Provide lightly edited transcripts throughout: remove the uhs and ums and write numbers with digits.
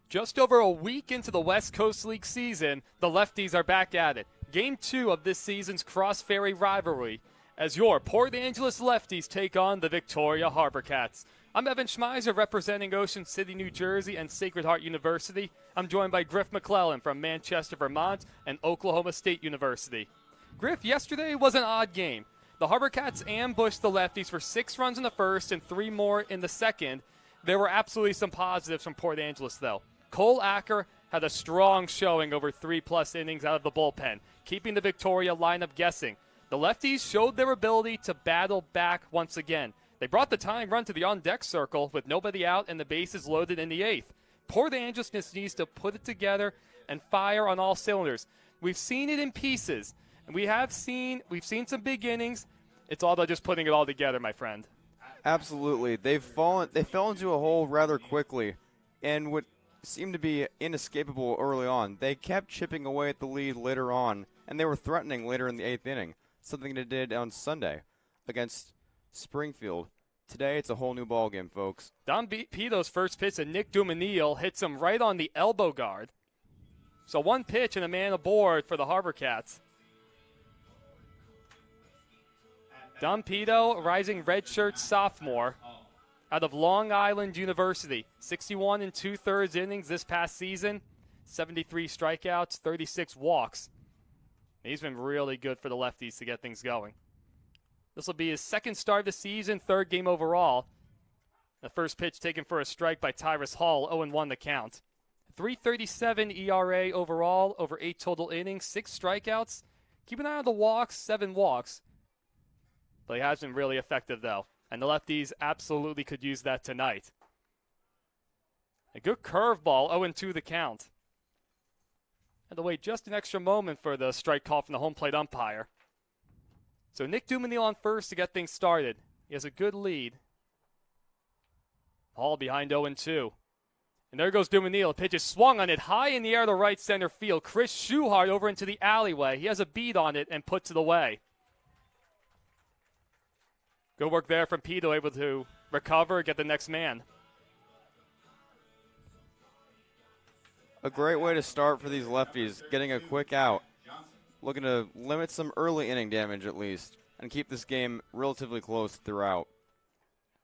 Just over a week into the West Coast League season, the Lefties are back at it. Game 2 of this season's Cross Ferry rivalry as your Port Angeles Lefties take on the Victoria Harbour Cats. I'm Evan Schmeiser representing Ocean City, New Jersey and Sacred Heart University. I'm joined by Griff McClellan from Manchester, Vermont and Oklahoma State University. Griff, yesterday was an odd game. The Harbour Cats ambushed the Lefties for 6 runs in the first and 3 more in the second. There were absolutely some positives from Port Angeles, though. Cole Acker had a strong showing over 3+ innings out of the bullpen, keeping the Victoria lineup guessing. The Lefties showed their ability to battle back once again. They brought the tying run to the on-deck circle with nobody out and the bases loaded in the 8th. Port Angeles just needs to put it together and fire on all cylinders. We've seen it in pieces, and we've seen some big innings. It's all about just putting it all together, my friend. Absolutely. They fell into a hole rather quickly, and what seemed to be inescapable early on. They kept chipping away at the lead later on, and they were threatening later in the 8th inning, something they did on Sunday against Springfield. Today, it's a whole new ballgame, folks. Don Pito's first pitch, and Nick Dumanil hits him right on the elbow guard. So 1 pitch and a man aboard for the Harbour Cats. Don Pito, rising redshirt sophomore out of Long Island University. 61 2/3 innings this past season, 73 strikeouts, 36 walks. He's been really good for the Lefties to get things going. This will be his second start of the season, 3rd game overall. The first pitch taken for a strike by Tyrus Hall, 0-1 the count. 3.37 ERA overall, over 8 total innings, 6 strikeouts. Keep an eye on the walks, 7 walks. But he has been really effective, though. And the Lefties absolutely could use that tonight. A good curveball, 0-2 the count. Had to wait just an extra moment for the strike call from the home plate umpire. So Nick Dumanil on first to get things started. He has a good lead. Hall behind 0-2. And there goes Dumanil. Pitch is swung on it high in the air to right center field. Chris Schuhart over into the alleyway. He has a beat on it and puts it away. Good work there from Pito, able to recover, get the next man. A great way to start for these lefties, getting a quick out. Looking to limit some early inning damage at least, and keep this game relatively close throughout.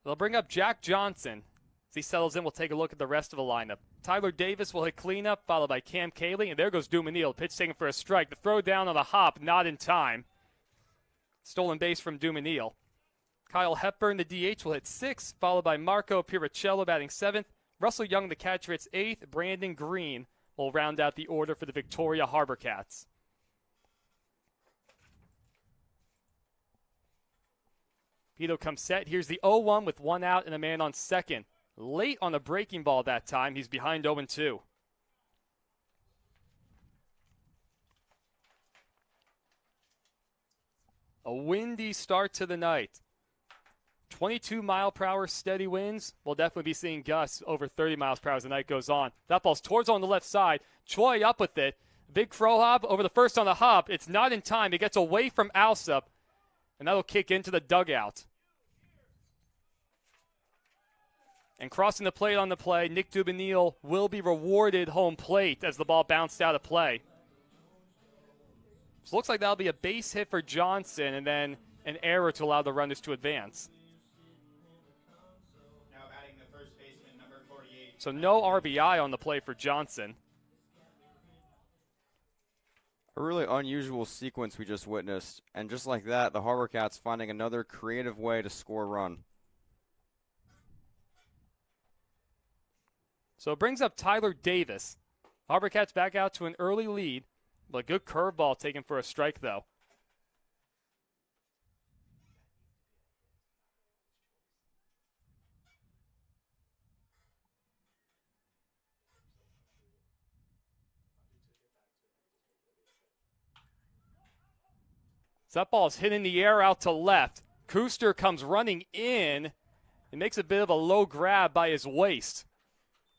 They'll bring up Jack Johnson. As he settles in, we'll take a look at the rest of the lineup. Tyler Davis will hit cleanup, followed by Cam Cayley, and there goes Dumanil. Pitch taken for a strike. The throw down on the hop, not in time. Stolen base from Dumanil. Kyle Hepburn, the DH, will hit 6th, followed by Marco Piricello batting 7th. Russell Young, the catcher, hits 8th. Brandon Green will round out the order for the Victoria Harbour Cats. Pito comes set. Here's the 0-1 with 1 out and a man on second. Late on a breaking ball that time. He's behind 0-2. A windy start to the night. 22-mile-per-hour steady winds. We'll definitely be seeing gusts over 30 miles per hour as the night goes on. That ball's towards on the left side. Choi up with it. Big throw hop over the first on the hop. It's not in time. It gets away from Alsop, and that'll kick into the dugout. And crossing the plate on the play, Nick Dumanil will be rewarded home plate as the ball bounced out of play. So it looks like that'll be a base hit for Johnson and then an error to allow the runners to advance. So no RBI on the play for Johnson. A really unusual sequence we just witnessed, and just like that, the Harbour Cats finding another creative way to score a run. So it brings up Tyler Davis. Harbour Cats back out to an early lead, but a good curveball taken for a strike, though. So that ball is hit in the air out to left. Kuster comes running in and makes a bit of a low grab by his waist.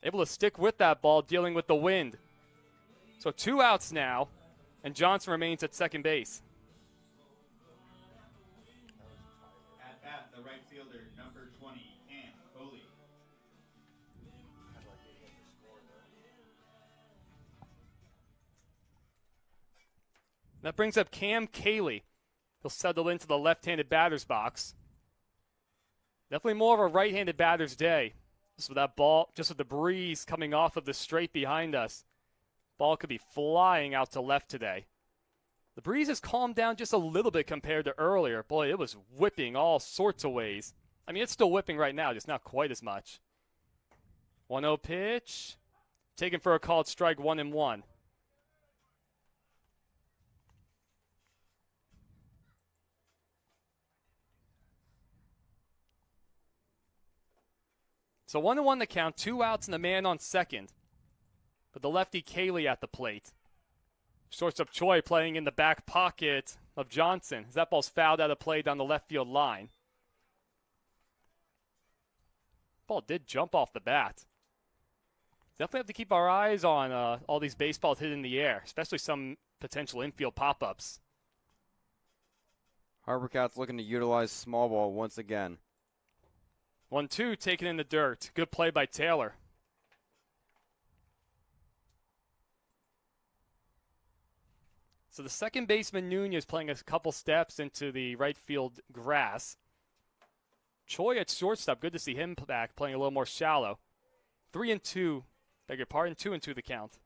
Able to stick with that ball, dealing with the wind. So 2 outs now, and Johnson remains at second base. At bat, the right fielder, number 20, Cam Coley. That brings up Cam Cayley. He'll settle into the left-handed batter's box. Definitely more of a right-handed batter's day. Just with that ball, just with the breeze coming off of the straight behind us. Ball could be flying out to left today. The breeze has calmed down just a little bit compared to earlier. Boy, it was whipping all sorts of ways. I mean, it's still whipping right now, just not quite as much. 1-0 pitch. Taken for a called strike, 1-1. So 1-1 the count, 2 outs and a man on second. But the lefty Cayley at the plate. Shortstop Choi playing in the back pocket of Johnson. As that ball's fouled out of play down the left field line. Ball did jump off the bat. Definitely have to keep our eyes on all these baseballs hit in the air, especially some potential infield pop-ups. Harbour Cats looking to utilize small ball once again. 1-2 taken in the dirt. Good play by Taylor. So the second baseman Nunez playing a couple steps into the right field grass. Choi at shortstop. Good to see him back playing a little more shallow. 3-2. Beg your pardon. 2-2 the count.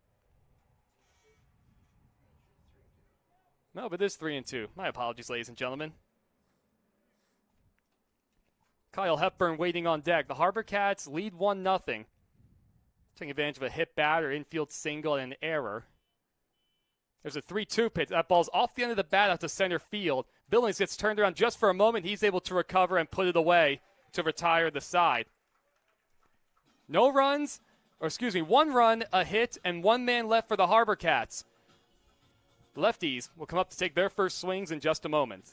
No, but it is 3-2. My apologies, ladies and gentlemen. Kyle Hepburn waiting on deck. The Harbour Cats lead 1-0. Taking advantage of a hit batter, infield single, and an error. There's a 3-2 pitch. That ball's off the end of the bat out to center field. Billings gets turned around just for a moment. He's able to recover and put it away to retire the side. No runs, or excuse me, 1 run, a hit, and 1 man left for the Harbour Cats. Lefties will come up to take their first swings in just a moment.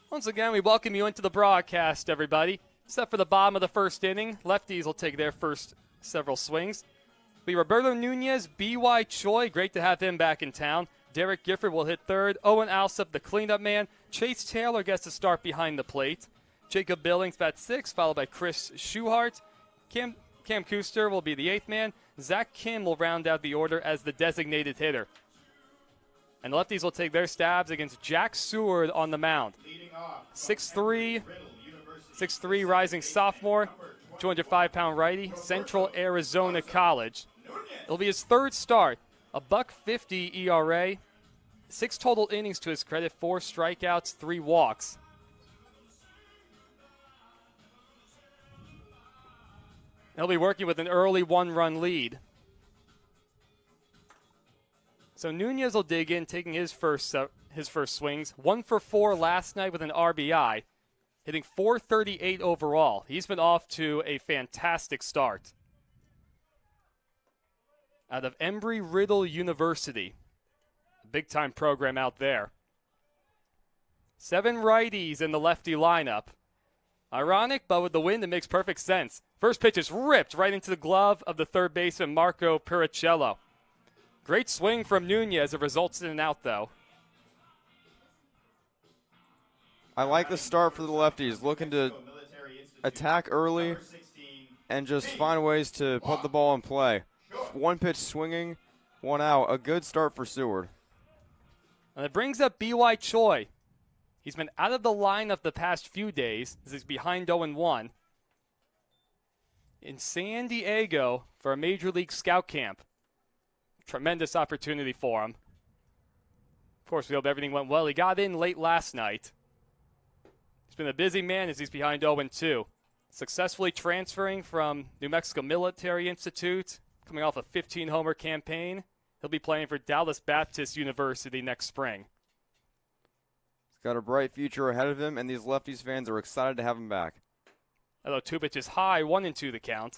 Once again, we welcome you into the broadcast, everybody. Except for the bottom of the first inning, lefties will take their first several swings. Be Roberto Nunez, B.Y. Choi, great to have him back in town. Derek Gifford will hit third. Owen Alsop, the cleanup man. Chase Taylor gets to start behind the plate. Jacob Billings bat 6, followed by Chris Schuhart. Cam Kuster will be the 8th man. Zach Kim will round out the order as the designated hitter. And the lefties will take their stabs against Jack Seward on the mound. 6'3", rising sophomore, 205-pound righty, Central Arizona College. It'll be his 3rd start, a .150 ERA, 6 total innings to his credit, 4 strikeouts, 3 walks. He'll be working with an early 1-run lead. So Nunez will dig in, taking his first swings. 1 for 4 last night with an RBI, hitting .438 overall. He's been off to a fantastic start. Out of Embry-Riddle University, a big-time program out there. 7 righties in the lefty lineup. Ironic, but with the wind, it makes perfect sense. First pitch is ripped right into the glove of the third baseman, Marco Piricello. Great swing from Nunez. It results in an out, though. I like the start for the lefties, looking to attack early and just find ways to put the ball in play. 1 pitch swinging, 1 out. A good start for Seward. And it brings up B.Y. Choi. He's been out of the lineup the past few days as he's behind 0-1 in San Diego for a Major League Scout camp. Tremendous opportunity for him. Of course, we hope everything went well. He got in late last night. He's been a busy man as he's behind 0-2. Successfully transferring from New Mexico Military Institute, coming off a 15-homer campaign. He'll be playing for Dallas Baptist University next spring. He's got a bright future ahead of him, and these Lefties fans are excited to have him back. Although 2 pitches high, 1-2 the count.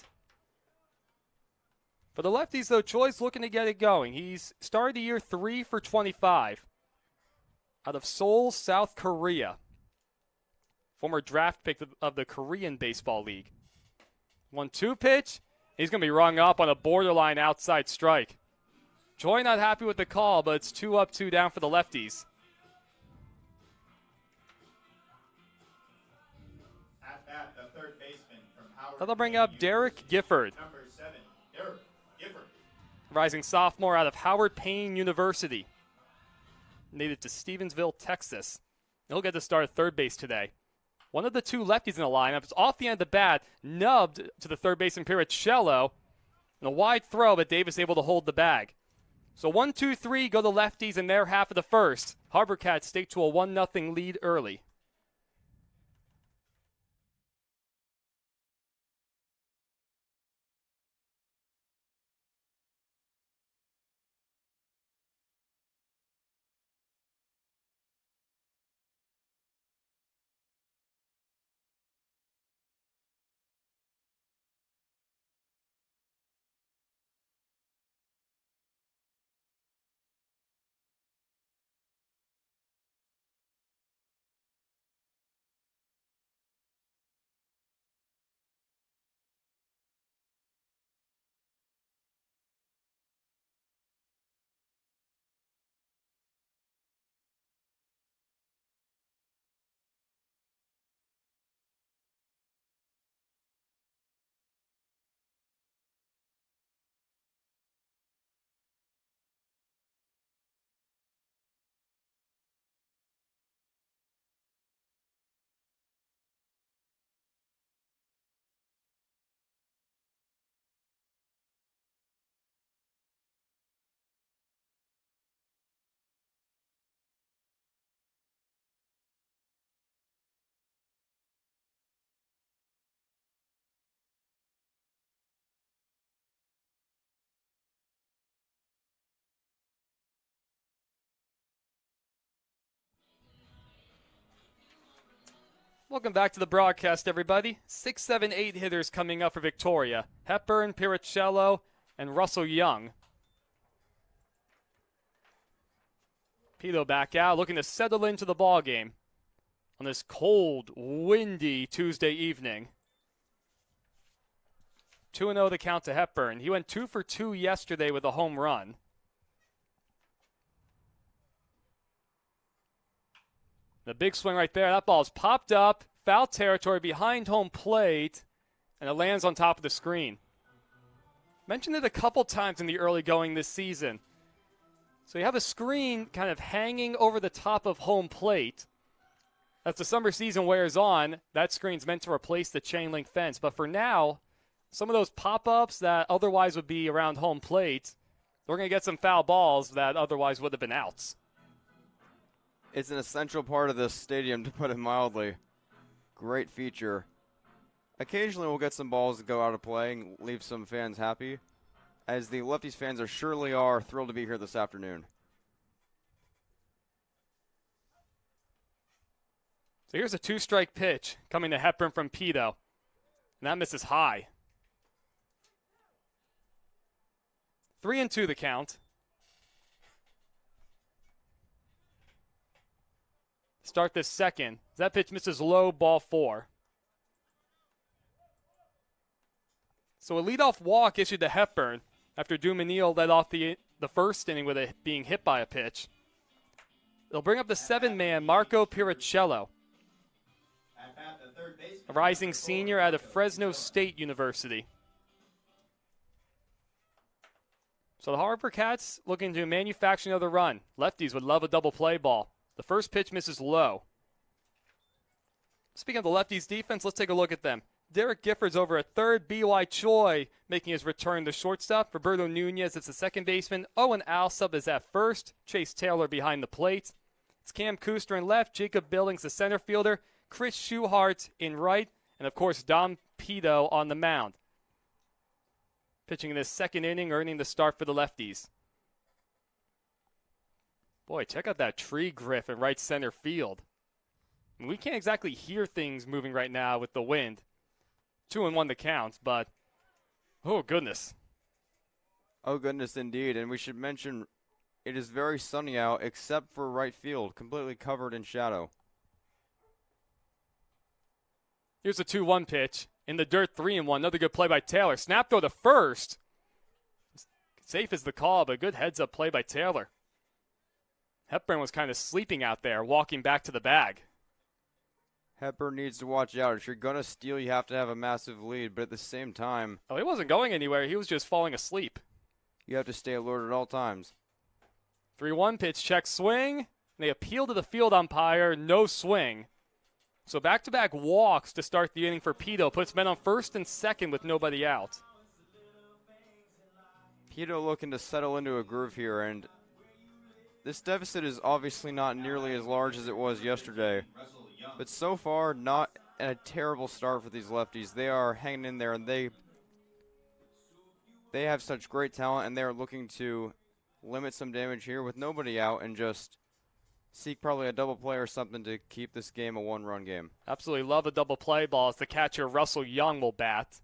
For the Lefties, though, Choi's looking to get it going. He's started the year 3 for 25 out of Seoul, South Korea. Former draft pick of the Korean Baseball League. 1-2 pitch. He's going to be rung up on a borderline outside strike. Choi not happy with the call, but it's 2 up, 2 down for the Lefties. At bat, the third baseman from Howard. That'll bring up Derek Gifford, Number 7, Derek Gifford. rising sophomore out of Howard Payne University. Native to Stevensville, Texas. He'll get to start at third base today. One of the 2 lefties in the lineup is off the end of the bat, nubbed to the third baseman Piricello. And a wide throw, but Davis able to hold the bag. So 1-2-3 go the Lefties in their half of the first. Harbour Cats stake to a 1-0 lead early. Welcome back to the broadcast, everybody. 6, 7, 8 hitters coming up for Victoria. Hepburn, Piricello, and Russell Young. Pito back out, looking to settle into the ball game on this cold, windy Tuesday evening. 2-0 the count to Hepburn. He went 2 for 2 yesterday with a home run. The big swing right there. That ball's popped up, foul territory behind home plate, and it lands on top of the screen. Mentioned it a couple times in the early going this season. So you have a screen kind of hanging over the top of home plate. As the summer season wears on, that screen's meant to replace the chain link fence. But for now, some of those pop-ups that otherwise would be around home plate, we're going to get some foul balls that otherwise would have been outs. It's an essential part of this stadium, to put it mildly. Great feature. Occasionally we'll get some balls that go out of play and leave some fans happy, as the Lefties fans surely are thrilled to be here this afternoon. So here's a 2-strike pitch coming to Hepburn from Pito, and that misses high. 3-2 the count. Start this second. That pitch misses low, ball 4. So a leadoff walk issued to Hepburn after Dumanil led off the first inning with it being hit by a pitch. They'll bring up the 7-man Marco Piricello, a rising senior out of Fresno State University. So the Harbour Cats looking to manufacture another run. Lefties would love a double play ball. The first pitch misses low. Speaking of the Lefties defense, let's take a look at them. Derek Giffords over at third. B.Y. Choi making his return to shortstop. Roberto Nunez is the second baseman. Owen Alsop is at first. Chase Taylor behind the plate. It's Cam Kuster in left. Jacob Billings, the center fielder. Chris Schuhart in right. And, of course, Dom Pito on the mound. Pitching in this second inning, earning the start for the Lefties. Boy, check out that tree griff in right center field. I mean, we can't exactly hear things moving right now with the wind. 2-1 the count, but oh goodness. Oh goodness indeed, and we should mention it is very sunny out except for right field, completely covered in shadow. Here's a 2-1 pitch. In the dirt, 3-1. Another good play by Taylor. Snap throw to first. Safe is the call, but good heads-up play by Taylor. Hepburn was kind of sleeping out there, walking back to the bag. Hepburn needs to watch out. If you're going to steal, you have to have a massive lead, but at the same time, Oh, he wasn't going anywhere. He was just falling asleep. you have to stay alert at all times. 3-1 pitch, check swing. They appeal to the field umpire, no swing. So back-to-back walks to start the inning for Pito. Puts men on first and second with nobody out. Pito looking to settle into a groove here, and this deficit is obviously not nearly as large as it was yesterday. But so far, not a terrible start for these lefties. They are hanging in there, and they have such great talent, and they are looking to limit some damage here with nobody out and just seek probably a double play or something to keep this game a one-run game. Absolutely love a double play ball as the catcher Russell Young will bat.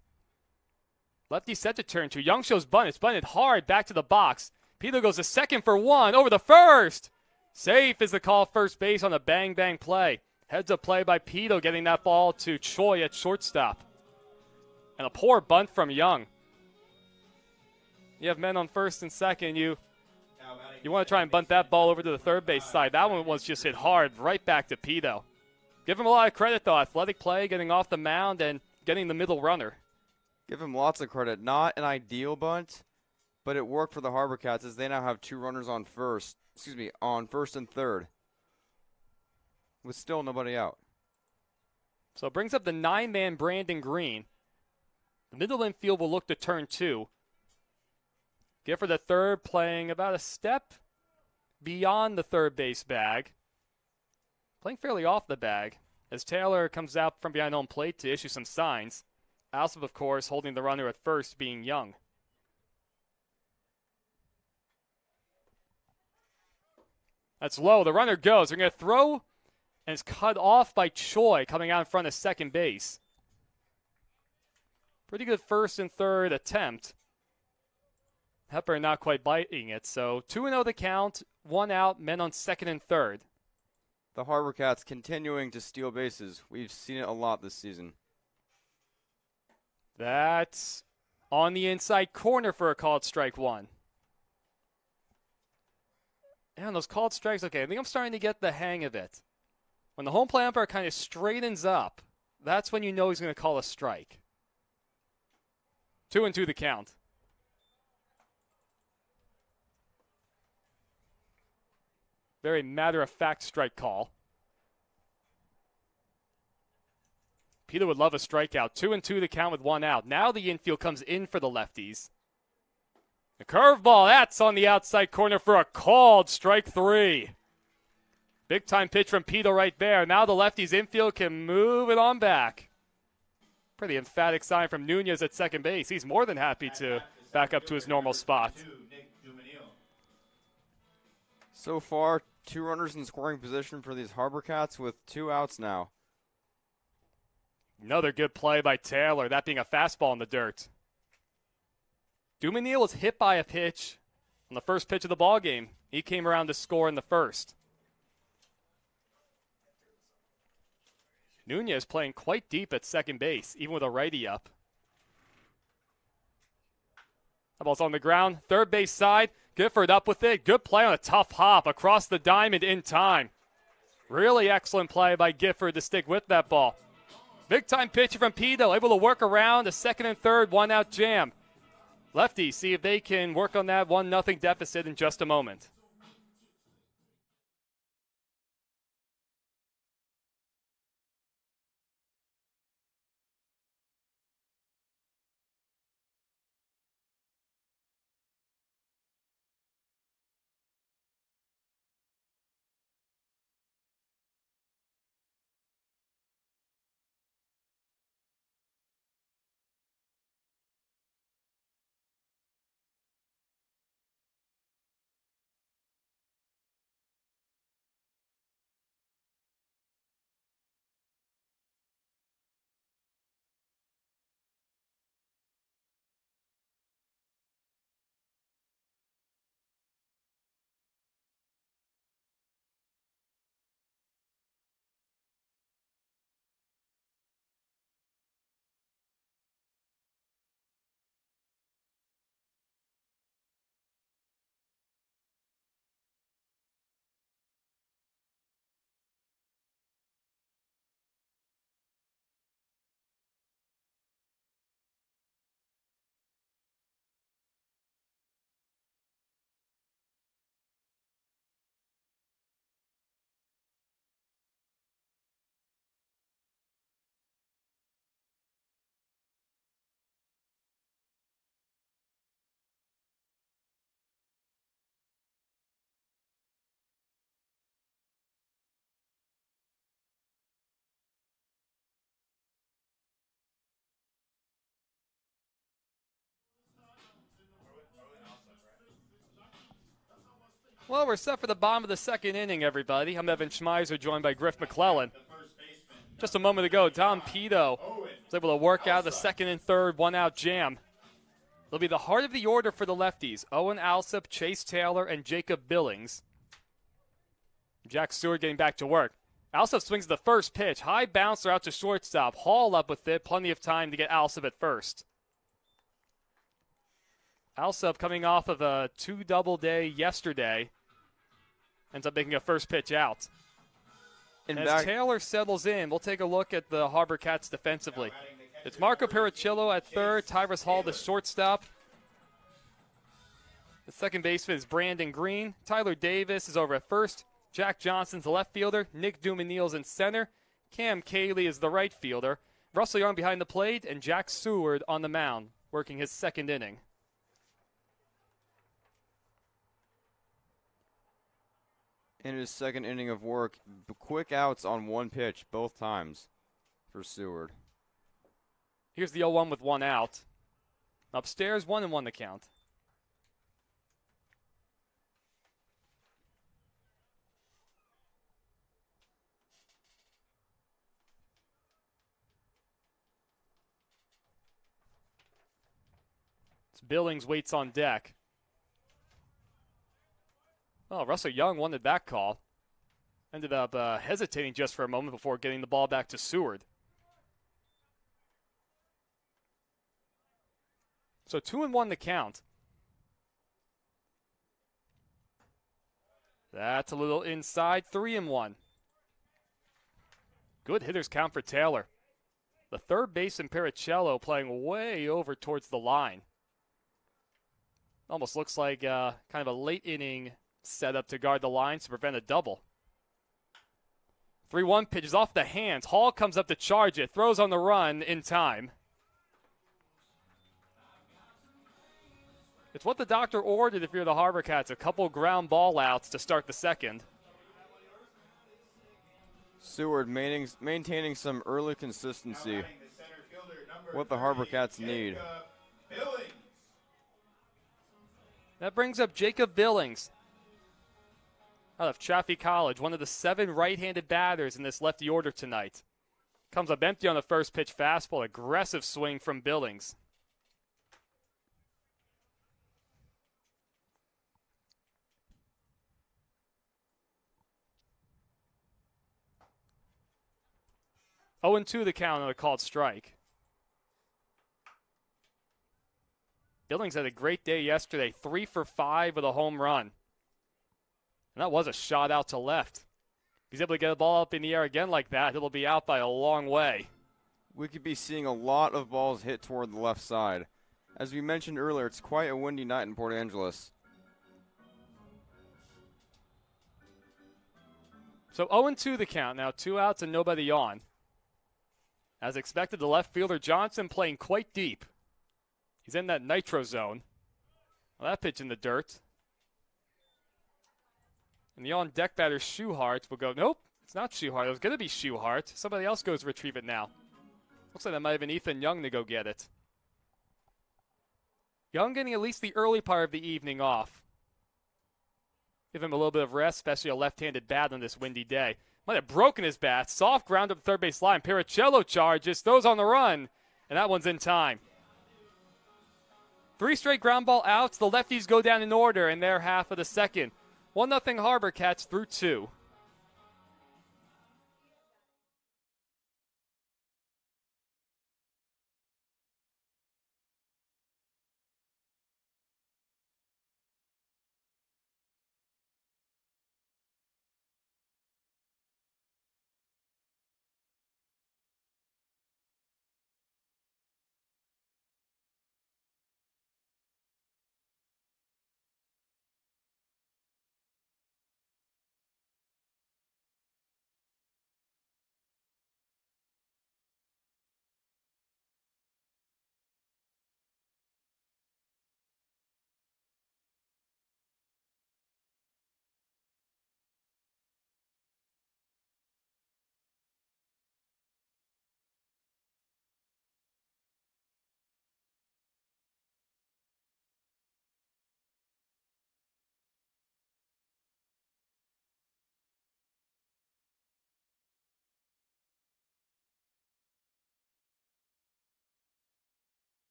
Lefty set to turn two. Young shows bunt. It's bunted hard back to the box. Pito goes to second for one. Over the first. Safe is the call first base on a bang-bang play. Heads up play by Pito getting that ball to Choi at shortstop. And a poor bunt from Young. You have men on first and second. You want to try and bunt that ball over to the third base side. That one was just hit hard right back to Pito. Give him a lot of credit, though. Athletic play, getting off the mound, and getting the middle runner. Give him lots of credit. Not an ideal bunt, but it worked for the Harbour Cats as they now have two runners on first and third, with still nobody out. So it brings up the 9-man Brandon Green. The middle infield will look to turn two. Gifford at third, playing about a step beyond the third base bag. Playing fairly off the bag as Taylor comes out from behind home plate to issue some signs. Alsop, of course, holding the runner at first, being Young. That's low. The runner goes. They're going to throw, and it's cut off by Choi coming out in front of second base. Pretty good first and third attempt. Hepburn not quite biting it. So 2-0 the count, one out, men on second and third. The Harbour Cats continuing to steal bases. We've seen it a lot this season. That's on the inside corner for a called strike one. And those called strikes, okay, I think I'm starting to get the hang of it. When the home plate umpire kind of straightens up, that's when you know he's going to call a strike. 2-2 the count. Very matter-of-fact strike call. Peter would love a strikeout. 2-2 the count with one out. Now the infield comes in for the Lefties. The curveball, that's on the outside corner for a called strike three. Big time pitch from Pito right there. Now the Lefties infield can move it on back. Pretty emphatic sign from Nunez at second base. He's more than happy to back up to his normal spot. So far, two runners in scoring position for these Harbour Cats with two outs now. Another good play by Taylor, that being a fastball in the dirt. Dumaniel was hit by a pitch on the first pitch of the ball game. He came around to score in the first. Nunez playing quite deep at second base, even with a righty up. That ball's on the ground. Third base side. Gifford up with it. Good play on a tough hop across the diamond in time. Really excellent play by Gifford to stick with that ball. Big time pitch from Pito, able to work around a second and third, one out jam. Lefties see if they can work on that 1-0 deficit in just a moment. Well, we're set for the bottom of the second inning, everybody. I'm Evan Schmeiser, joined by Griff McClellan. Just a moment ago, Don Pito was able to work out the second and third one-out jam. It'll be the heart of the order for the lefties. Owen Alsop, Chase Taylor, and Jacob Billings. Jack Stewart getting back to work. Alsop swings the first pitch. High bouncer out to shortstop. Hall up with it. Plenty of time to get Alsop at first. Alsop coming off of a 2-double day yesterday. Ends up making a first pitch out. And as Taylor settles in, we'll take a look at the Harbor Cats defensively. It's Marco Pericillo at third, Tyrus Hall the shortstop. The second baseman is Brandon Green. Tyler Davis is over at first. Jack Johnson's the left fielder. Nick Dumanil's in center. Cam Cayley is the right fielder. Russell Young behind the plate, and Jack Seward on the mound, working his second inning. In his second inning of work, quick outs on one pitch both times for Seward. Here's the 0-1 with one out. Upstairs, 1-1 the count. Billings waits on deck. Well, Russell Young wanted that call. Ended up hesitating just for a moment before getting the ball back to Seward. So 2-1 the count. That's a little inside. 3-1. Good hitters count for Taylor. The third baseman Pericillo playing way over towards the line. Almost looks like kind of a late inning setup to guard the lines to prevent a double. 3-1 pitch is off the hands. Hall comes up to charge it. Throws on the run in time. It's what the doctor ordered if you're the Harbor Cats. A couple ground ball outs to start the second. Seward maintaining some early consistency. What the Harbor Cats need. That brings up Jacob Billings out of Chaffee College, one of the 7 right-handed batters in this lefty order tonight. Comes up empty on the first pitch fastball. Aggressive swing from Billings. Oh, 0-2 the count on a called strike. Billings had a great day yesterday, 3 for 5 with a home run. And that was a shot out to left. If he's able to get the ball up in the air again like that, it'll be out by a long way. We could be seeing a lot of balls hit toward the left side. As we mentioned earlier, it's quite a windy night in Port Angeles. So 0-2 the count now, 2 outs and nobody on. As expected, the left fielder Johnson playing quite deep. He's in that nitro zone. Well, that pitch in the dirt. And the on-deck batter, Schuhart, will go, nope, it's not Schuhart. It was going to be Schuhart. Somebody else goes to retrieve it now. Looks like that might have been Ethan Young to go get it. Young getting at least the early part of the evening off. Give him a little bit of rest, especially a left-handed bat on this windy day. Might have broken his bat. Soft ground up the third base line. Pericillo charges, throws on the run, and that one's in time. 3 straight ground ball outs. The lefties go down in order in their half of the second. 1-0 Harbor Cats through 2.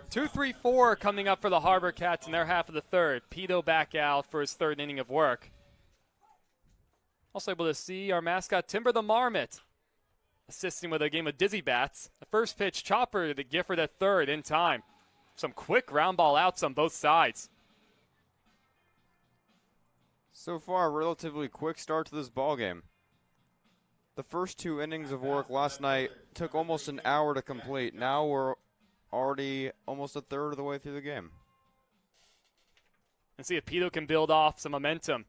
2, 3, 4 coming up for the Harbor Cats in their half of the third. Pito back out for his third inning of work. Also able to see our mascot Timber the Marmot assisting with a game of dizzy bats. The first pitch, chopper to Gifford at third in time. Some quick ground ball outs on both sides. So far, a relatively quick start to this ball game. The first 2 innings of work last night took almost an hour to complete. Now we're already almost a third of the way through the game. And see if Pito can build off some momentum.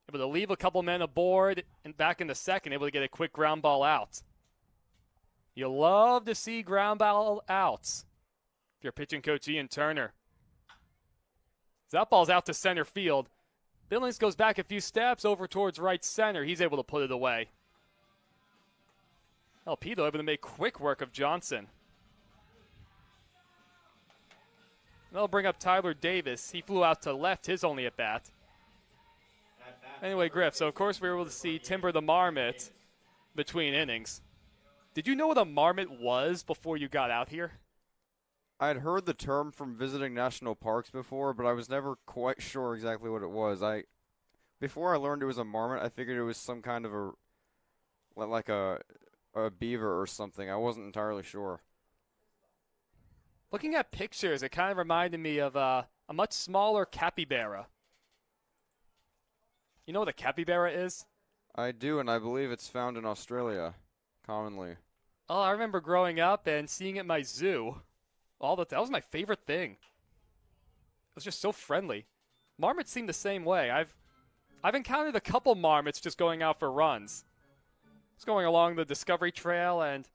Able to leave a couple men aboard and back in the second, able to get a quick ground ball out. You love to see ground ball outs if you're pitching coach Ian Turner. That ball's out to center field. Billings goes back a few steps over towards right center. He's able to put it away. El Pito able to make quick work of Johnson. That'll bring up Tyler Davis. He flew out to left, his only at bat. Anyway, Griff, so of course we were able to see Timber the Marmot between innings. Did you know what a marmot was before you got out here? I had heard the term from visiting national parks before, but I was never quite sure exactly what it was. Before I learned it was a marmot, I figured it was some kind of a beaver or something. I wasn't entirely sure. Looking at pictures, it kind of reminded me of a much smaller capybara. You know what a capybara is? I do, and I believe it's found in Australia, commonly. Oh, I remember growing up and seeing it at my zoo. That was my favorite thing. It was just so friendly. Marmots seem the same way. I've encountered a couple marmots just going out for runs. Just going along the Discovery Trail, and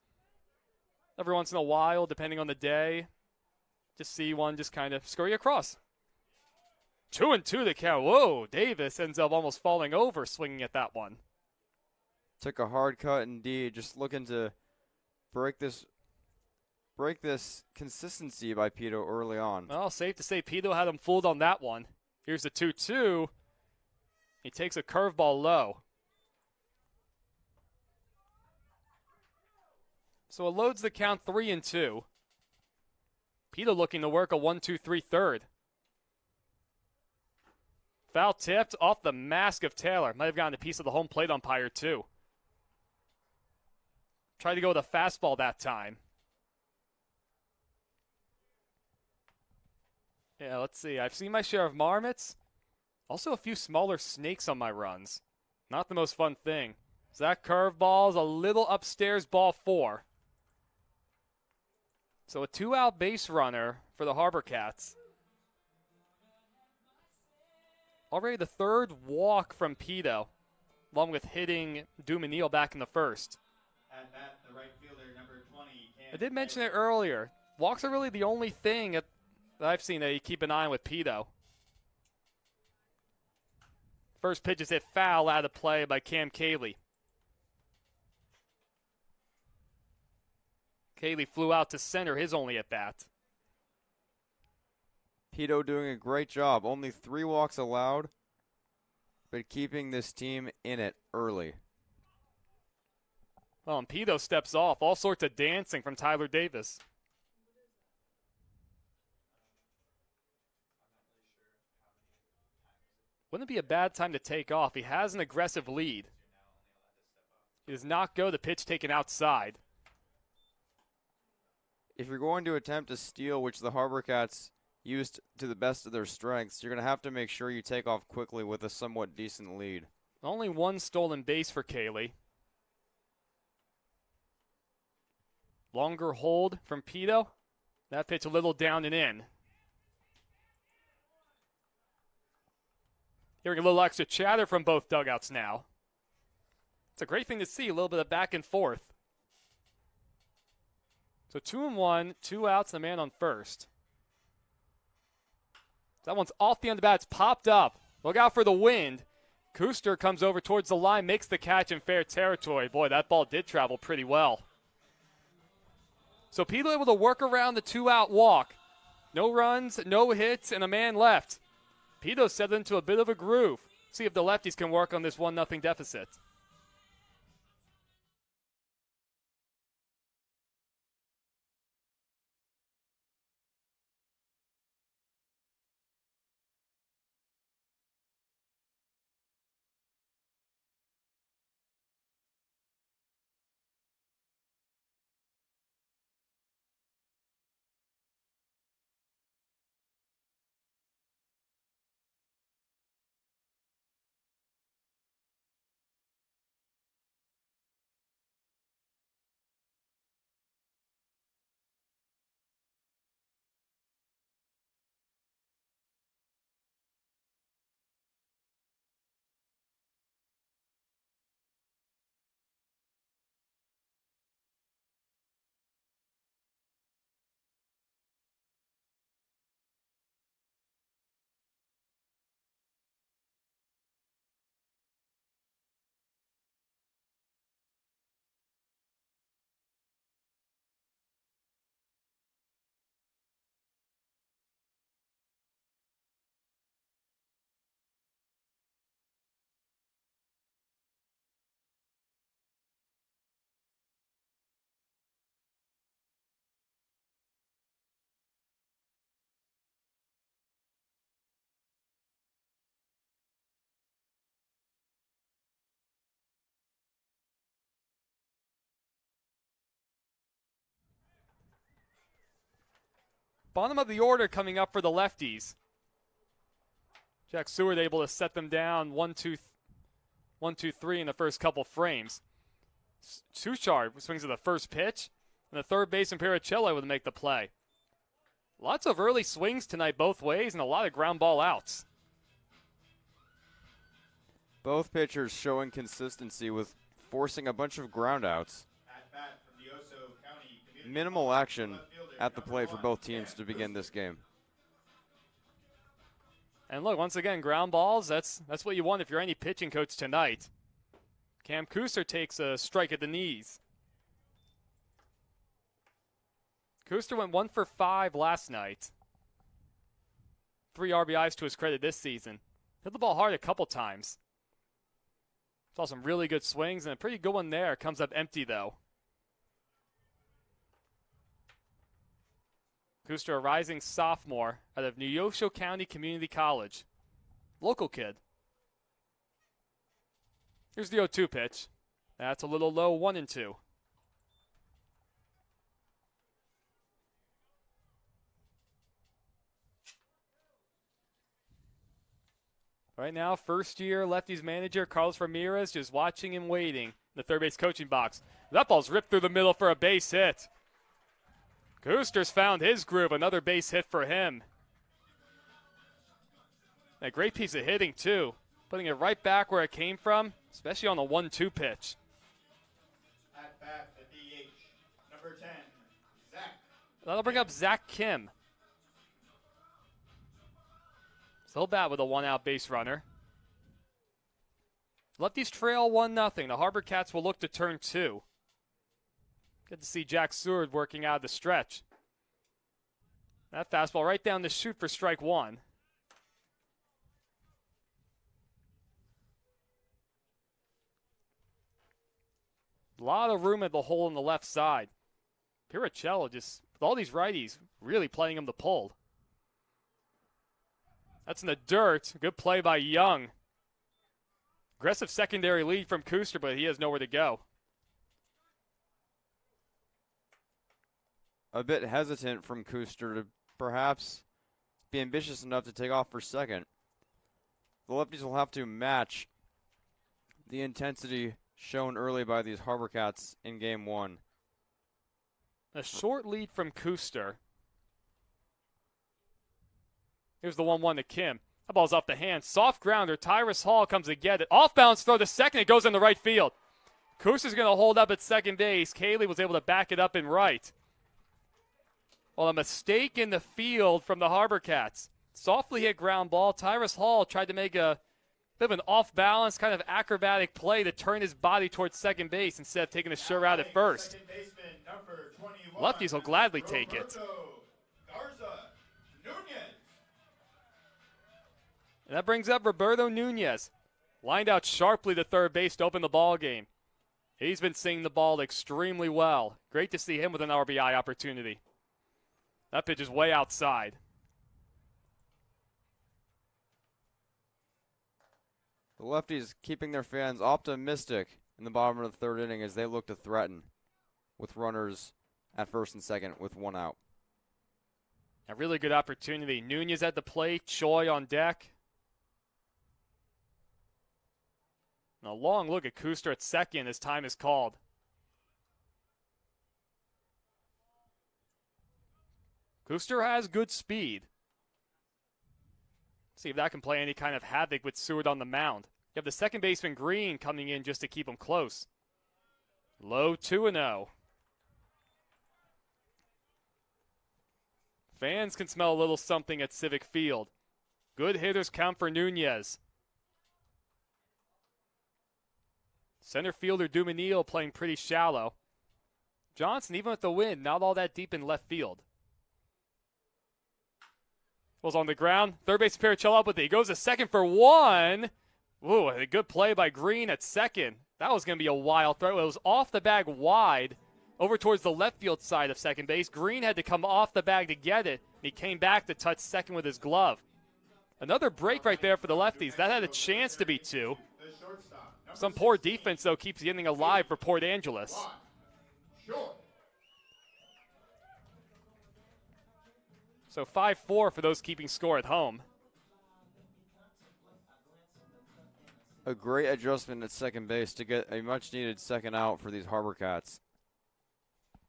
every once in a while, depending on the day, just see one just kind of scurry across. 2-2 the count. Whoa, Davis ends up almost falling over swinging at that one. Took a hard cut indeed, just looking to break this consistency by Pito early on. Well, safe to say Pito had him fooled on that one. Here's the 2-2. He takes a curveball low. So it loads the count 3-2. Pito looking to work a 1-2-3 third. Foul tipped off the mask of Taylor. Might have gotten a piece of the home plate umpire, too. Tried to go with a fastball that time. Yeah, let's see. I've seen my share of marmots. Also a few smaller snakes on my runs. Not the most fun thing. So that curveball is a little upstairs, ball 4. So a 2-out base runner for the Harbor Cats. Already the third walk from Pito, along with hitting Dumanil back in the first. At bat, the right fielder, number 20. I did mention it earlier. Walks are really the only thing that I've seen that you keep an eye on with Pito. First pitch is hit foul out of play by Cam Cayley. Cayley flew out to center, his only at bat. Pito doing a great job. Only 3 walks allowed, but keeping this team in it early. Well, and Pito steps off. All sorts of dancing from Tyler Davis. Wouldn't it be a bad time to take off? He has an aggressive lead. He does not go the pitch taken outside. If you're going to attempt to steal, which the Harbor Cats used to the best of their strengths, you're going to have to make sure you take off quickly with a somewhat decent lead. Only 1 stolen base for Cayley. Longer hold from Pito. That pitch a little down and in. Hearing a little extra chatter from both dugouts now. It's a great thing to see, a little bit of back and forth. So 2-1, 2 outs, and a man on first. That one's off the end of the bat. It's popped up. Look out for the wind. Kuster comes over towards the line, makes the catch in fair territory. Boy, that ball did travel pretty well. So Pito able to work around the 2-out walk. No runs, no hits, and a man left. Pito set into a bit of a groove. See if the lefties can work on this 1-0 deficit. Bottom of the order coming up for the lefties. Jack Seward able to set them down 1-2-3 in the first couple frames. Suchard swings to the first pitch, and the third baseman Pericello would make the play. Lots of early swings tonight both ways and a lot of ground ball outs. Both pitchers showing consistency with forcing a bunch of ground outs. At bat from the Oso County Community Minimal College, action left fielder, at the number plate for 1, both teams Cam to begin Booster. this game. And look, once again, ground balls, that's what you want if you're any pitching coach tonight. Cam Kuster takes a strike at the knees. Kuster went 1 for 5 last night. 3 RBIs to his credit this season. Hit the ball hard a couple times. Saw some really good swings and a pretty good one there. Comes up empty though. Kuster, a rising sophomore out of Neosho County Community College. Local kid. Here's the 0-2 pitch. That's a little low, 1-2. Right now, first-year Lefties manager Carlos Ramirez just watching and waiting in the third base coaching box. That ball's ripped through the middle for a base hit. Kuster's found his groove, another base hit for him. A great piece of hitting, too. Putting it right back where it came from, especially on the 1-2 pitch. At bat, the DH, number 10, Zach. That'll bring up Zach Kim. Still bat with a 1-out base runner. Lefties trail 1-0. The Harbour Cats will look to turn 2. Good to see Jack Seward working out of the stretch. That fastball right down the chute for strike 1. A lot of room at the hole on the left side. Pericello just, with all these righties, really playing him to pull. That's in the dirt. Good play by Young. Aggressive secondary lead from Kuster, but he has nowhere to go. A bit hesitant from Kuster to perhaps be ambitious enough to take off for second. The lefties will have to match the intensity shown early by these Harbour Cats in game 1. A short lead from Kuster. Here's the 1-1 to Kim. That ball's off the hand. Soft grounder. Tyrus Hall comes to get it. Off bounce throw to second. It goes in the right field. Kuster's going to hold up at second base. Cayley was able to back it up in right. Well, a mistake in the field from the Harbour Cats. Softly hit ground ball. Tyrus Hall tried to make a bit of an off-balance, kind of acrobatic play to turn his body towards second base instead of taking a sure route at first. Second baseman, number 21, Lefties will gladly take it. Roberto Garza Nunez. And that brings up Roberto Nunez. Lined out sharply to third base to open the ball game. He's been seeing the ball extremely well. Great to see him with an RBI opportunity. That pitch is way outside. The lefties keeping their fans optimistic in the bottom of the third inning as they look to threaten with runners at first and second with 1 out. A really good opportunity. Nunez at the plate, Choi on deck. And a long look at Kuster at second as time is called. Kuster has good speed. See if that can play any kind of havoc with Seward on the mound. You have the second baseman Green coming in just to keep him close. Low 2-0. Fans can smell a little something at Civic Field. Good hitters count for Nunez. Center fielder Dumanil playing pretty shallow. Johnson, even with the wind, not all that deep in left field. Was on the ground. Third base Pericello up with it. He goes to second for 1. Ooh, a good play by Green at second. That was going to be a wild throw. It was off the bag wide over towards the left field side of second base. Green had to come off the bag to get it. He came back to touch second with his glove. Another break right there for the lefties. That had a chance to be 2. Some poor defense, though, keeps the inning alive for Port Angeles. So 5-4 for those keeping score at home. A great adjustment at second base to get a much-needed second out for these Harbor Cats.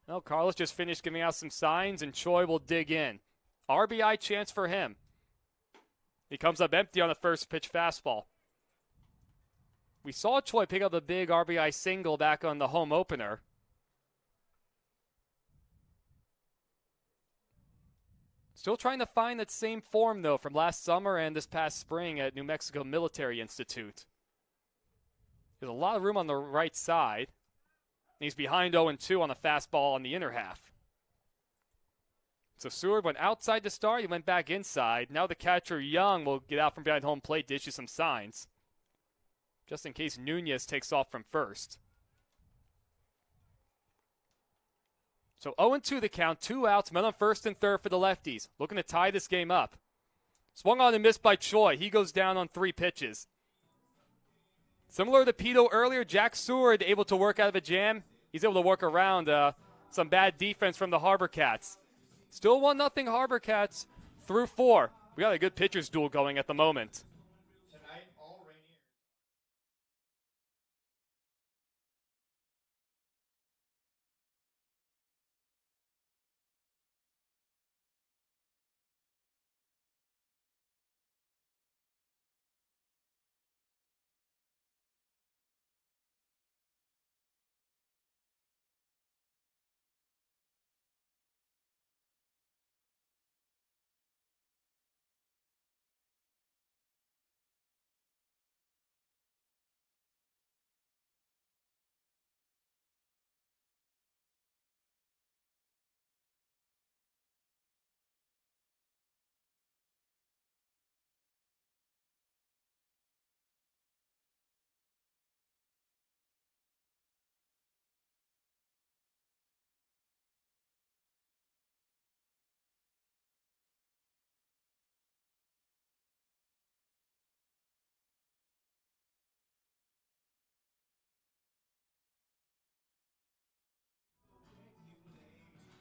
Well, Carlos just finished giving out some signs, and Choi will dig in. RBI chance for him. He comes up empty on the first pitch fastball. We saw Choi pick up a big RBI single back on the home opener. Still trying to find that same form, though, from last summer and this past spring at New Mexico Military Institute. There's a lot of room on the right side. He's behind 0-2 on the fastball on the inner half. So Seward went outside to start. He went back inside. Now the catcher, Young, will get out from behind home plate to issue some signs, just in case Nunez takes off from first. So 0-2 the count, 2 outs, men on first and third for the Lefties, looking to tie this game up. Swung on and missed by Choi. He goes down on 3 pitches. Similar to Pito earlier, Jack Seward able to work out of a jam. He's able to work around some bad defense from the Harbor Cats. Still 1-0 Harbor Cats through 4. We got a good pitcher's duel going at the moment. Tonight, all Rainiers.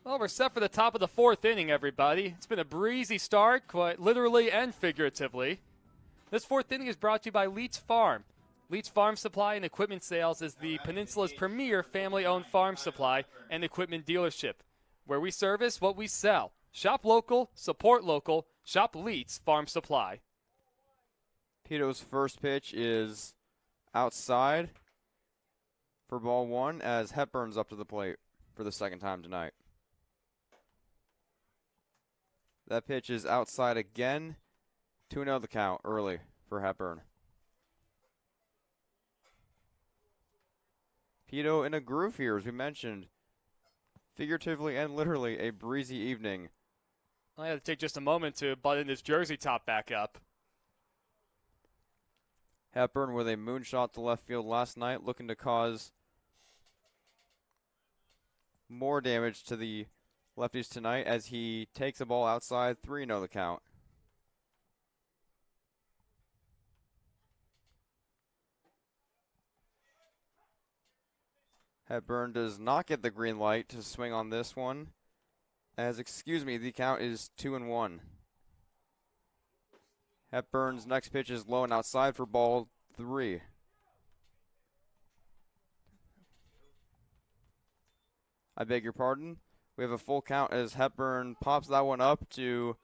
Well, we're set for the top of the 4th inning, everybody. It's been a breezy start, quite literally and figuratively. This 4th inning is brought to you by Leeds Farm. Leeds Farm Supply and Equipment Sales is the Peninsula's premier family-owned farm supply and equipment dealership, where we service what we sell. Shop local, support local, shop Leeds Farm Supply. Pito's first pitch is outside for ball 1 as Hepburn's up to the plate for the second time tonight. That pitch is outside again. 2-0 the count early for Hepburn. Pito in a groove here, as we mentioned. Figuratively and literally a breezy evening. I had to take just a moment to button his jersey top back up. Hepburn with a moonshot to left field last night, looking to cause more damage to the Lefties tonight as he takes a ball outside. 3-0 the count. Hepburn does not get the green light to swing on this one. The count is 2-1. Hepburn's next pitch is low and outside for ball 3. I beg your pardon. We have a full count as Hepburn pops that one up to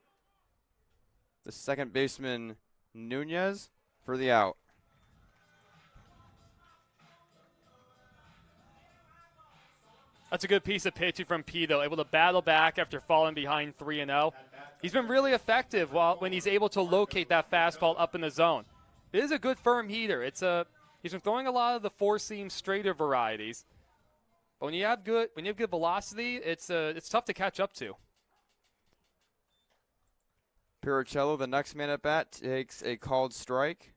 the second baseman Nunez for the out. That's a good piece of pitching from Pito, able to battle back after falling behind 3-0. He's been really effective when he's able to locate that fastball up in the zone. It is a good firm heater. He's been throwing a lot of the four-seam straighter varieties. But when you have good velocity, it's tough to catch up to. Piricello, the next man at bat, takes a called strike.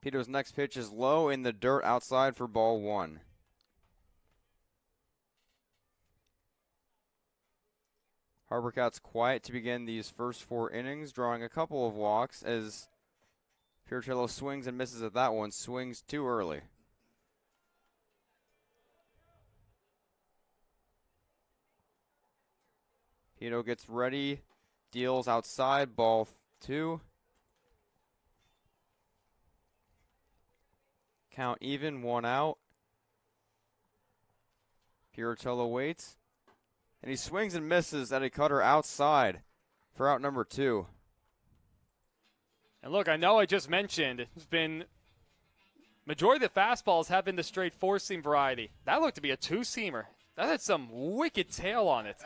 Pito's next pitch is low in the dirt outside for ball 1. Harbor Cats quiet to begin these first 4 innings, drawing a couple of walks as Piricello swings and misses at that one, swings too early. Pito gets ready, deals outside, ball 2. Count even, 1 out. Piratello waits, and he swings and misses at a cutter outside for out number 2. And look, I know I just mentioned it's been majority of the fastballs have been the straight four-seam variety. That looked to be a two-seamer. That had some wicked tail on it.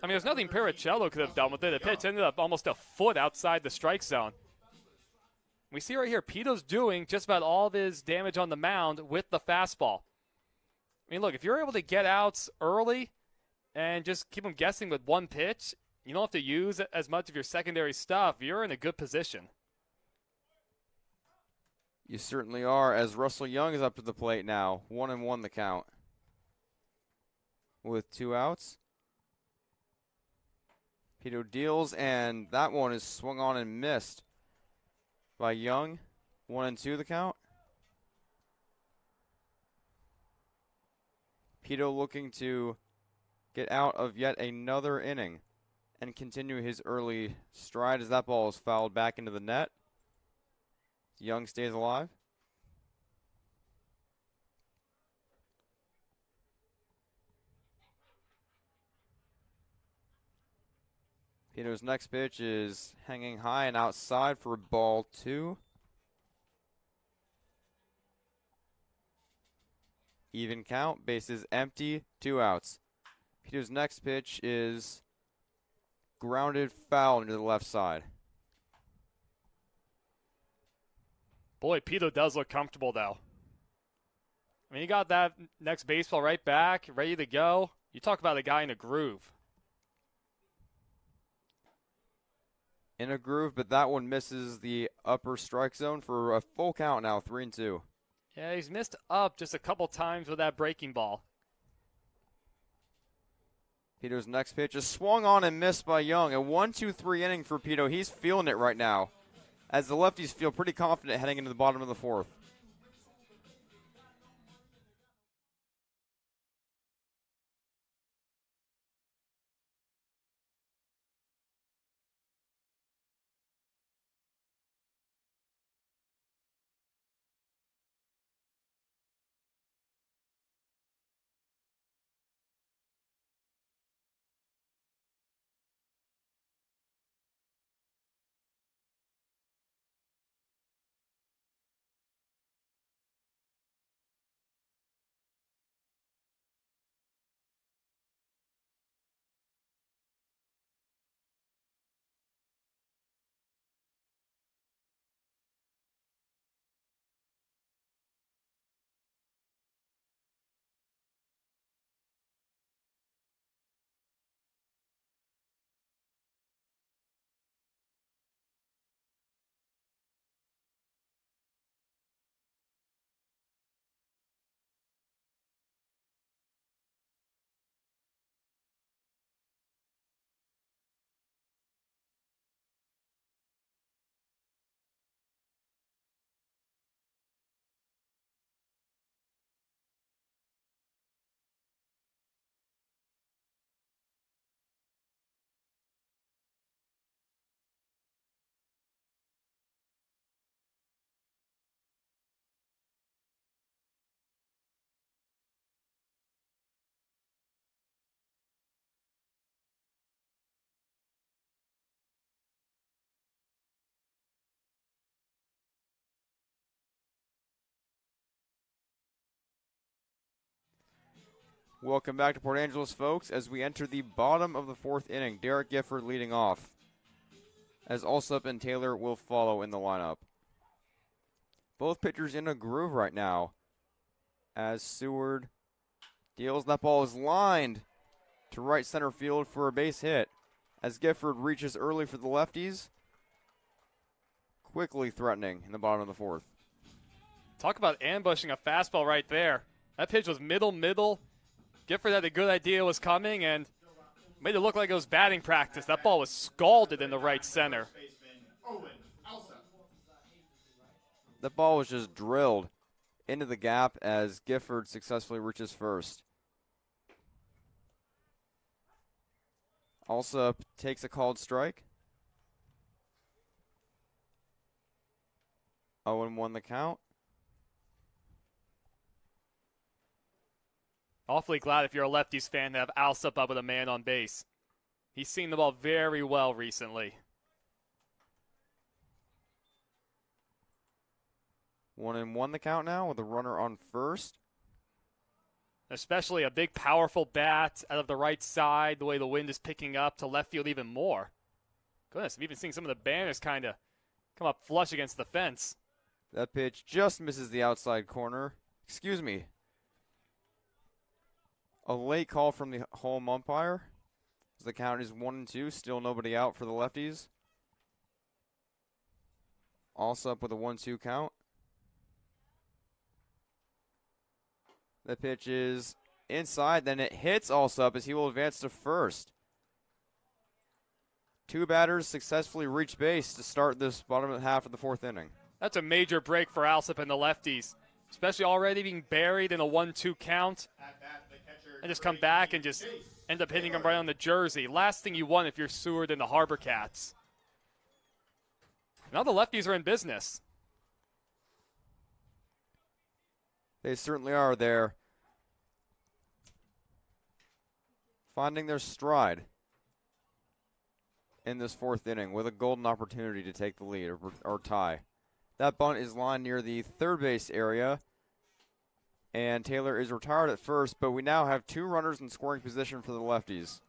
I mean, there's nothing Piratello could have done with it. The pitch ended up almost a foot outside the strike zone. We see right here, Pito's doing just about all of his damage on the mound with the fastball. I mean, look, if you're able to get outs early and just keep them guessing with one pitch, you don't have to use as much of your secondary stuff. You're in a good position. You certainly are, as Russell Young is up to the plate now. 1-1 the count. With 2 outs. Pito deals, and that one is swung on and missed by Young. 1-2 the count. Pito looking to get out of yet another inning and continue his early stride as that ball is fouled back into the net. Young stays alive. Pito's next pitch is hanging high and outside for ball 2. Even count, bases empty, 2 outs. Pito's next pitch is grounded foul into the left side. Boy, Pito does look comfortable, though. I mean, he got that next baseball right back, ready to go. You talk about a guy in a groove. In a groove, but that one misses the upper strike zone for a full count now, 3-2. Yeah, he's missed up just a couple times with that breaking ball. Pito's next pitch is swung on and missed by Young. A 1-2-3 inning for Pito. He's feeling it right now, as the lefties feel pretty confident heading into the bottom of the 4th. Welcome back to Port Angeles, folks, as we enter the bottom of the 4th inning. Derek Gifford leading off, as Alsup and Taylor will follow in the lineup. Both pitchers in a groove right now, as Seward deals. That ball is lined to right center field for a base hit, as Gifford reaches early for the lefties, quickly threatening in the bottom of the 4th. Talk about ambushing a fastball right there. That pitch was middle. Gifford had a good idea it was coming and made it look like it was batting practice. That ball was scalded in the right center. That ball was just drilled into the gap as Gifford successfully reaches first. Alsup takes a called strike. 0-1 the count. Awfully glad if you're a Lefties fan to have Alsup up with a man on base. He's seen the ball very well recently. 1-1 the count now with a runner on first. Especially a big, powerful bat out of the right side, the way the wind is picking up to left field even more. Goodness, I've even seen some of the banners kind of come up flush against the fence. That pitch just misses the outside corner. Excuse me. A late call from the home umpire. As the count is 1-2, still nobody out for the Lefties. Alsup with a 1-2 count. The pitch is inside, then it hits Alsup as he will advance to first. Two batters successfully reach base to start this bottom half of the fourth inning. That's a major break for Alsup and the Lefties, especially already being buried in a 1-2 count. And just come back and just end up hitting him right on the jersey. Last thing you want if you're Seward and the Harbour Cats. Now the Lefties are in business. They certainly are there. Finding their stride in this fourth inning with a golden opportunity to take the lead or tie. That bunt is lined near the third base area. And Taylor is retired at first, but we now have two runners in scoring position for the Lefties.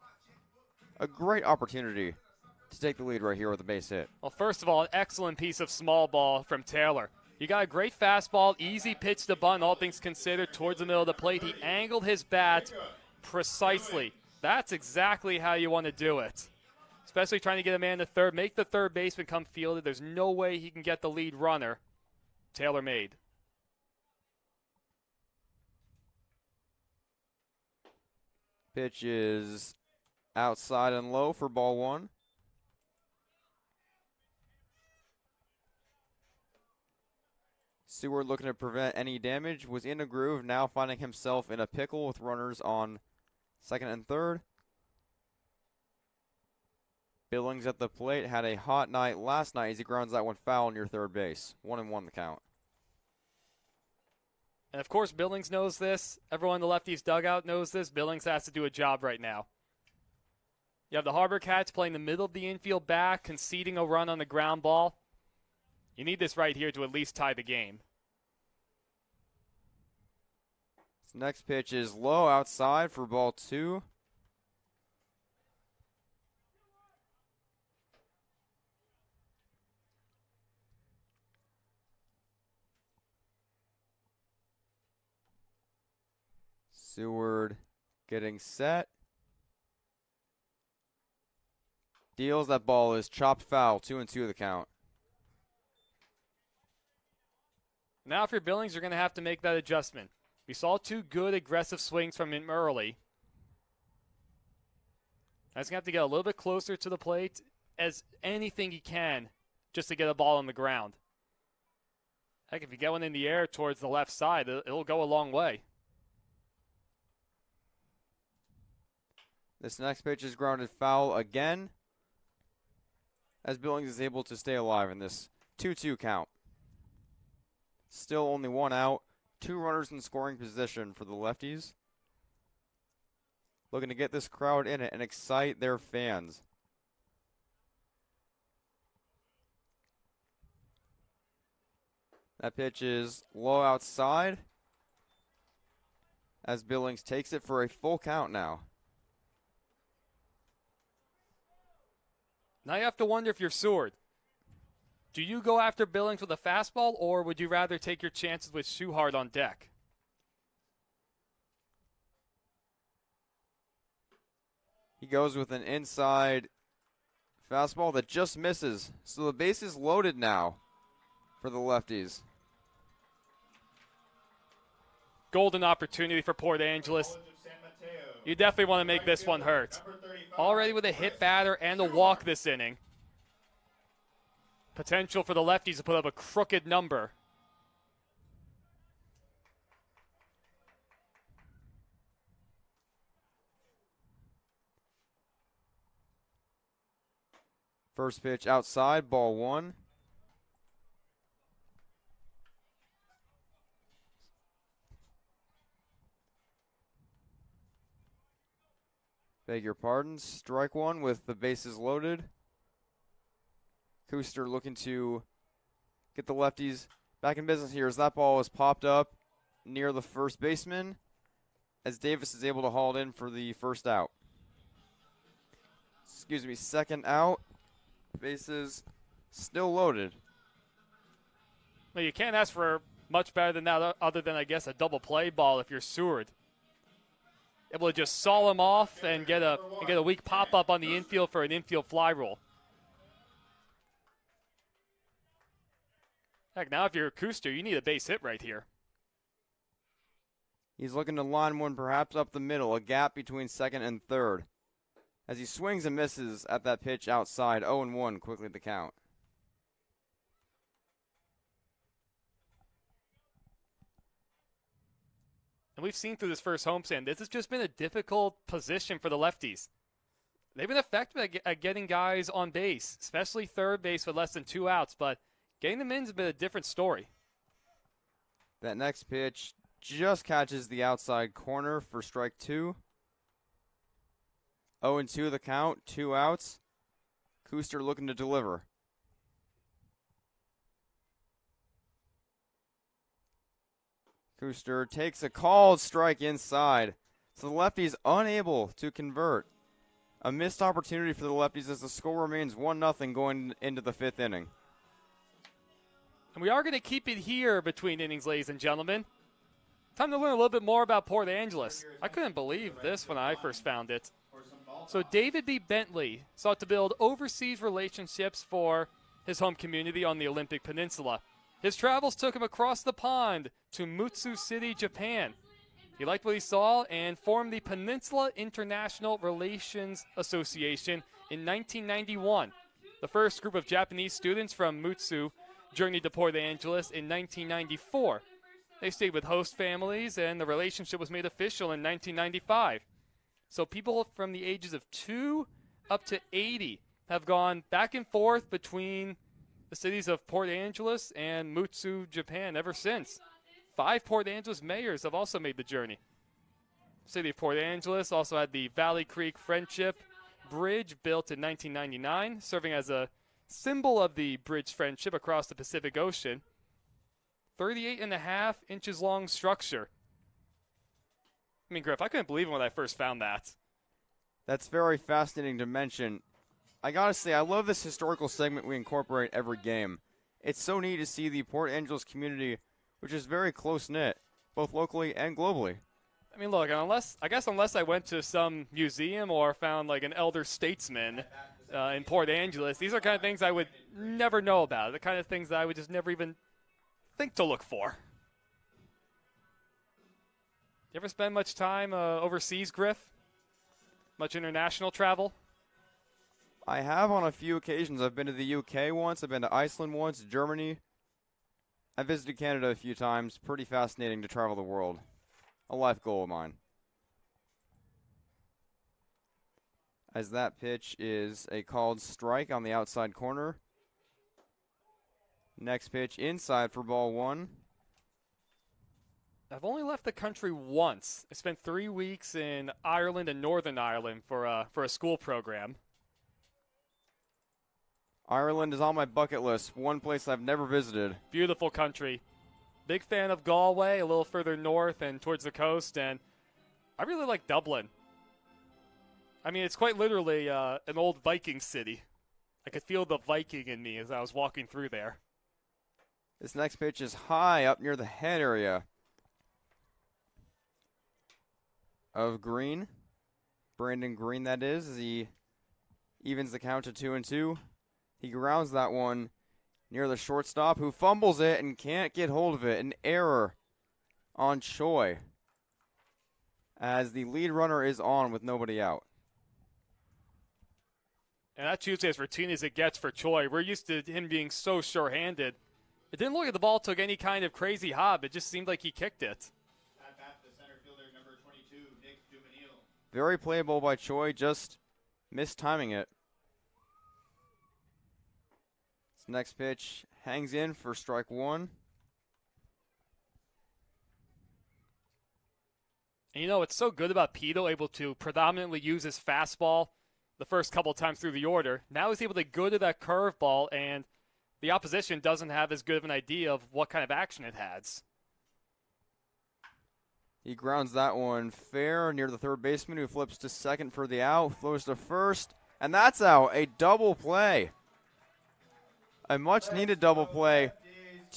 A great opportunity to take the lead right here with a base hit. Well, first of all, an excellent piece of small ball from Taylor. You got a great fastball, easy pitch to bunt, all things considered, towards the middle of the plate. He angled his bat precisely. That's exactly how you want to do it. Especially trying to get a man to third, make the third baseman come fielded. There's no way he can get the lead runner. Taylor made. Pitch is outside and low for ball one. Seward looking to prevent any damage, was in a groove, now finding himself in a pickle with runners on second and third. Billings at the plate had a hot night last night as he grounds that one foul near third base. 1-1 the count. And of course, Billings knows this. Everyone in the Lefties dugout knows this. Billings has to do a job right now. You have the Harbour Cats playing the middle of the infield back, conceding a run on the ground ball. You need this right here to at least tie the game. This next pitch is low outside for ball two. Seward getting set. Deals, that ball is chopped foul, 2-2 the count. Now if you're Billings, you're going to have to make that adjustment. We saw two good aggressive swings from him early. He's going to have to get a little bit closer to the plate as anything he can just to get a ball on the ground. Heck, if you get one in the air towards the left side, it'll go a long way. This next pitch is grounded foul again, as Billings is able to stay alive in this 2-2 count. Still only one out, two runners in scoring position for the Lefties. Looking to get this crowd in it and excite their fans. That pitch is low outside, as Billings takes it for a full count now. Now you have to wonder if you're Seward. Do you go after Billings with a fastball, or would you rather take your chances with Schuhart on deck? He goes with an inside fastball that just misses. So the base is loaded now for the Lefties. Golden opportunity for Port Angeles. You definitely want to make this one hurt. Already with a hit batter and a walk this inning. Potential for the Lefties to put up a crooked number. First pitch outside, ball 1. Beg your pardon, strike 1 with the bases loaded. Kuster looking to get the lefties back in business here as that ball is popped up near the first baseman as Davis is able to haul it in for the first out. Excuse me, second out. Bases still loaded. Well, you can't ask for much better than that other than, I guess, a double play ball if you're Seward. Able to just saw him off and get a weak pop-up on the infield for an infield fly roll. Heck, now if you're Kuster, you need a base hit right here. He's looking to line one perhaps up the middle, a gap between second and third. As he swings and misses at that pitch outside, 0-1 quickly the count. And we've seen through this first homestand, this has just been a difficult position for the lefties. They've been effective at getting guys on base, especially third base with less than 2 outs, but getting them in has been a different story. That next pitch just catches the outside corner for strike 2. 0-2 the count, 2 outs. Kuster looking to deliver. Kuster takes a called strike inside. So the lefties unable to convert. A missed opportunity for the lefties as the score remains 1-0 going into the 5th inning. And we are going to keep it here between innings, ladies and gentlemen. Time to learn a little bit more about Port Angeles. I couldn't believe this when I first found it. So David B. Bentley sought to build overseas relationships for his home community on the Olympic Peninsula. His travels took him across the pond to Mutsu City, Japan. He liked what he saw and formed the Peninsula International Relations Association in 1991. The first group of Japanese students from Mutsu journeyed to Port Angeles in 1994. They stayed with host families, and the relationship was made official in 1995. So people from the ages of 2 up to 80 have gone back and forth between the cities of Port Angeles and Mutsu, Japan ever since. 5 Port Angeles mayors have also made the journey. The city of Port Angeles also had the Valley Creek Friendship Bridge built in 1999, serving as a symbol of the bridge friendship across the Pacific Ocean. 38.5 inches long structure. I mean, Griff, I couldn't believe it when I first found that. That's very fascinating to mention. I gotta say, I love this historical segment we incorporate every game. It's so neat to see the Port Angeles community, which is very close-knit, both locally and globally. I mean, look, unless I went to some museum or found like an elder statesman in Port Angeles, these are kind of things I would never know about. The kind of things that I would just never even think to look for. You ever spend much time overseas, Griff? Much international travel? I have on a few occasions. I've been to the UK once. I've been to Iceland once, Germany. I visited Canada a few times. Pretty fascinating to travel the world. A life goal of mine. As that pitch is a called strike on the outside corner. Next pitch inside for ball 1. I've only left the country once. I spent 3 weeks in Ireland and Northern Ireland for a school program. Ireland is on my bucket list. One place I've never visited. Beautiful country. Big fan of Galway, a little further north and towards the coast, and I really like Dublin. I mean, it's quite literally an old Viking city. I could feel the Viking in me as I was walking through there. This next pitch is high up near the head area of Green. Brandon Green, that is, as he evens the count to 2-2. He grounds that one near the shortstop, who fumbles it and can't get hold of it. An error on Choi as the lead runner is on with nobody out. And that's usually as routine as it gets for Choi. We're used to him being so sure-handed. It didn't look like the ball took any kind of crazy hop. It just seemed like he kicked it. At bat, the center fielder, number 22, Nick Dumanil. Very playable by Choi, just mistiming it. This next pitch hangs in for strike one. And you know, it's so good about Pito, able to predominantly use his fastball the first couple times through the order. Now he's able to go to that curveball, and the opposition doesn't have as good of an idea of what kind of action it has. He grounds that one fair near the third baseman, who flips to second for the out, throws to first, and that's out. A double play. A much-needed double play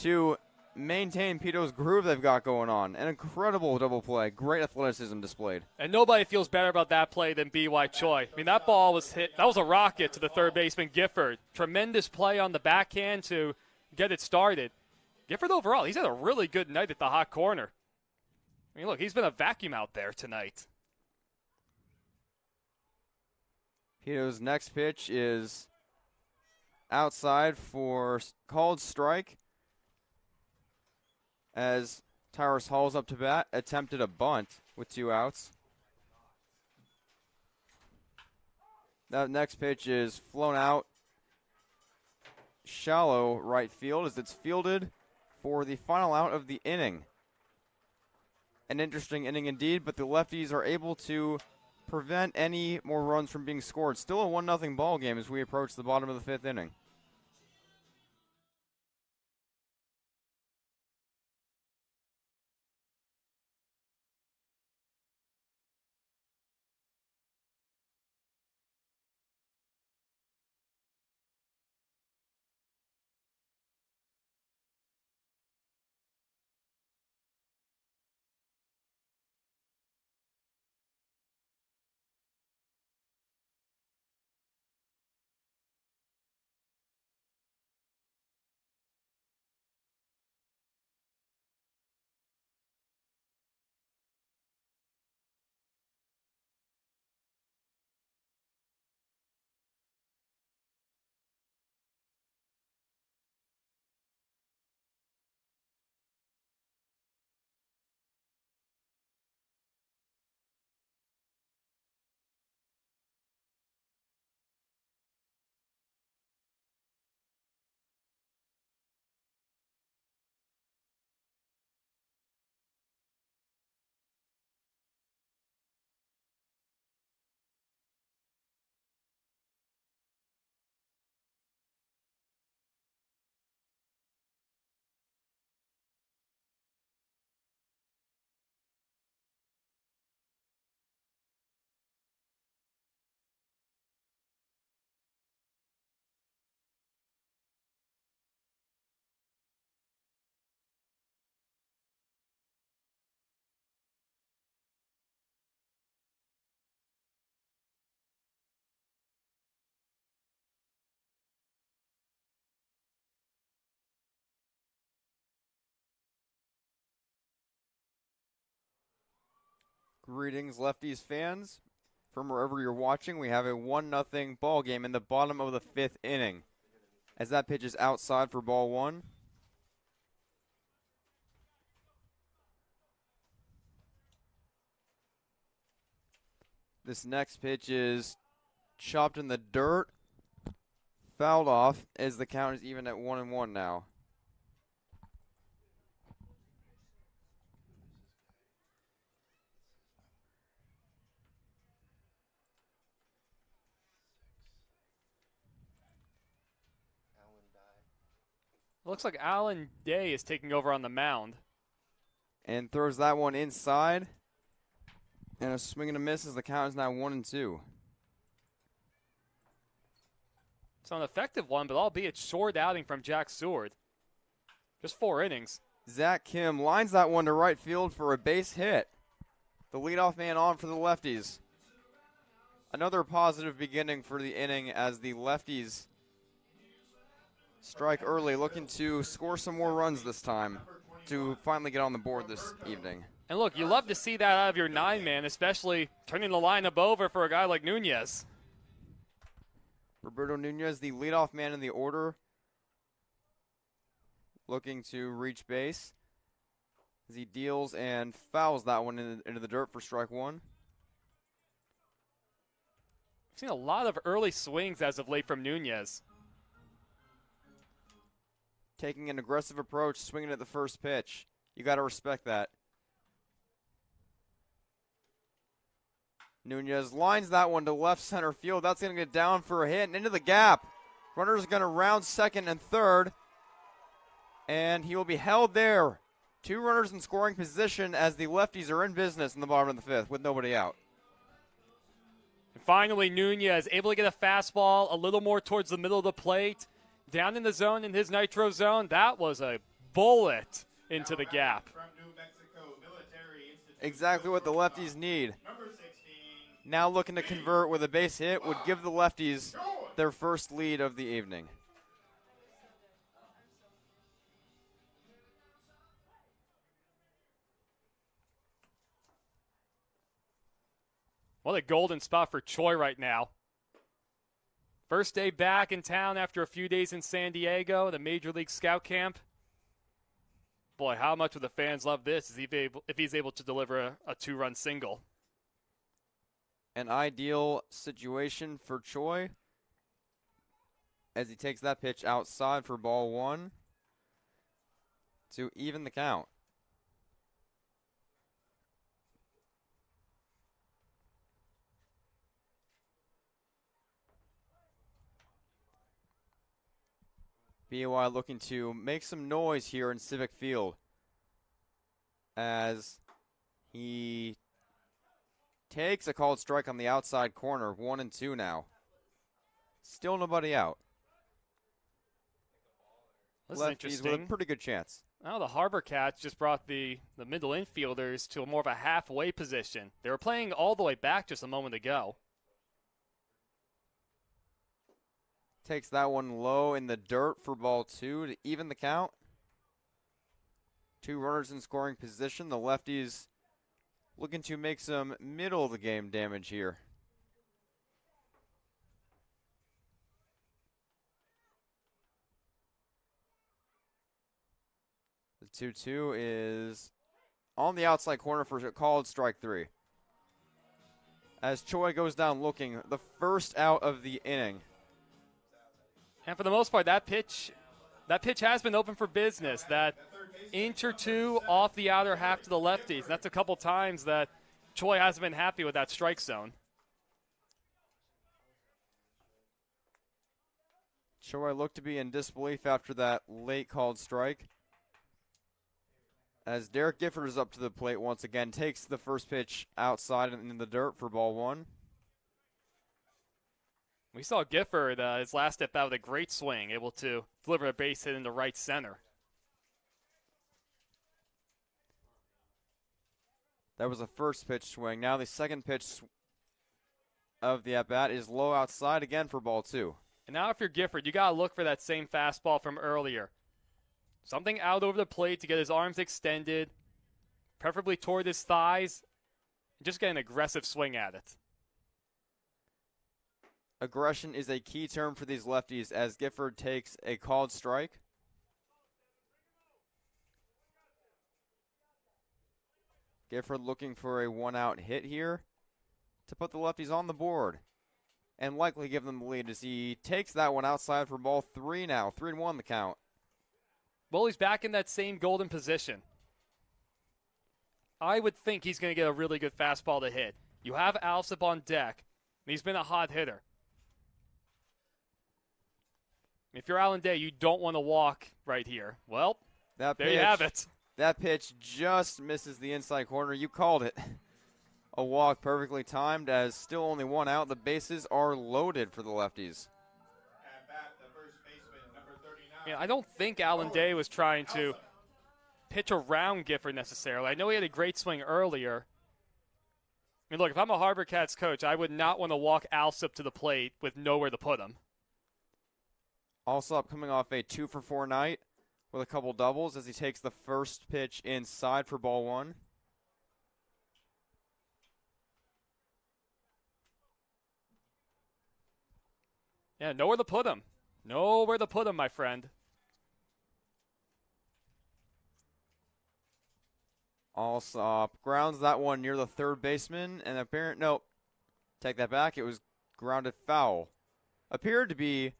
to maintain Pito's groove they've got going on. An incredible double play. Great athleticism displayed. And nobody feels better about that play than B.Y. Choi. I mean, that ball was hit. That was a rocket to the third baseman, Gifford. Tremendous play on the backhand to get it started. Gifford overall, he's had a really good night at the hot corner. I mean, look, he's been a vacuum out there tonight. Pito's next pitch is outside for called strike, as Tyrus Hall's up to bat, attempted a bunt with 2 outs. That next pitch is flown out shallow right field as it's fielded for the final out of the inning. An interesting inning indeed, but the lefties are able to prevent any more runs from being scored. Still a 1-0 ball game as we approach the bottom of the 5th inning. Greetings, Lefties fans. From wherever you're watching, we have a 1-0 ball game in the bottom of the 5th inning. As that pitch is outside for ball one. This next pitch is chopped in the dirt, fouled off, as the count is even at 1-1 now. Looks like Alan Day is taking over on the mound. And throws that one inside. And a swing and a miss as the count is now 1-2. It's an effective one, but albeit short outing from Jack Seward. Just 4 innings. Zach Kim lines that one to right field for a base hit. The leadoff man on for the lefties. Another positive beginning for the inning as the lefties strike early, looking to score some more runs this time to finally get on the board this evening. And look, you love to see that out of your 9-man, especially turning the lineup over for a guy like Nunez. Roberto Nunez, the leadoff man in the order, looking to reach base as he deals and fouls that one into the dirt for strike one. I've seen a lot of early swings as of late from Nunez. taking an aggressive approach, swinging at the first pitch. You got to respect that. Nunez lines that one to left center field. That's going to get down for a hit and into the gap. Runner's going to round second and third, and he will be held there. 2 runners in scoring position as the lefties are in business in the bottom of the 5th with nobody out. And finally, Nunez able to get a fastball a little more towards the middle of the plate. Down in the zone, in his nitro zone. That was a bullet into the gap. From New Mexico Military Institute. Exactly what the lefties need. Number 16. Now looking to convert with a base hit would give the lefties their first lead of the evening. What a golden spot for Choi right now. First day back in town after a few days in San Diego, the Major League Scout Camp. Boy, how much would the fans love this if he's able to deliver a 2-run single. An ideal situation for Choi as he takes that pitch outside for ball 1 to even the count. BOI looking to make some noise here in Civic Field as he takes a called strike on the outside corner, 1-2 now. Still nobody out. This is Lefties interesting. with a pretty good chance. Now the Harbor Cats just brought the middle infielders to a more of a halfway position. They were playing all the way back just a moment ago. Takes that one low in the dirt for ball 2 to even the count. 2 runners in scoring position. The lefties looking to make some middle of the game damage here. The 2-2 is on the outside corner for a called strike 3. As Choi goes down looking, the first out of the inning. And for the most part, that pitch has been open for business. That inch or two off the outer half to the lefties. That's a couple times that Choi hasn't been happy with that strike zone. Choi looked to be in disbelief after that late called strike. As Derek Gifford is up to the plate once again, takes the first pitch outside and in the dirt for ball 1. We saw Gifford, his last step out with a great swing, able to deliver a base hit into right center. That was a first pitch swing. Now the second pitch of the at-bat is low outside again for ball 2. And now if you're Gifford, you got to look for that same fastball from earlier. Something out over the plate to get his arms extended, preferably toward his thighs, and just get an aggressive swing at it. Aggression is a key term for these lefties as Gifford takes a called strike. Gifford looking for a 1-out hit here to put the lefties on the board and likely give them the lead as he takes that one outside for ball 3 now. 3-1 the count. Well, he's back in that same golden position. I would think he's going to get a really good fastball to hit. You have Alsop on deck, and he's been a hot hitter. If you're Alan Day, you don't want to walk right here. Well, there you have it. That pitch just misses the inside corner. You called it. A walk perfectly timed as still only 1 out. The bases are loaded for the lefties. At bat, the first baseman, number 39. Yeah, I don't think Alan Day was trying to pitch around Gifford necessarily. I know he had a great swing earlier. I mean, look, if I'm a Harbor Cats coach, I would not want to walk Alsop to the plate with nowhere to put him. Alsop coming off a 2-for-4 night with a couple doubles as he takes the first pitch inside for ball 1. Yeah, nowhere to put him. Nowhere to put him, my friend. Alsop grounds that one near the third baseman, and nope. Take that back. It was grounded foul. Appeared to be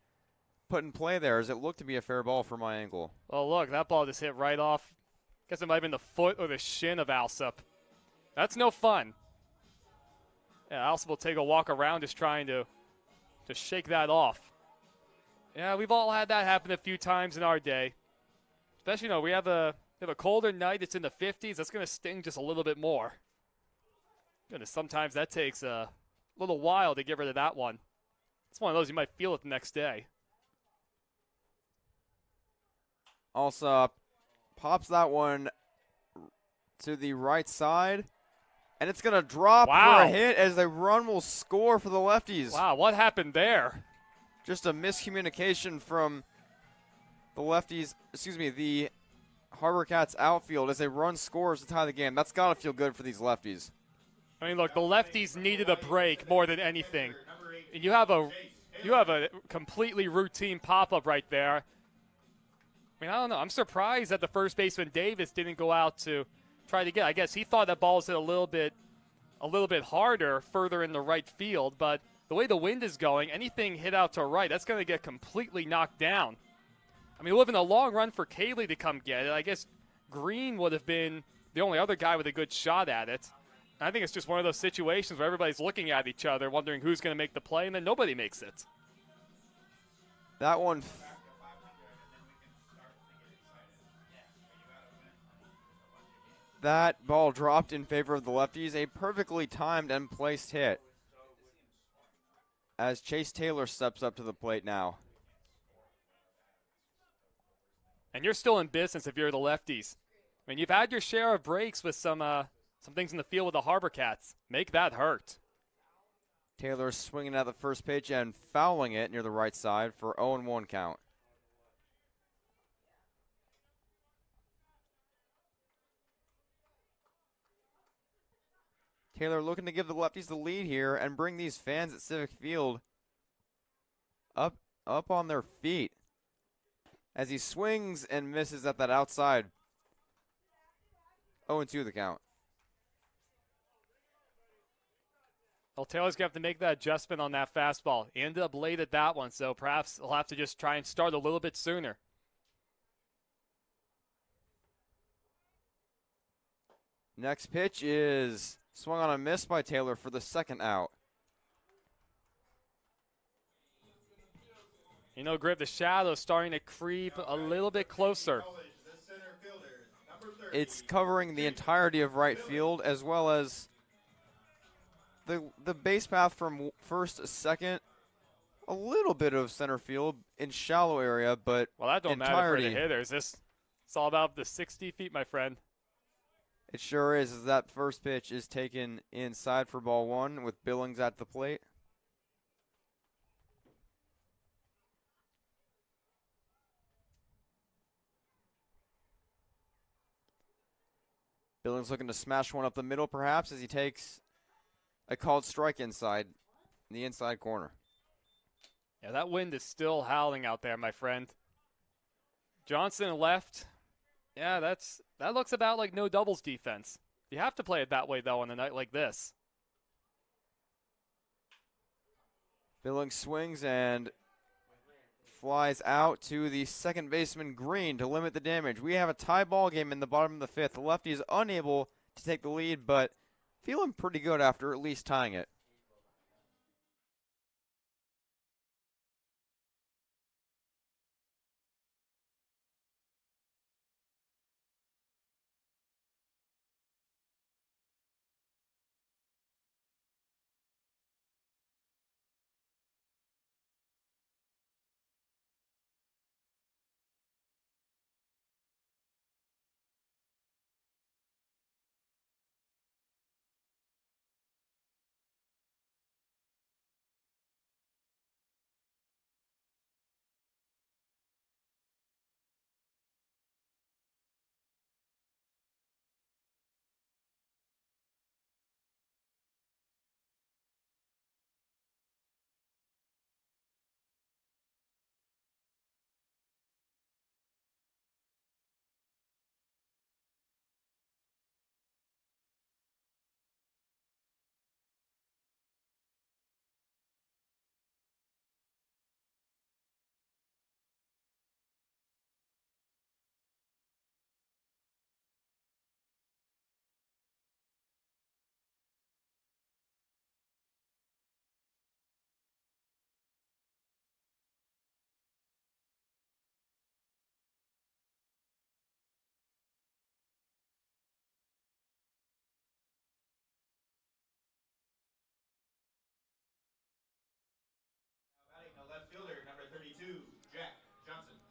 put in play there, as it looked to be a fair ball from my angle. Oh, look, that ball just hit right off. Guess it might have been the foot or the shin of Alsop. That's no fun. Yeah, Alsop will take a walk around just trying to shake that off. Yeah, we've all had that happen a few times in our day. Especially, we have a colder night. It's in the 50s. That's going to sting just a little bit more. Goodness, sometimes that takes a little while to get rid of that one. It's one of those you might feel it the next day. Also, pops that one to the right side. And it's going to drop for a hit as the run will score for the Lefties. Wow, what happened there? Just a miscommunication from the Lefties, the Harbour Cats outfield as a run scores to tie the game. That's got to feel good for these Lefties. I mean, look, the Lefties needed a break more than anything. And you have a completely routine pop-up right there. I mean, I don't know. I'm surprised that the first baseman Davis didn't go out to try to get. I guess he thought that ball was hit a little bit harder further in the right field, but the way the wind is going, anything hit out to right, that's going to get completely knocked down. I mean, it would have been a long run for Cayley to come get it. I guess Green would have been the only other guy with a good shot at it. I think it's just one of those situations where everybody's looking at each other, wondering who's going to make the play, and then nobody makes it. That one. That ball dropped in favor of the Lefties. A perfectly timed and placed hit. As Chase Taylor steps up to the plate now. And you're still in business if you're the Lefties. I mean, you've had your share of breaks with some things in the field with the Harbour Cats. Make that hurt. Taylor swinging at the first pitch and fouling it near the right side for 0-1 count. Taylor looking to give the Lefties the lead here and bring these fans at Civic Field up on their feet as he swings and misses at that outside. 0-2 the count. Well, Taylor's going to have to make that adjustment on that fastball. He ended up late at that one, so perhaps he'll have to just try and start a little bit sooner. Next pitch is swung on a miss by Taylor for the second out. Griff, the shadow's starting to creep a little bit closer. It's covering the entirety of right field as well as the base path from first to second. A little bit of center field in shallow area, but well, that don't matter for the hitters. It's all about the 60 feet, my friend. It sure is, as that first pitch is taken inside for ball one with Billings at the plate. Billings looking to smash one up the middle perhaps as he takes a called strike inside in the inside corner. Yeah, that wind is still howling out there, my friend. Johnson left. Yeah, that looks about like no doubles defense. You have to play it that way, though, on a night like this. Billings swings and flies out to the second baseman Green to limit the damage. We have a tie ball game in the bottom of the fifth. The lefty is unable to take the lead, but feeling pretty good after at least tying it.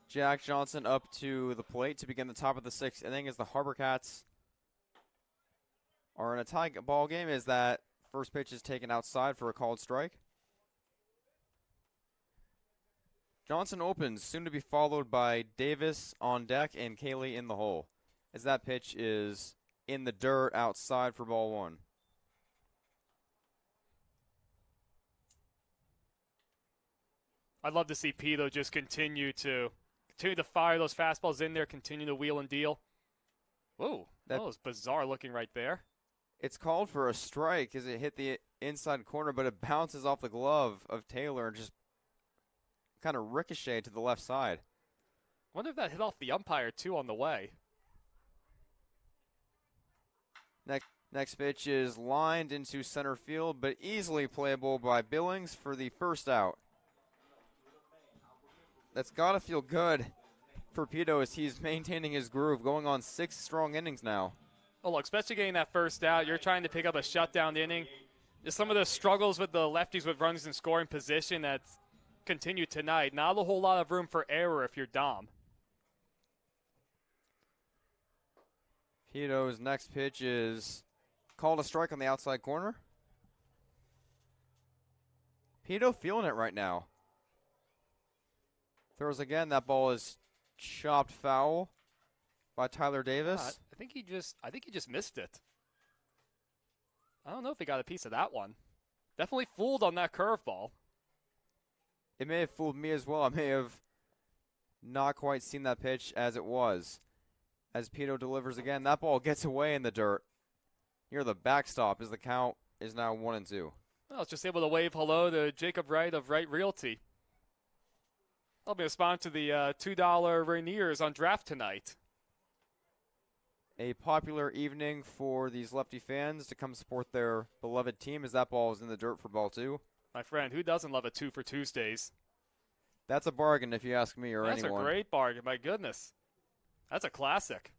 Jack Johnson up to the plate to begin the top of the 6th inning as the Harbor Cats are in a tie ball game as that first pitch is taken outside for a called strike. Johnson opens, soon to be followed by Davis on deck and Cayley in the hole, as that pitch is in the dirt outside for ball 1. I'd love to see Pito just continue to fire those fastballs in there, continue to wheel and deal. Whoa, that was bizarre looking right there. It's called for a strike as it hit the inside corner, but it bounces off the glove of Taylor and just kind of ricocheted to the left side. I wonder if that hit off the umpire, too, on the way. Next pitch is lined into center field, but easily playable by Billings for the first out. That's got to feel good for Pito as he's maintaining his groove, going on 6 strong innings now. Oh, look, especially getting that first out, you're trying to pick up a shutdown inning. Just some of the struggles with the lefties with runners in scoring position that's continued tonight. Not a whole lot of room for error if you're Dom. Pito's next pitch is called a strike on the outside corner. Pito feeling it right now. Throws again. That ball is chopped foul by Tyler Davis. I think he just missed it. I don't know if he got a piece of that one. Definitely fooled on that curveball. It may have fooled me as well. I may have not quite seen that pitch as it was. As Pito delivers again, that ball gets away in the dirt. Near the backstop as the count is now 1-2. I was just able to wave hello to Jacob Wright of Wright Realty. I'll be responding to the $2 Rainiers on draft tonight. A popular evening for these lefty fans to come support their beloved team as that ball is in the dirt for ball 2. My friend, who doesn't love a 2 for Tuesdays? That's a bargain if you ask me or That's anyone. That's a great bargain, my goodness. That's a classic.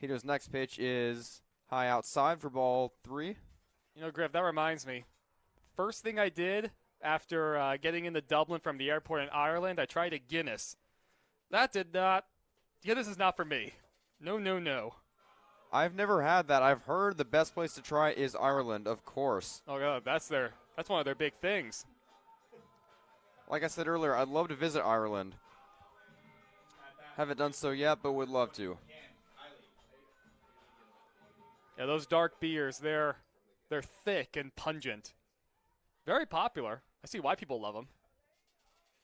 Pito's next pitch is high outside for ball 3. You know, Griff, that reminds me. First thing I did after getting into Dublin from the airport in Ireland, I tried a Guinness. That did not. Guinness is not for me. No, no, no. I've never had that. I've heard the best place to try is Ireland, of course. Oh, God, that's one of their big things. Like I said earlier, I'd love to visit Ireland. Haven't done so yet, but would love to. Yeah, those dark beers, they're thick and pungent. Very popular. I see why people love them.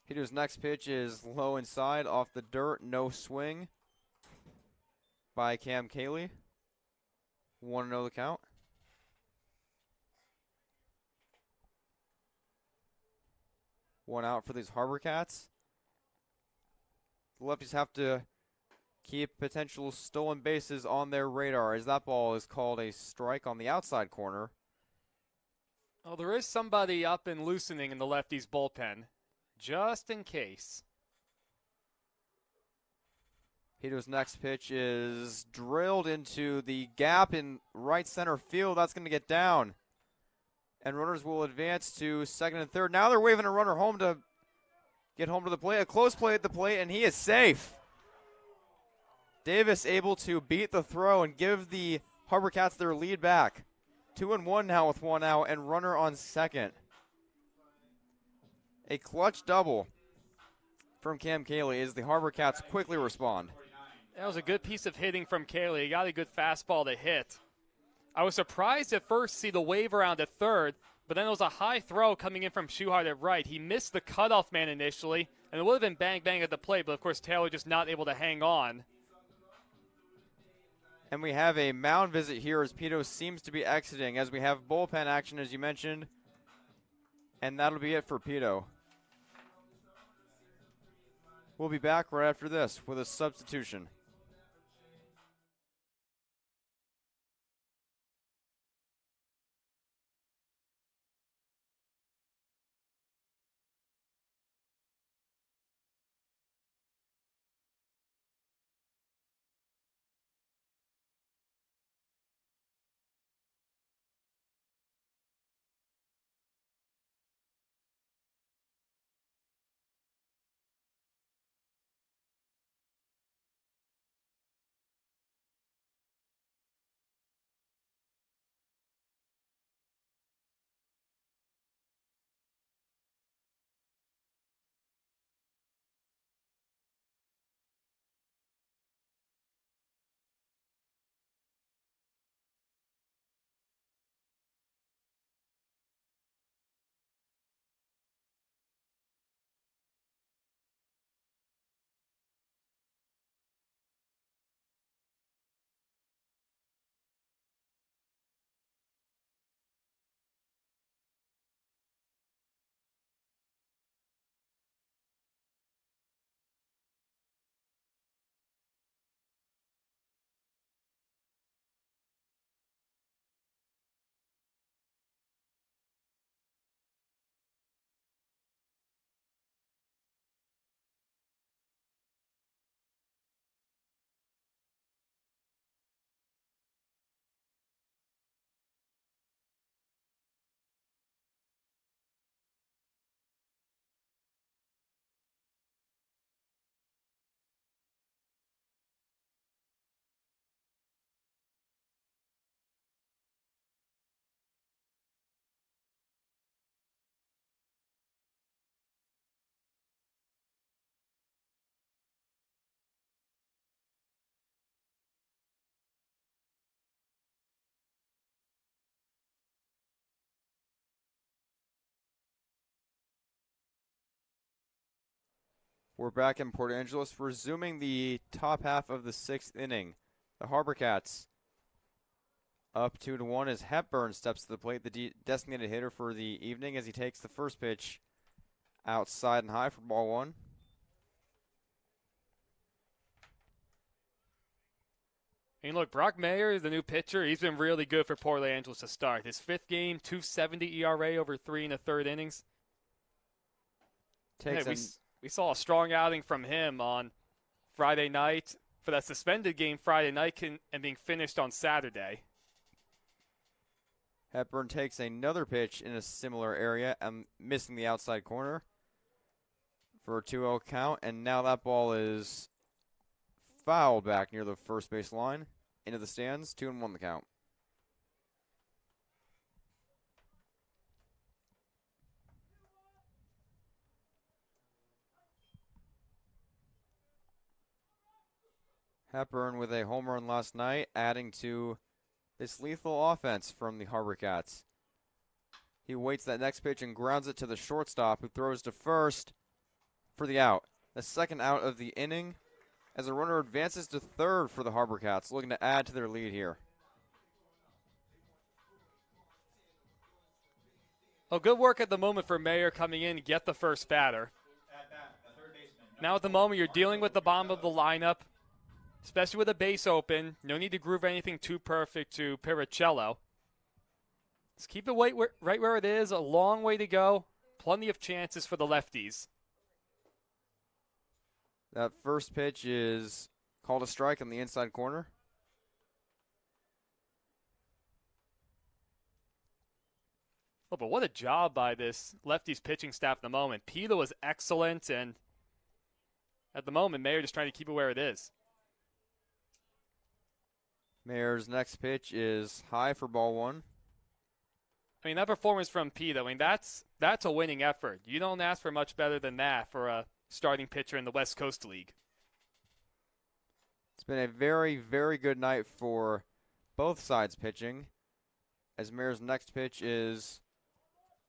Pito's next pitch is low inside, off the dirt, no swing by Cam Cayley. 1-0 the count. One out for these Harbor Cats. The lefties have to keep potential stolen bases on their radar as that ball is called a strike on the outside corner. Oh, there is somebody up and loosening in the lefties' bullpen, just in case. Pito's next pitch is drilled into the gap in right center field. That's going to get down. And runners will advance to second and third. Now they're waving a runner home to get home to the plate. A close play at the plate, and he is safe. Davis able to beat the throw and give the Harbor Cats their lead back. 2-1 now with 1 out and runner on second. A clutch double from Cam Cayley as the Harbor Cats quickly respond. That was a good piece of hitting from Cayley. He got a good fastball to hit. I was surprised at first to see the wave around at third, but then it was a high throw coming in from Schuhart at right. He missed the cutoff man initially, and it would have been bang-bang at the plate, but of course Taylor just not able to hang on. And we have a mound visit here as Pito seems to be exiting as we have bullpen action, as you mentioned. And that'll be it for Pito. We'll be back right after this with a substitution. We're back in Port Angeles, resuming the top half of the 6th inning. The Harbor Cats up 2-1 as Hepburn steps to the plate, the designated hitter for the evening, as he takes the first pitch outside and high for ball 1. And look, Brock Mayer, the new pitcher, he's been really good for Port Angeles to start. His 5th game, 2.70 ERA over 3 1/3 innings. We saw a strong outing from him on Friday night for that suspended game Friday night and being finished on Saturday. Hepburn takes another pitch in a similar area and missing the outside corner for a 2-0 count, and now that ball is fouled back near the first base line into the stands. 2-1 the count. Hepburn with a home run last night, adding to this lethal offense from the Harbor Cats. He waits that next pitch and grounds it to the shortstop, who throws to first for the out. The second out of the inning, as a runner advances to third for the Harbor Cats, looking to add to their lead here. Oh, good work at the moment for Mayer coming in to get the first batter. Now at the moment, you're dealing with the bottom of the lineup, especially with a base open. No need to groove anything too perfect to Piricello. Let's keep it right where it is. A long way to go. Plenty of chances for the lefties. That first pitch is called a strike on the inside corner. Oh, but what a job by this lefties pitching staff at the moment. Pita was excellent, and at the moment, Mayer just trying to keep it where it is. Mayer's next pitch is high for ball 1. I mean, that performance from Pete, I mean, that's a winning effort. You don't ask for much better than that for a starting pitcher in the West Coast League. It's been a very, very good night for both sides pitching, as Mayer's next pitch is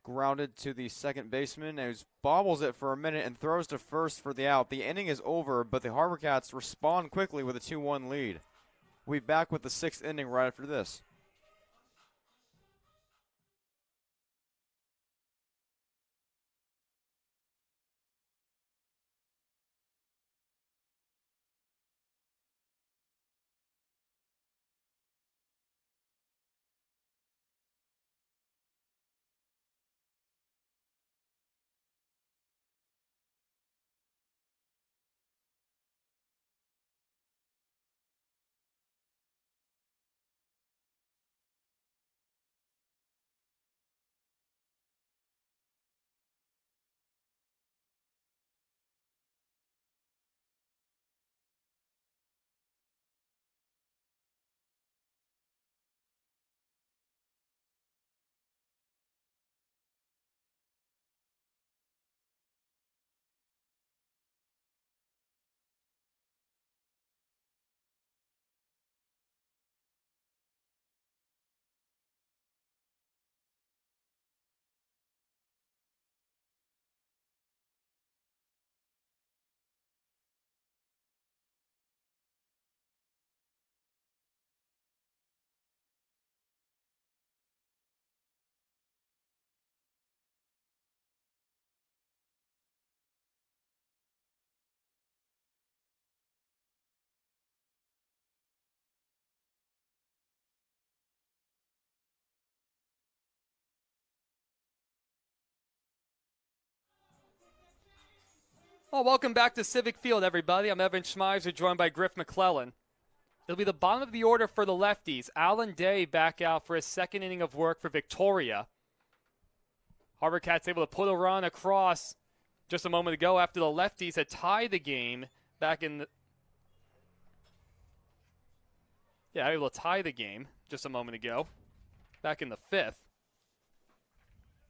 grounded to the second baseman, and he bobbles it for a minute and throws to first for the out. The inning is over, but the Harbor Cats respond quickly with a 2-1 lead. We'll be back with the 6th inning right after this. Well, welcome back to Civic Field, everybody. I'm Evan Schmeiser, joined by Griff McClellan. It'll be the bottom of the order for the lefties. Alan Day back out for his second inning of work for Victoria. Harbor Cats able to put a run across just a moment ago after the lefties had tied the game back in the... Yeah, able to tie the game just a moment ago, back in the 5th.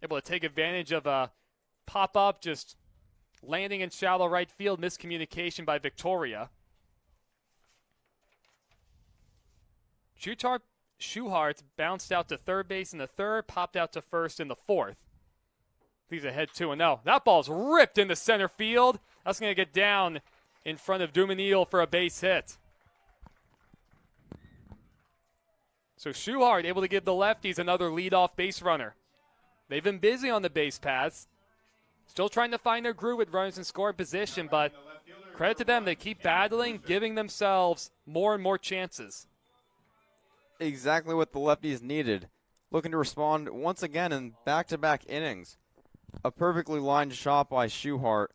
Able to take advantage of a pop-up, just landing in shallow right field, miscommunication by Victoria. Schuhart bounced out to third base in the 3rd, popped out to first in the 4th. He's ahead 2-0. That ball's ripped into center field, That's going to get down in front of Dumanil for a base hit. So Schuhart able to give the Lefties another leadoff base runner. They've been busy on the base paths. Still trying to find their groove with runners in scoring position, but credit to them. They keep battling, giving themselves more and more chances. Exactly what the Lefties needed. Looking to respond once again in back-to-back innings. A perfectly lined shot by Schuhart.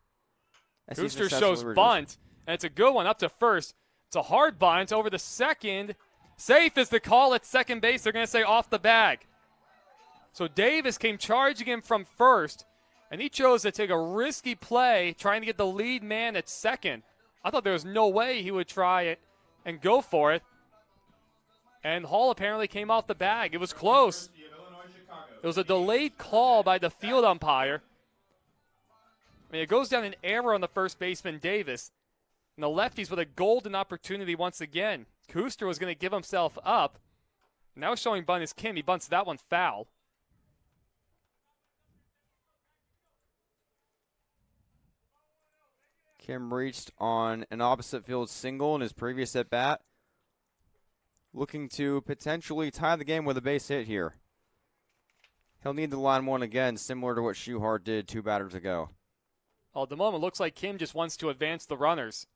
Kuster shows bunt, and it's a good one up to first. It's a hard bunt over the second. Safe is the call at second base. They're going to say off the bag. So Davis came charging him from first, and he chose to take a risky play trying to get the lead man at second. I thought there was no way he would try it and go for it. And Hall apparently came off the bag. It was close. It was a delayed call by the field umpire. I mean, it goes down an error on the first baseman, Davis. And the Lefties with a golden opportunity once again. Kuster was going to give himself up. Now showing bunt is Kim. He bunts that one foul. Kim reached on an opposite field single in his previous at-bat. Looking to potentially tie the game with a base hit here. He'll need the line one again, similar to what Schuhart did 2 batters ago. Well, at the moment, looks like Kim just wants to advance the runners.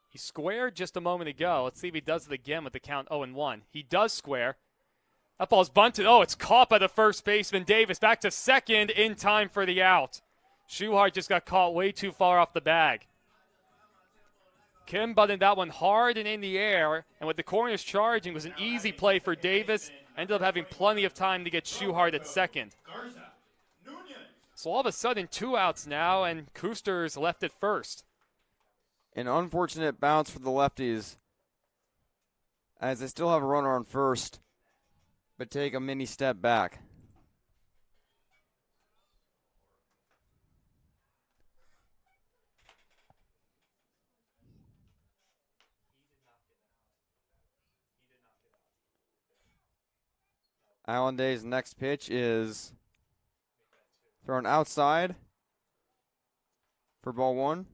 He squared just a moment ago. Let's see if he does it again with the count 0-1. He does square. That ball's bunted. Oh, it's caught by the first baseman, Davis. Back to second in time for the out. Schuhart just got caught way too far off the bag. Kim butted that one hard and in the air, and with the corners charging, it was an easy play for Davis. Ended up having plenty of time to get Schuhart at second. So all of a sudden, 2 outs now, and Kuster's left at first. An unfortunate bounce for the Lefties, as they still have a runner on first, but take a mini step back. Allenday's next pitch is thrown outside for ball 1.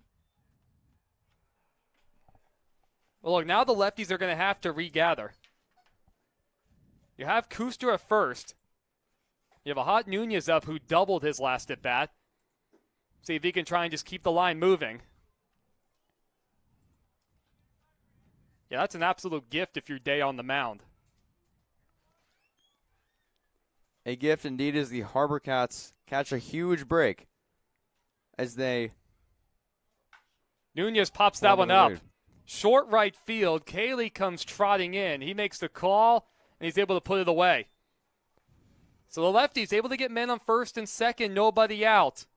Well, look, now the Lefties are going to have to regather. You have Kuster at first. You have a hot Nunez up who doubled his last at bat. See if he can try and just keep the line moving. Yeah, that's an absolute gift if you're Day on the mound. A gift indeed as the Harbour Cats catch a huge break as they... Nunez pops that one up. Short right field. Cayley comes trotting in. He makes the call, and he's able to put it away. So the Lefties able to get men on first and second, nobody out.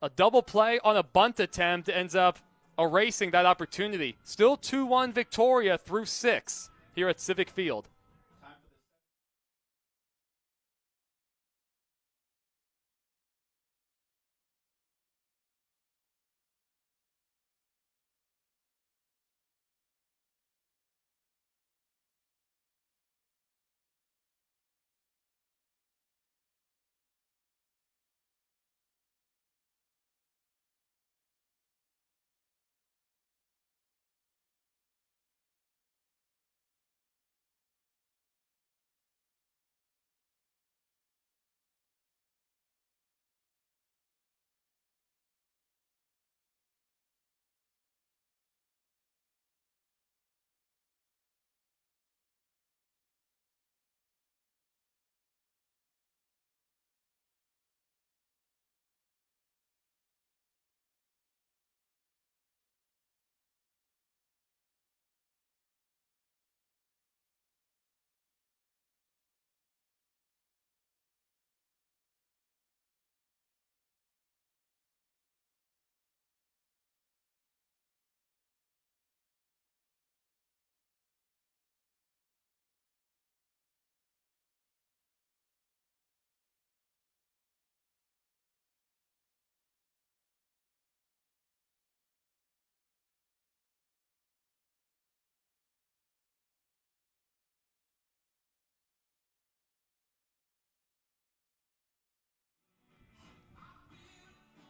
A double play on a bunt attempt ends up erasing that opportunity. Still 2-1 Victoria through 6 here at Civic Field.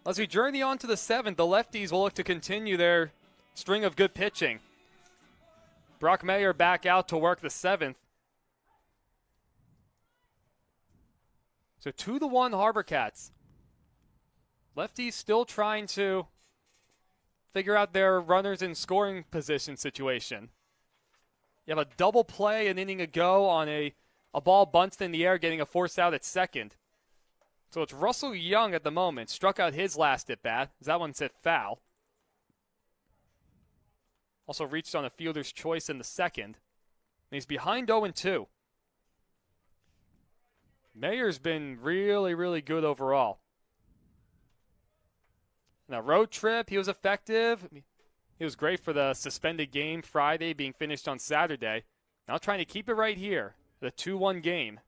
As we journey on to the 7th, the Lefties will look to continue their string of good pitching. Brock Mayer back out to work the 7th. So 2-1 Harbor Cats. Lefties still trying to figure out their runners in scoring position situation. You have a double play an inning ago on a ball bunted in the air, getting a force out at second. So it's Russell Young at the moment. Struck out his last at bat. That one said foul. Also reached on a fielder's choice in the second. And he's behind 0-2. Mayer's been really, really good overall. Now, road trip, he was effective. He was great for the suspended game Friday being finished on Saturday. Now trying to keep it right here. The 2-1 game.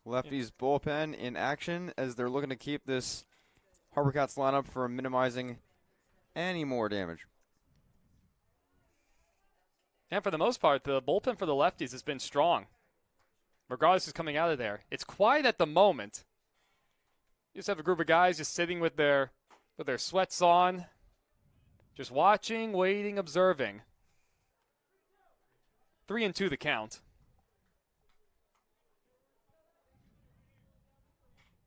Lefties bullpen in action as they're looking to keep this Harbor Cats lineup from minimizing any more damage. And for the most part, the bullpen for the Lefties has been strong, regardless who's coming out of there. It's quiet at the moment. You just have a group of guys just sitting with their sweats on, just watching, waiting, observing. 3-2 the count.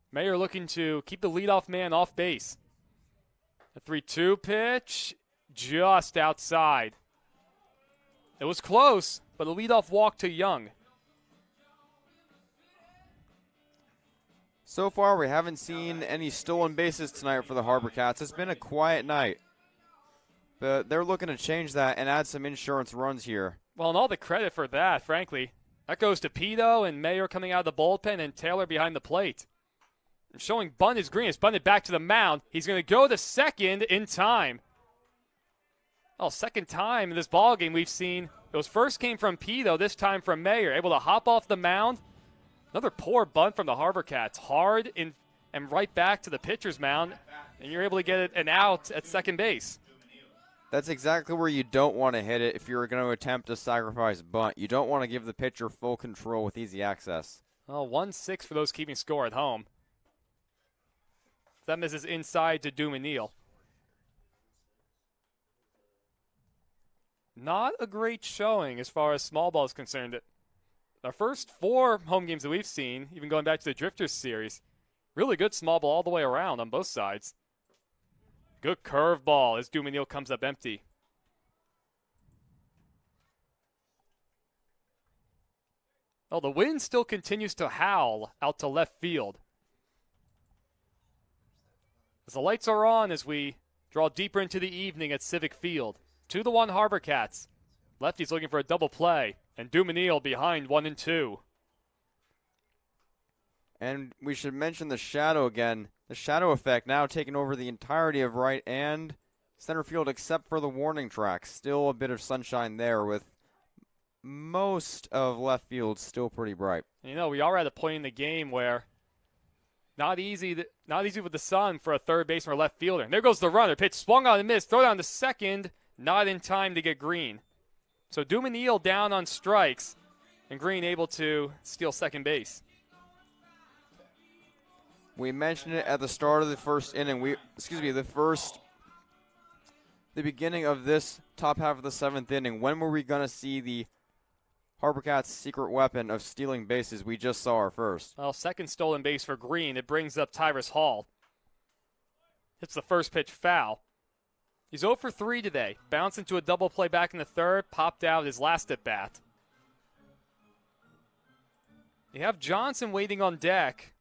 Mayer looking to keep the leadoff man off base. A 3-2 pitch, just outside. It was close, but a leadoff walk to Young. So far, we haven't seen any stolen bases tonight for the Harbor Cats. It's been a quiet night. But they're looking to change that and add some insurance runs here. Well, and all the credit for that, frankly. That goes to Pito and Mayer coming out of the bullpen and Taylor behind the plate. Showing bunt is green. It's bunted back to the mound. He's going to go to second in time. Oh, second time in this ballgame we've seen. Those first came from Pito, this time from Mayer. Able to hop off the mound. Another poor bunt from the Harbor Cats. Hard and right back to the pitcher's mound. And you're able to get an out at second base. That's exactly where you don't want to hit it if you're going to attempt a sacrifice bunt. You don't want to give the pitcher full control with easy access. Oh, 1-6 for those keeping score at home. That misses inside to Dumanil. Not a great showing as far as small ball is concerned. Our first 4 home games that we've seen, even going back to the Drifters series, really good small ball all the way around on both sides. Good curveball as Dumanil comes up empty. Oh, the wind still continues to howl out to left field. As the lights are on as we draw deeper into the evening at Civic Field. 2-1 Harbor Cats. Lefties looking for a double play. And Dumanil behind 1-2. And we should mention the shadow again. The shadow effect now taking over the entirety of right and center field except for the warning track. Still a bit of sunshine there with most of left field still pretty bright. You know, we are at a point in the game where not easy with the sun for a third baseman or left fielder. And there goes the runner. Pitch swung on and missed. Throw down to second. Not in time to get Green. So Dumanil down on strikes. And Green able to steal second base. We mentioned it at the start of the first inning. The beginning of this top half of the 7th inning. When were we going to see the Harbor Cats' secret weapon of stealing bases? We just saw our first. Well, second stolen base for Green. It brings up Tyrus Hall. Hits the first pitch foul. He's 0 for 3 today. Bounced into a double play back in the third. Popped out his last at bat. You have Johnson waiting on deck.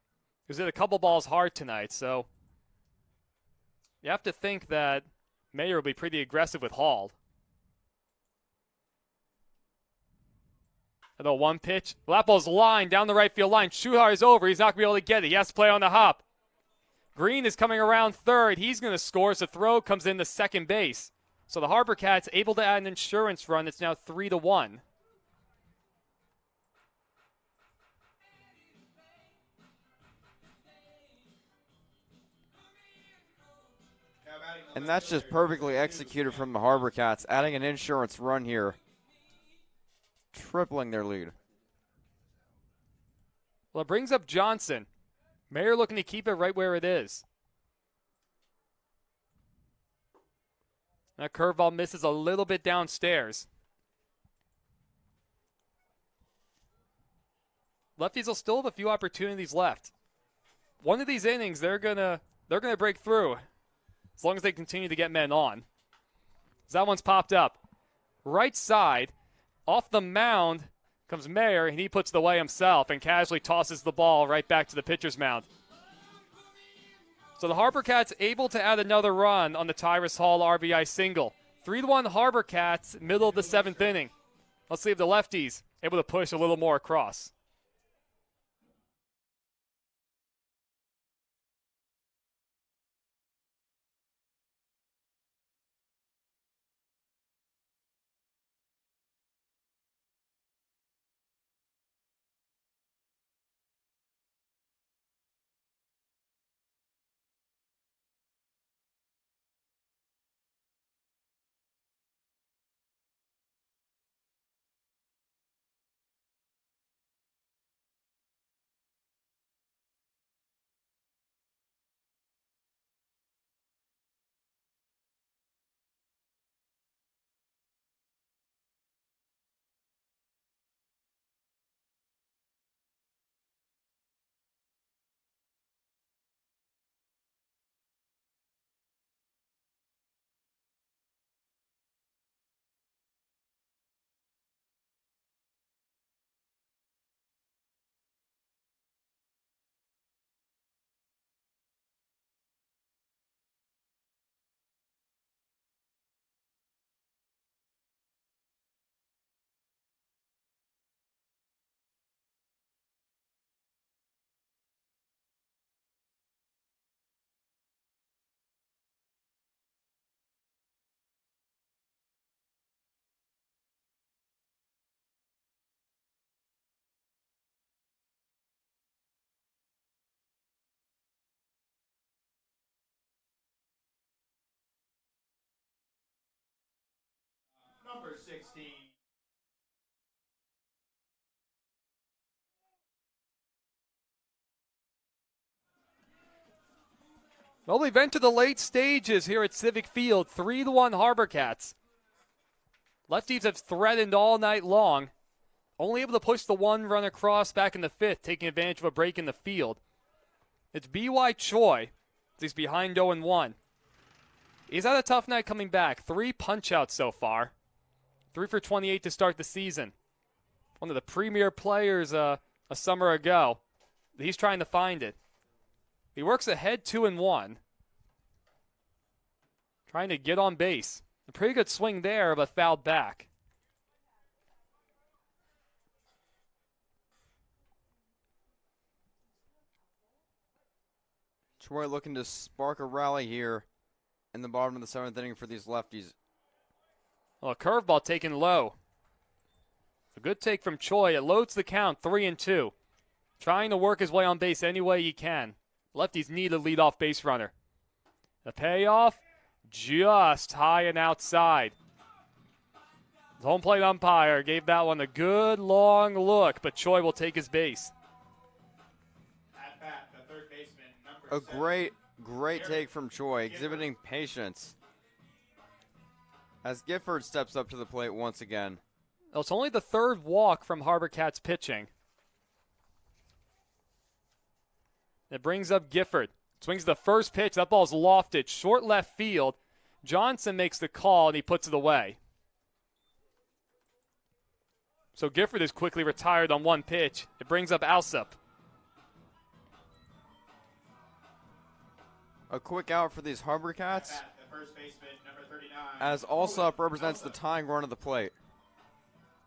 Who's hit a couple balls hard tonight, so you have to think that Mayer will be pretty aggressive with Hall. And the 1 pitch. That ball's line down the right field line. Schuhar is over. He's not going to be able to get it. He has to play on the hop. Green is coming around third. He's going to score as the throw comes in to second base. So the Harbor Cats able to add an insurance run. It's now 3-1. And that's just perfectly executed from the Harbor Cats, adding an insurance run here, tripling their lead. Well, it brings up Johnson. Mayer looking to keep it right where it is. That curveball misses a little bit downstairs. Lefties will still have a few opportunities left. One of these innings, they're gonna break through, as long as they continue to get men on. So that one's popped up. Right side, off the mound comes Mayer, and he puts it away himself and casually tosses the ball right back to the pitcher's mound. So the Harbour Cats able to add another run on the Tyrus Hall RBI single. 3-1 Harbour Cats, middle of the 7th inning. Let's see if the Lefties able to push a little more across. Number 16. Well, we've entered the late stages here at Civic Field. 3-1 Harbour Cats. Lefties have threatened all night long. Only able to push the one run across back in the 5th, taking advantage of a break in the field. It's B.Y. Choi. He's behind 0-1. He's had a tough night coming back. 3 punch-outs so far. 3 for 28 to start the season. One of the premier players a summer ago. He's trying to find it. He works ahead 2-1. Trying to get on base. A pretty good swing there, but fouled back. Troy looking to spark a rally here in the bottom of the 7th inning for these lefties. Well, a curveball taken low. A good take from Choi. It loads the count, 3-2. Trying to work his way on base any way he can. Lefties need a leadoff base runner. The payoff, just high and outside. The home plate umpire gave that one a good long look, but Choi will take his base. At bat, the third baseman, number A 7. great take from Choi, exhibiting patience as Gifford steps up to the plate once again. Well, it's only the 3rd walk from Harbour Cats pitching. It brings up Gifford. Swings the first pitch. That ball's lofted. Short left field. Johnson makes the call, and he puts it away. So Gifford is quickly retired on one pitch. It brings up Alsop. A quick out for these Harbour Cats, At bat, the first baseman, number 39. as Alsop represents the tying run of the plate.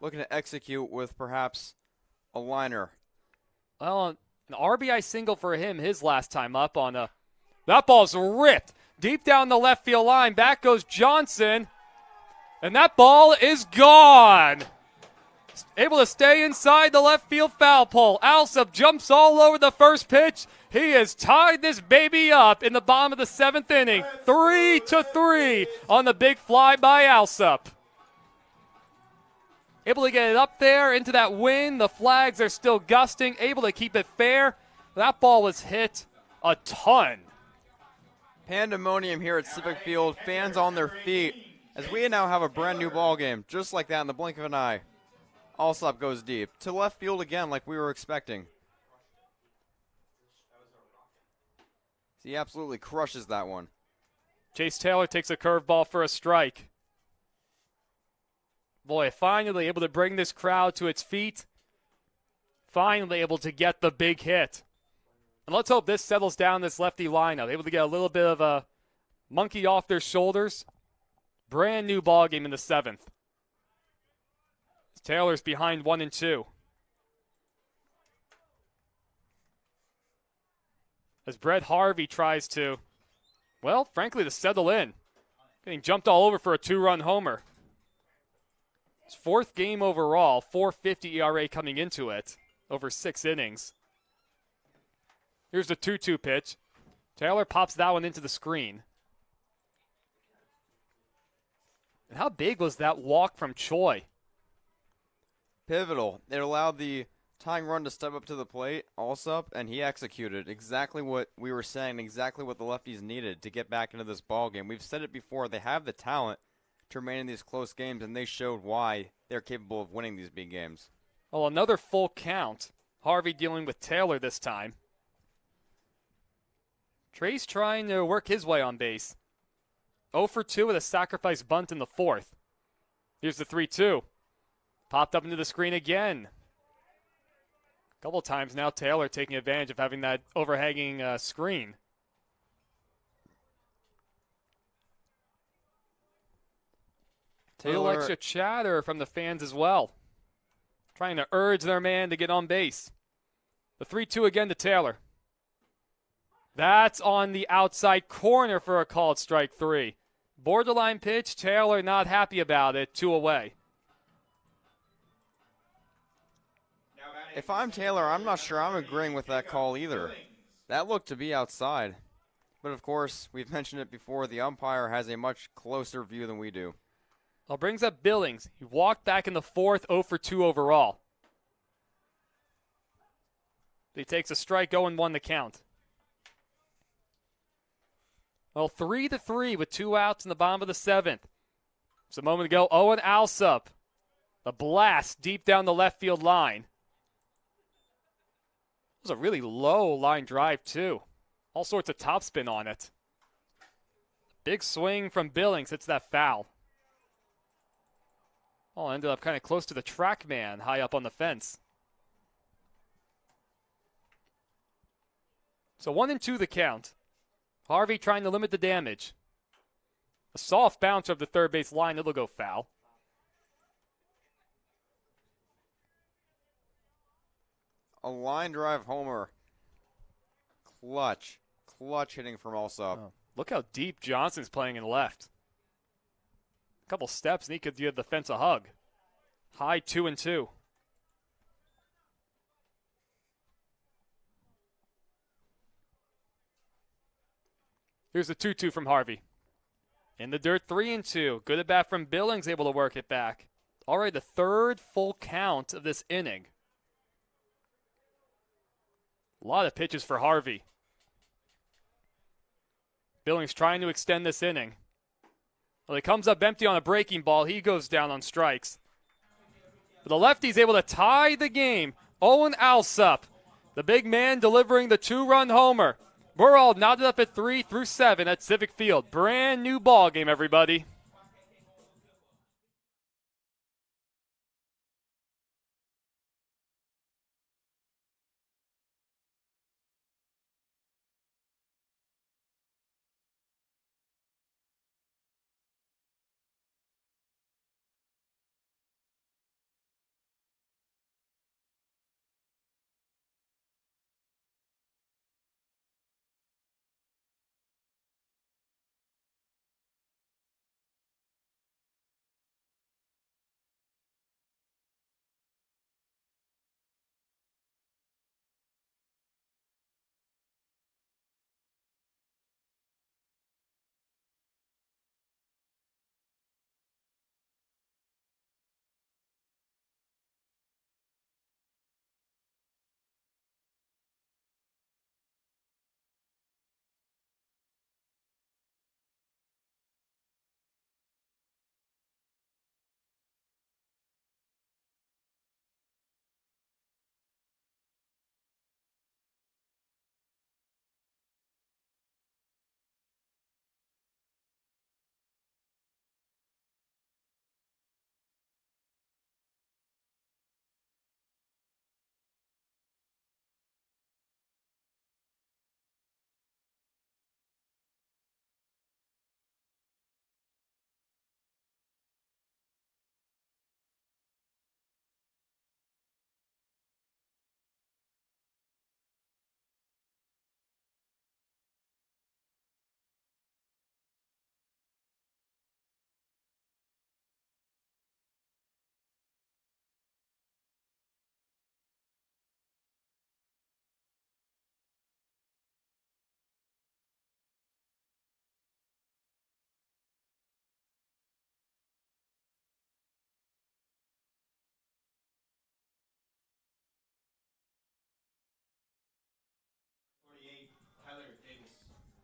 Looking to execute with perhaps a liner. Well, an RBI single for him his last time up on a... That ball's ripped deep down the left field line. Back goes Johnson. And that ball is gone. Able to stay inside the left field foul pole. Alsop jumps all over the first pitch. He has tied this baby up in the bottom of the 7th inning. 3-3 on the big fly by Alsop. able to get it up there into that wind. The flags are still gusting, able to keep it fair. That ball was hit a ton. Pandemonium here at Civic Field, fans on their feet, as we now have a brand new ball game, just like that in the blink of an eye. Alsop goes deep, to left field again like we were expecting. He absolutely crushes that one. Chase Taylor takes a curveball for a strike. Boy, finally able to bring this crowd to its feet. Finally able to get the big hit. And let's hope this settles down this lefty lineup. Able to get a little bit of a monkey off their shoulders. Brand new ball game in the 7th. Taylor's behind 1-2. As Brett Harvey tries to, well, frankly, to settle in. Getting jumped all over for a 2-run homer. His 4th game overall, 4.50 ERA coming into it, over 6 innings. Here's the 2-2 pitch. Taylor pops that one into the screen. And how big was that walk from Choi? Pivotal. It allowed the tying run to step up to the plate, Alsop, and he executed exactly what we were saying, exactly what the lefties needed to get back into this ball game. We've said it before, they have the talent to remain in these close games, and they showed why they're capable of winning these big games. Well, another full count. Harvey dealing with Taylor this time. Trace trying to work his way on base. 0 for 2 with a sacrifice bunt in the 4th. Here's the 3-2. Popped up into the screen again. A couple times now, Taylor taking advantage of having that overhanging screen. A little extra chatter from the fans as well. Trying to urge their man to get on base. The 3-2 again to Taylor. That's on the outside corner for a called strike 3. Borderline pitch, Taylor not happy about it, 2 away. If I'm Taylor, I'm not sure I'm agreeing with that call either. That looked to be outside. But of course, we've mentioned it before, the umpire has a much closer view than we do. Well, brings up Billings. He walked back in the 4th, 0 for 2 overall. He takes a strike, 0-1 the count. Well, 3-3 with 2 outs in the bottom of the 7th. Just a moment ago, Owen Alsop. A blast deep down the left field line. It was a really low line drive, too. All sorts of topspin on it. Big swing from Billings hits that foul. Oh, ended up kind of close to the track man, high up on the fence. So 1-2 the count. Harvey trying to limit the damage. A soft bouncer of the third base line, it'll go foul. A line drive homer. Clutch hitting from Alsop. Oh, look how deep Johnson's playing in left. A couple steps and he could give the fence a hug. High 2-2. Here's the 2-2 from Harvey. In the dirt, 3-2. Good at bat from Billings, able to work it back. Already the 3rd full count of this inning. A lot of pitches for Harvey. Billings trying to extend this inning. Well, he comes up empty on a breaking ball. He goes down on strikes. But the lefty's able to tie the game. Owen Alsop, the big man delivering the 2-run homer. We're all knotted up at 3 through 7 at Civic Field. Brand new ball game, everybody.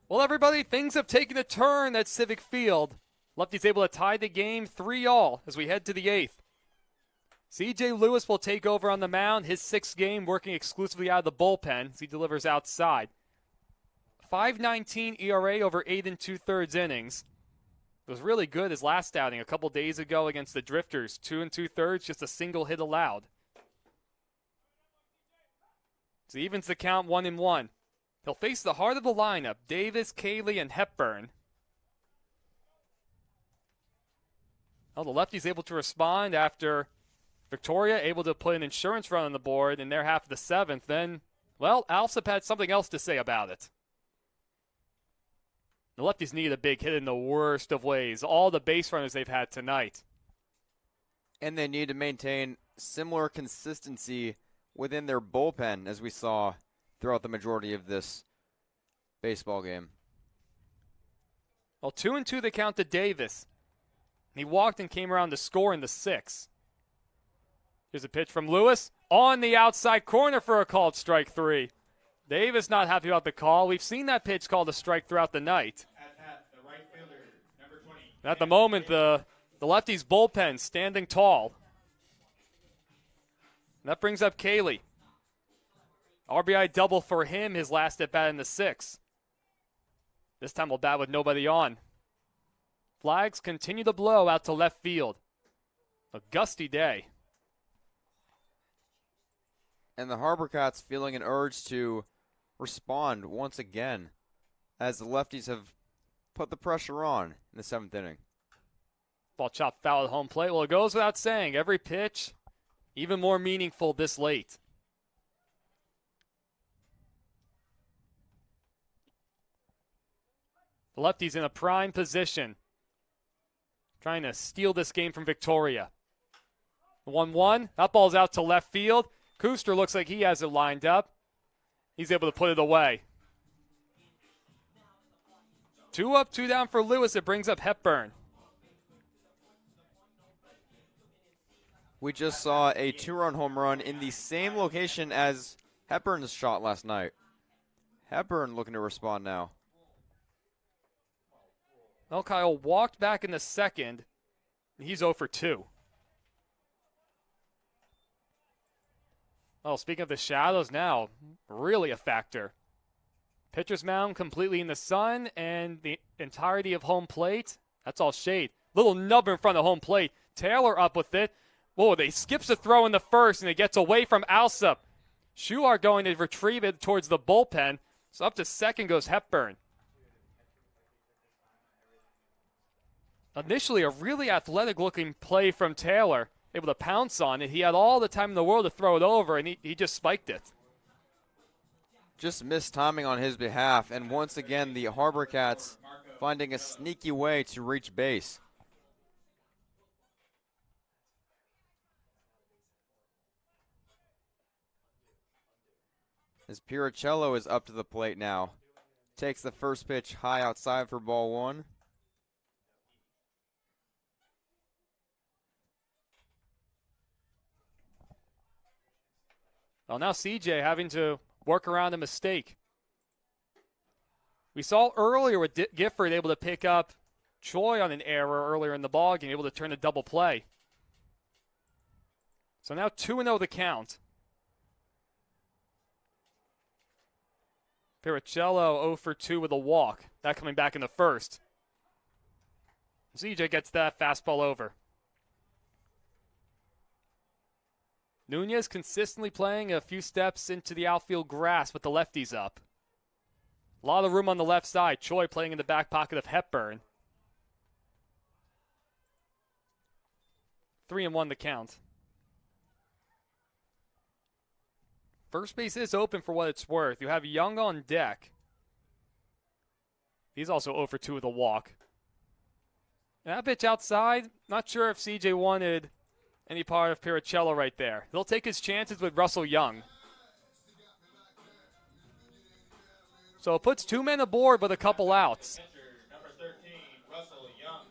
Well, everybody, things have taken a turn at Civic Field. Lefties able to tie the game 3-all as we head to the 8th. C.J. Lewis will take over on the mound, his 6th game working exclusively out of the bullpen as he delivers outside. 5.19 ERA over 8 2/3 innings. It was really good his last outing a couple days ago against the Drifters. 2 2/3, just a single hit allowed. So he evens the count 1-1. He'll face the heart of the lineup, Davis, Cayley, and Hepburn. Well, the lefty's able to respond after Victoria able to put an insurance run on the board in their half of the 7th. Then, well, Alsop had something else to say about it. The lefties need a big hit in the worst of ways. All the base runners they've had tonight. And they need to maintain similar consistency within their bullpen as we saw throughout the majority of this baseball game. Well, 2-2 the count to Davis. He walked and came around to score in the 6th. Here's a pitch from Lewis on the outside corner for a called strike 3. Davis not happy about the call. We've seen that pitch called a strike throughout the night. The right fielder, number 20. At the moment, the lefty's bullpen standing tall. And that brings up Cayley. RBI double for him, his last at bat in the 6th. This time we'll bat with nobody on. Flags continue to blow out to left field. A gusty day. And the Harbour Cats feeling an urge to respond once again as the lefties have put the pressure on in the 7th inning. Ball chopped foul at home plate. Well, it goes without saying, every pitch even more meaningful this late. The lefty's in a prime position, trying to steal this game from Victoria. 1-1. That ball's out to left field. Kuster looks like he has it lined up. He's able to put it away. 2 up, 2 down for Lewis. It brings up Hepburn. We just saw a 2-run home run in the same location as Hepburn's shot last night. Hepburn looking to respond now. Well, Kyle walked back in the 2nd. He's 0 for 2. Oh, speaking of the shadows now, really a factor. Pitcher's mound completely in the sun, and the entirety of home plate, that's all shade. Little nub in front of home plate. Taylor up with it. Whoa, they skips a throw in the 1st, and it gets away from Alsop. Shuar going to retrieve it towards the bullpen. So up to 2nd goes Hepburn. Initially, a really athletic-looking play from Taylor, able to pounce on it. He had all the time in the world to throw it over, and he just spiked it. Just missed timing on his behalf, and once again, the Harbour Cats finding a sneaky way to reach base. As Piricello is up to the plate now. Takes the first pitch high outside for ball 1. Well, now CJ having to work around a mistake. We saw earlier with Gifford able to pick up Choi on an error earlier in the ballgame, able to turn a double play. So now 2-0 the count. Piricello 0 for 2 with a walk. That coming back in the 1st. CJ gets that fastball over. Nunez consistently playing a few steps into the outfield grass with the lefties up. A lot of room on the left side. Choi playing in the back pocket of Hepburn. 3-1 the count. First base is open for what it's worth. You have Young on deck. He's also 0 for 2 with a walk. And that pitch outside, not sure if CJ wanted any part of Piricello right there. He'll take his chances with Russell Young. So it puts 2 men aboard with a couple outs. Number 13, Russell Young.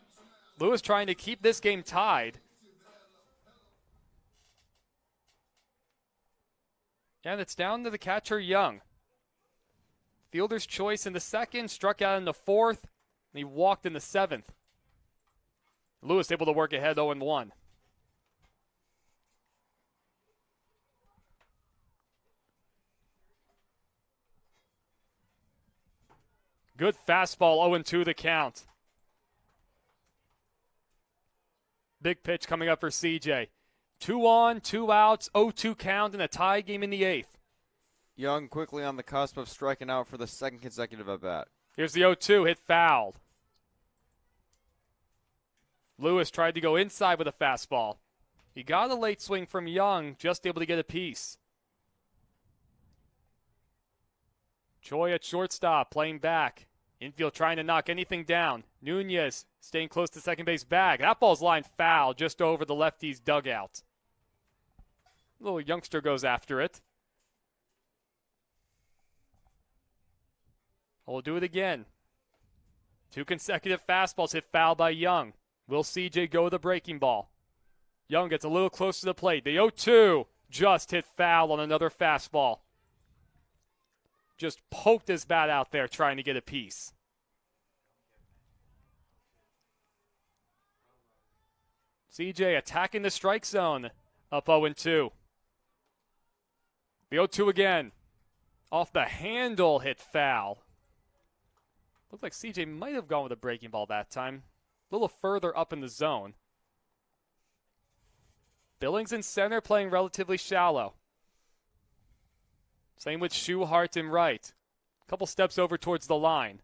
Lewis trying to keep this game tied. And it's down to the catcher Young. Fielder's choice in the second, struck out in the fourth, and he walked in the seventh. Lewis able to work ahead 0-1. Good fastball, 0-2 the count. Big pitch coming up for CJ. 2 on, 2 outs, 0-2 count in a tie game in the eighth. Young quickly on the cusp of striking out for the second consecutive at-bat. Here's the 0-2, hit fouled. Lewis tried to go inside with a fastball. He got a late swing from Young, just able to get a piece. Choi at shortstop, playing back. Infield trying to knock anything down. Nunez staying close to second base bag. That ball's lined foul just over the lefty's dugout. Little youngster goes after it. We'll do it again. 2 consecutive fastballs hit foul by Young. Will CJ go with a breaking ball? Young gets a little closer to the plate. The 0-2 just hit foul on another fastball. Just poked his bat out there trying to get a piece. CJ attacking the strike zone. Up 0-2. The 0-2 again. Off the handle, hit foul. Looked like CJ might have gone with a breaking ball that time. A little further up in the zone. Billings in center, playing relatively shallow. Same with Schuhart in right. A couple steps over towards the line.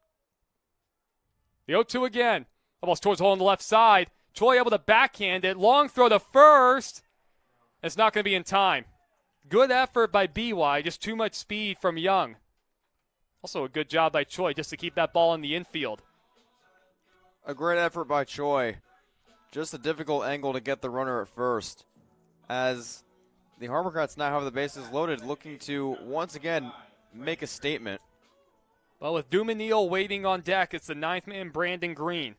The 0-2 again. Almost towards the hole on the left side. Choi able to backhand it. Long throw to first. It's not going to be in time. Good effort by BY. Just too much speed from Young. Also a good job by Choi just to keep that ball in the infield. A great effort by Choi. Just a difficult angle to get the runner at first. As the Harbour Cats now have the bases loaded, looking to once again make a statement. Well, with Dumanil waiting on deck, it's the 9th man, Brandon Green.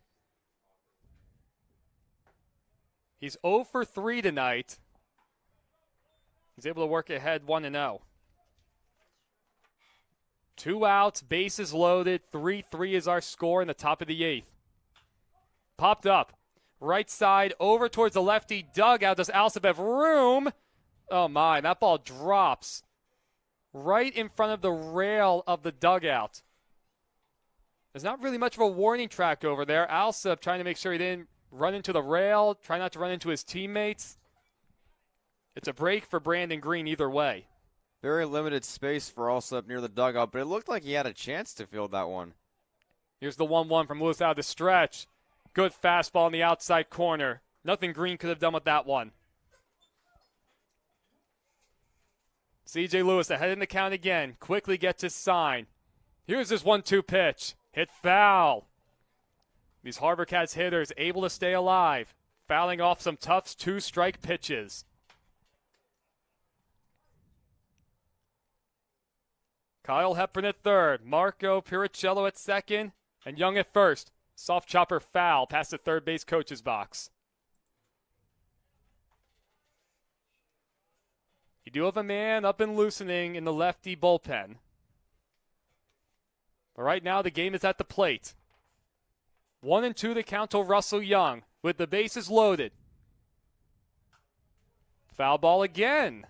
He's 0 for 3 tonight. He's able to work ahead 1-0. 2 outs, bases loaded, 3-3 is our score in the top of the 8th. Popped up. Right side, over towards the lefty dugout. Does Alsop have room? Oh my, that ball drops right in front of the rail of the dugout. There's not really much of a warning track over there. Alsop trying to make sure he didn't run into the rail, try not to run into his teammates. It's a break for Brandon Green either way. Very limited space for Alsop near the dugout, but it looked like he had a chance to field that one. Here's the 1-1 from Lewis out of the stretch. Good fastball in the outside corner. Nothing Green could have done with that one. C.J. Lewis ahead in the count again. Quickly gets his sign. Here's his 1-2 pitch. Hit foul. These Harbour Cats hitters able to stay alive. Fouling off some tough 2-strike pitches. Kyle Hepburn at third. Marco Piricello at second. And Young at first. Soft chopper foul past the third base coach's box. You do have a man up and loosening in the lefty bullpen. But right now the game is at the plate. 1-2 the count to Russell Young with the bases loaded. Foul ball again.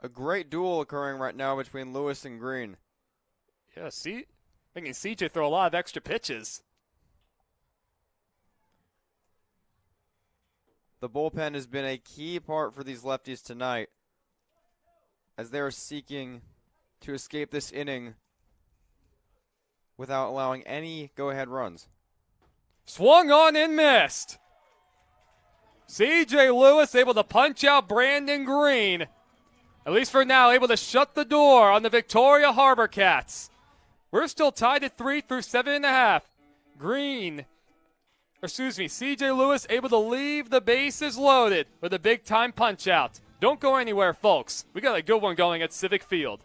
A great duel occurring right now between Lewis and Green. Yeah, see, making CJ throw a lot of extra pitches. The bullpen has been a key part for these lefties tonight as they are seeking to escape this inning without allowing any go-ahead runs. Swung on and missed. C.J. Lewis able to punch out Brandon Green. At least for now, able to shut the door on the Victoria Harbour Cats. We're still tied at 3 through 7.5. C.J. Lewis able to leave the bases loaded with a big-time punch-out. Don't go anywhere, folks. We got a good one going at Civic Field.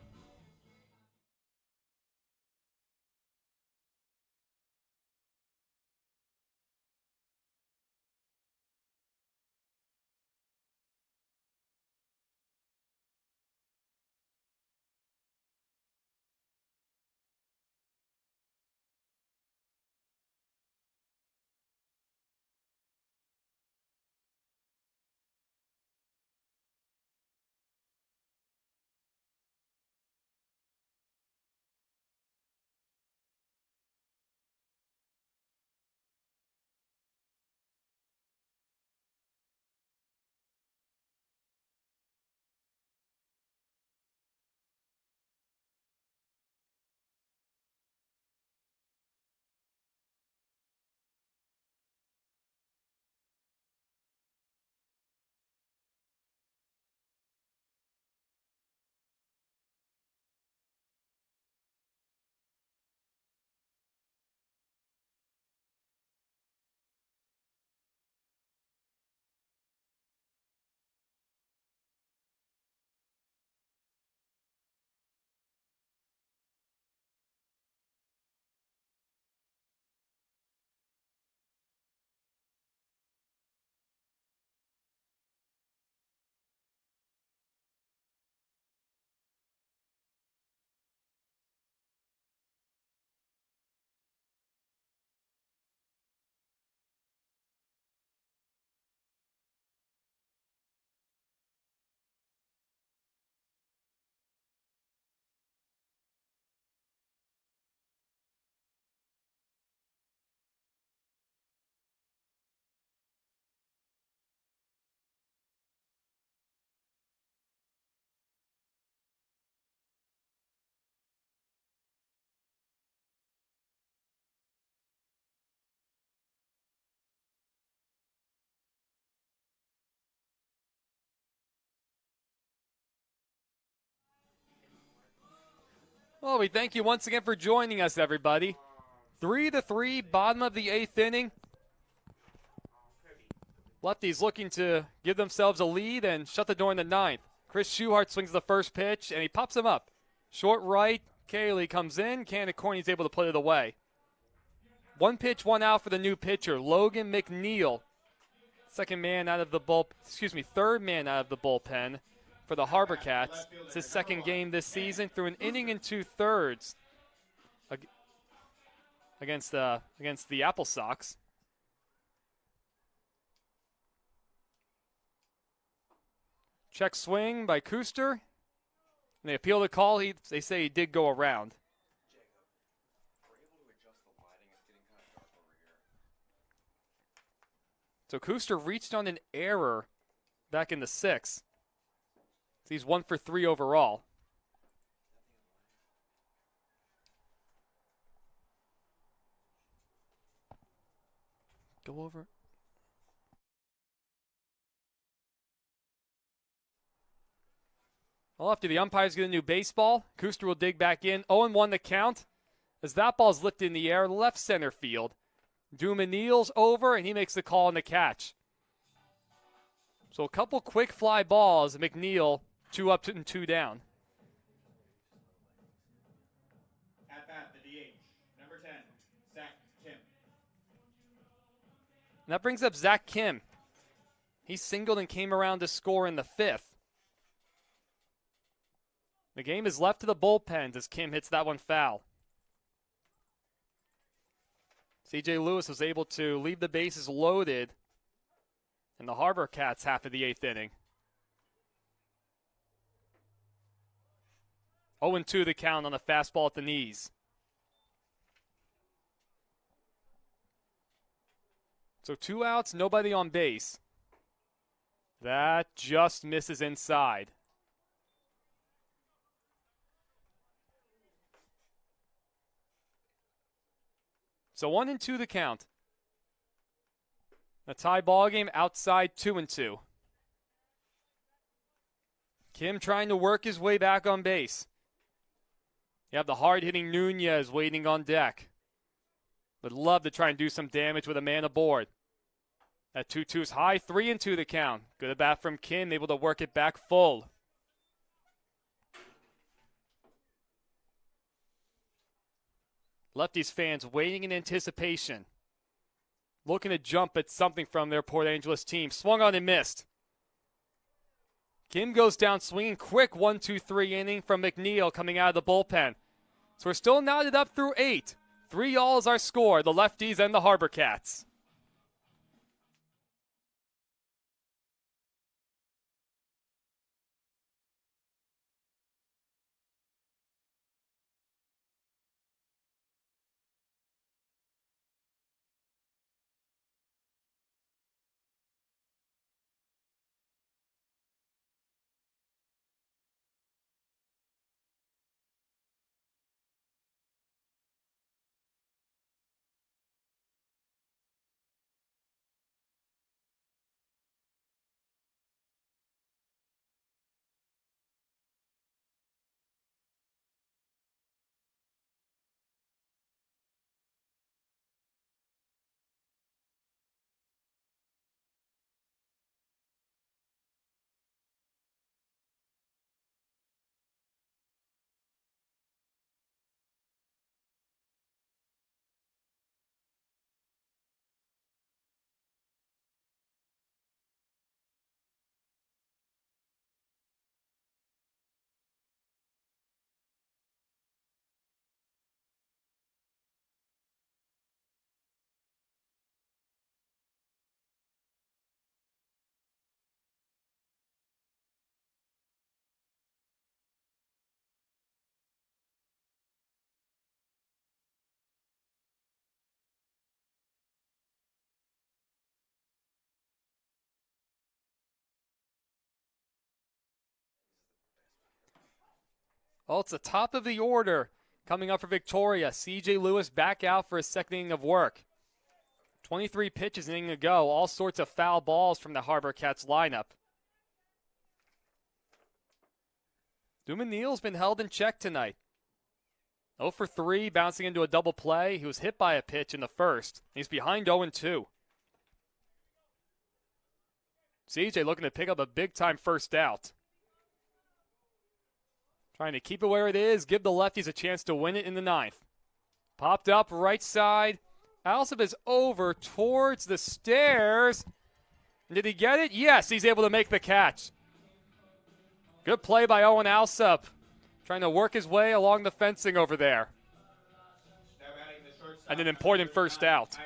Well, we thank you once again for joining us, everybody. 3-3, bottom of the 8th inning. Lefties looking to give themselves a lead and shut the door in the 9th. Chris Schuhart swings the first pitch, and he pops him up. Short right, Cayley comes in. Corney's able to put it away. 1 pitch, 1 out for the new pitcher, Logan McNeil. Third man out of the bullpen for the Harbour Cats. It's his second game this season, through an inning and 2/3 against the Apple Sox. Check swing by Kuster. And they appeal the call. They say he did go around. So Kuster reached on an error back in the 6th. So he's 1 for 3 overall. Go over. Well, after the umpires get a new baseball, Kuster will dig back in. 0-1 the count as that ball's lifted in the air, left center field. Dumanil's over, and he makes the call on the catch. So a couple quick fly balls. McNeil, 2 up and 2 down. At bat, the DH, number 10, Zach Kim. And that brings up Zach Kim. He singled and came around to score in the 5th. The game is left to the bullpens as Kim hits that one foul. C.J. Lewis was able to leave the bases loaded in the Harbour Cats half of the 8th inning. 0-2 the count on a fastball at the knees. So 2 outs, nobody on base. That just misses inside. So 1-2 the count. A tie ball game outside 2-2. Kim trying to work his way back on base. You have the hard-hitting Nunez waiting on deck. Would love to try and do some damage with a man aboard. That 2-2's high, 3-2 the count. Good at bat from Kim, able to work it back full. Lefties fans waiting in anticipation. Looking to jump at something from their Port Angeles team. Swung on and missed. Kim goes down swinging quick 1-2-3 inning from McNeil coming out of the bullpen. So we're still knotted up through 8. 3-all is our score, the Lefties and the Harbour Cats. Well, it's the top of the order coming up for Victoria. C.J. Lewis back out for his second inning of work. 23 pitches an inning to go. All sorts of foul balls from the Harbour Cats lineup. Dumanil's been held in check tonight. 0 for 3, bouncing into a double play. He was hit by a pitch in the first. He's behind 0-2. CJ looking to pick up a big-time first out. Trying to keep it where it is, give the lefties a chance to win it in the ninth. Popped up right side. Alsop is over towards the stairs. Did he get it? Yes, he's able to make the catch. Good play by Owen Alsop. Trying to work his way along the fencing over there. And an important first out.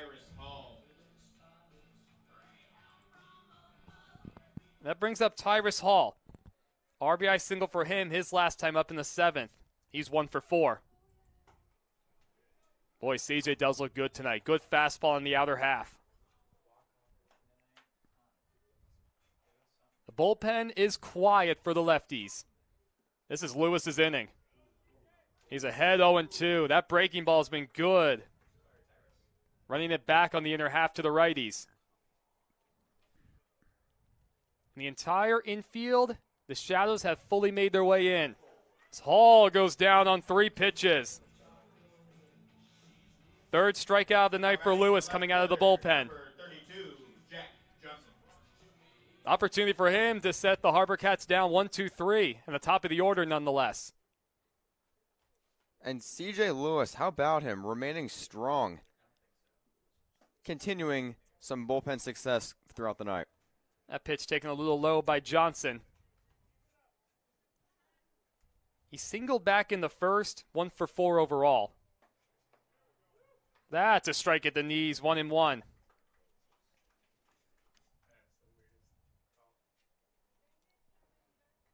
That brings up Tyrus Hall. RBI single for him his last time up in the seventh. He's 1 for 4. Boy, CJ does look good tonight. Good fastball in the outer half. The bullpen is quiet for the lefties. This is Lewis's inning. He's ahead 0-2. That breaking ball has been good. Running it back on the inner half to the righties. The entire infield, the Shadows have fully made their way in. As Hall goes down on 3 pitches. Third strikeout of the night for Lewis coming out of the bullpen. Opportunity for him to set the Harbor Cats down 1-2-3 in the top of the order nonetheless. And CJ Lewis, how about him remaining strong? Continuing some bullpen success throughout the night. That pitch taken a little low by Johnson. He singled back in the first, 1 for 4 overall. That's a strike at the knees, 1-1.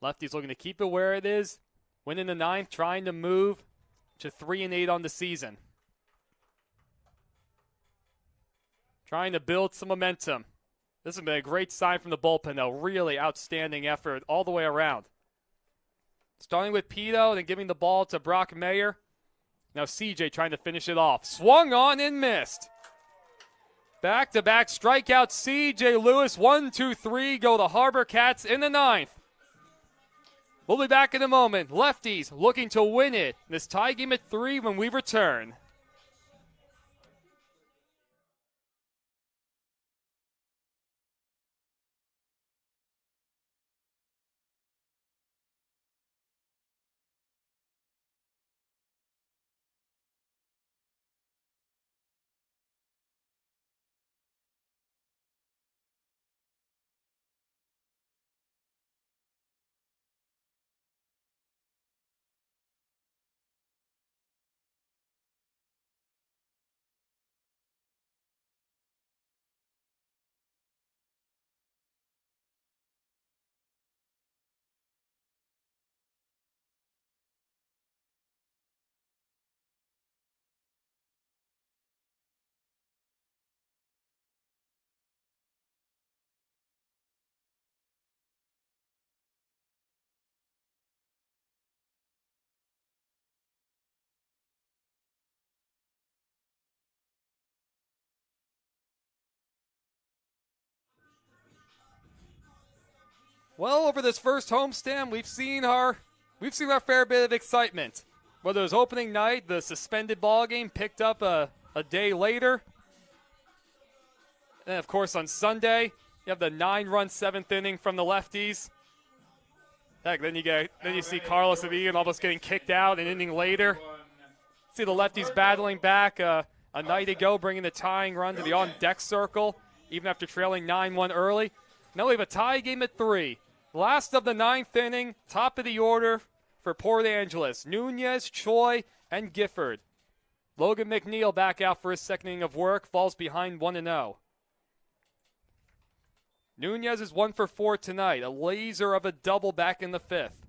Lefties looking to keep it where it is. Winning the ninth, trying to move to 3-8 on the season. Trying to build some momentum. This has been a great sign from the bullpen, though. Really outstanding effort all the way around. Starting with Pito, then giving the ball to Brock Mayer. Now CJ trying to finish it off. Swung on and missed. Back-to-back strikeout, CJ Lewis. 1-2-3 go the Harbor Cats in the ninth. We'll be back in a moment. Lefties looking to win it. This tie game at 3 when we return. Well, over this first homestand, we've seen our fair bit of excitement. Whether it was opening night, the suspended ball game picked up a day later. And, of course, on Sunday, you have the 9-run 7th inning from the lefties. Heck, then you see Carlos Avila almost getting kicked out an inning later. See the lefties battling back a night ago, bringing the tying run to the on-deck circle, even after trailing 9-1 early. Now we have a tie game at 3. Last of the 9th inning, top of the order for Port Angeles. Nunez, Choi, and Gifford. Logan McNeil back out for his second inning of work, falls behind 1-0. Nunez is 1 for 4 tonight, a laser of a double back in the 5th.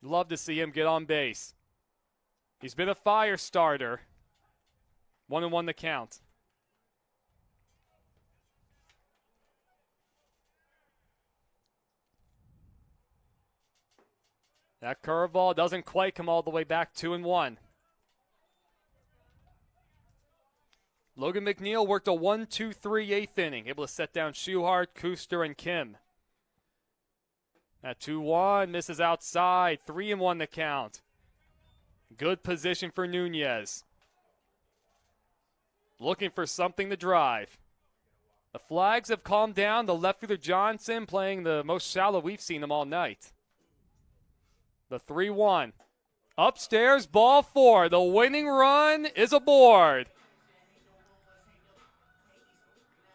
Love to see him get on base. He's been a fire starter. 1-1 the count. That curveball doesn't quite come all the way back, 2-1. Logan McNeil worked a 1-2-3 8th inning, able to set down Schuhart, Kuster, and Kim. That 2-1 misses outside, 3-1 the count. Good position for Nunez. Looking for something to drive. The flags have calmed down. The left fielder Johnson playing the most shallow we've seen him all night. The 3-1. Upstairs, ball 4. The winning run is aboard.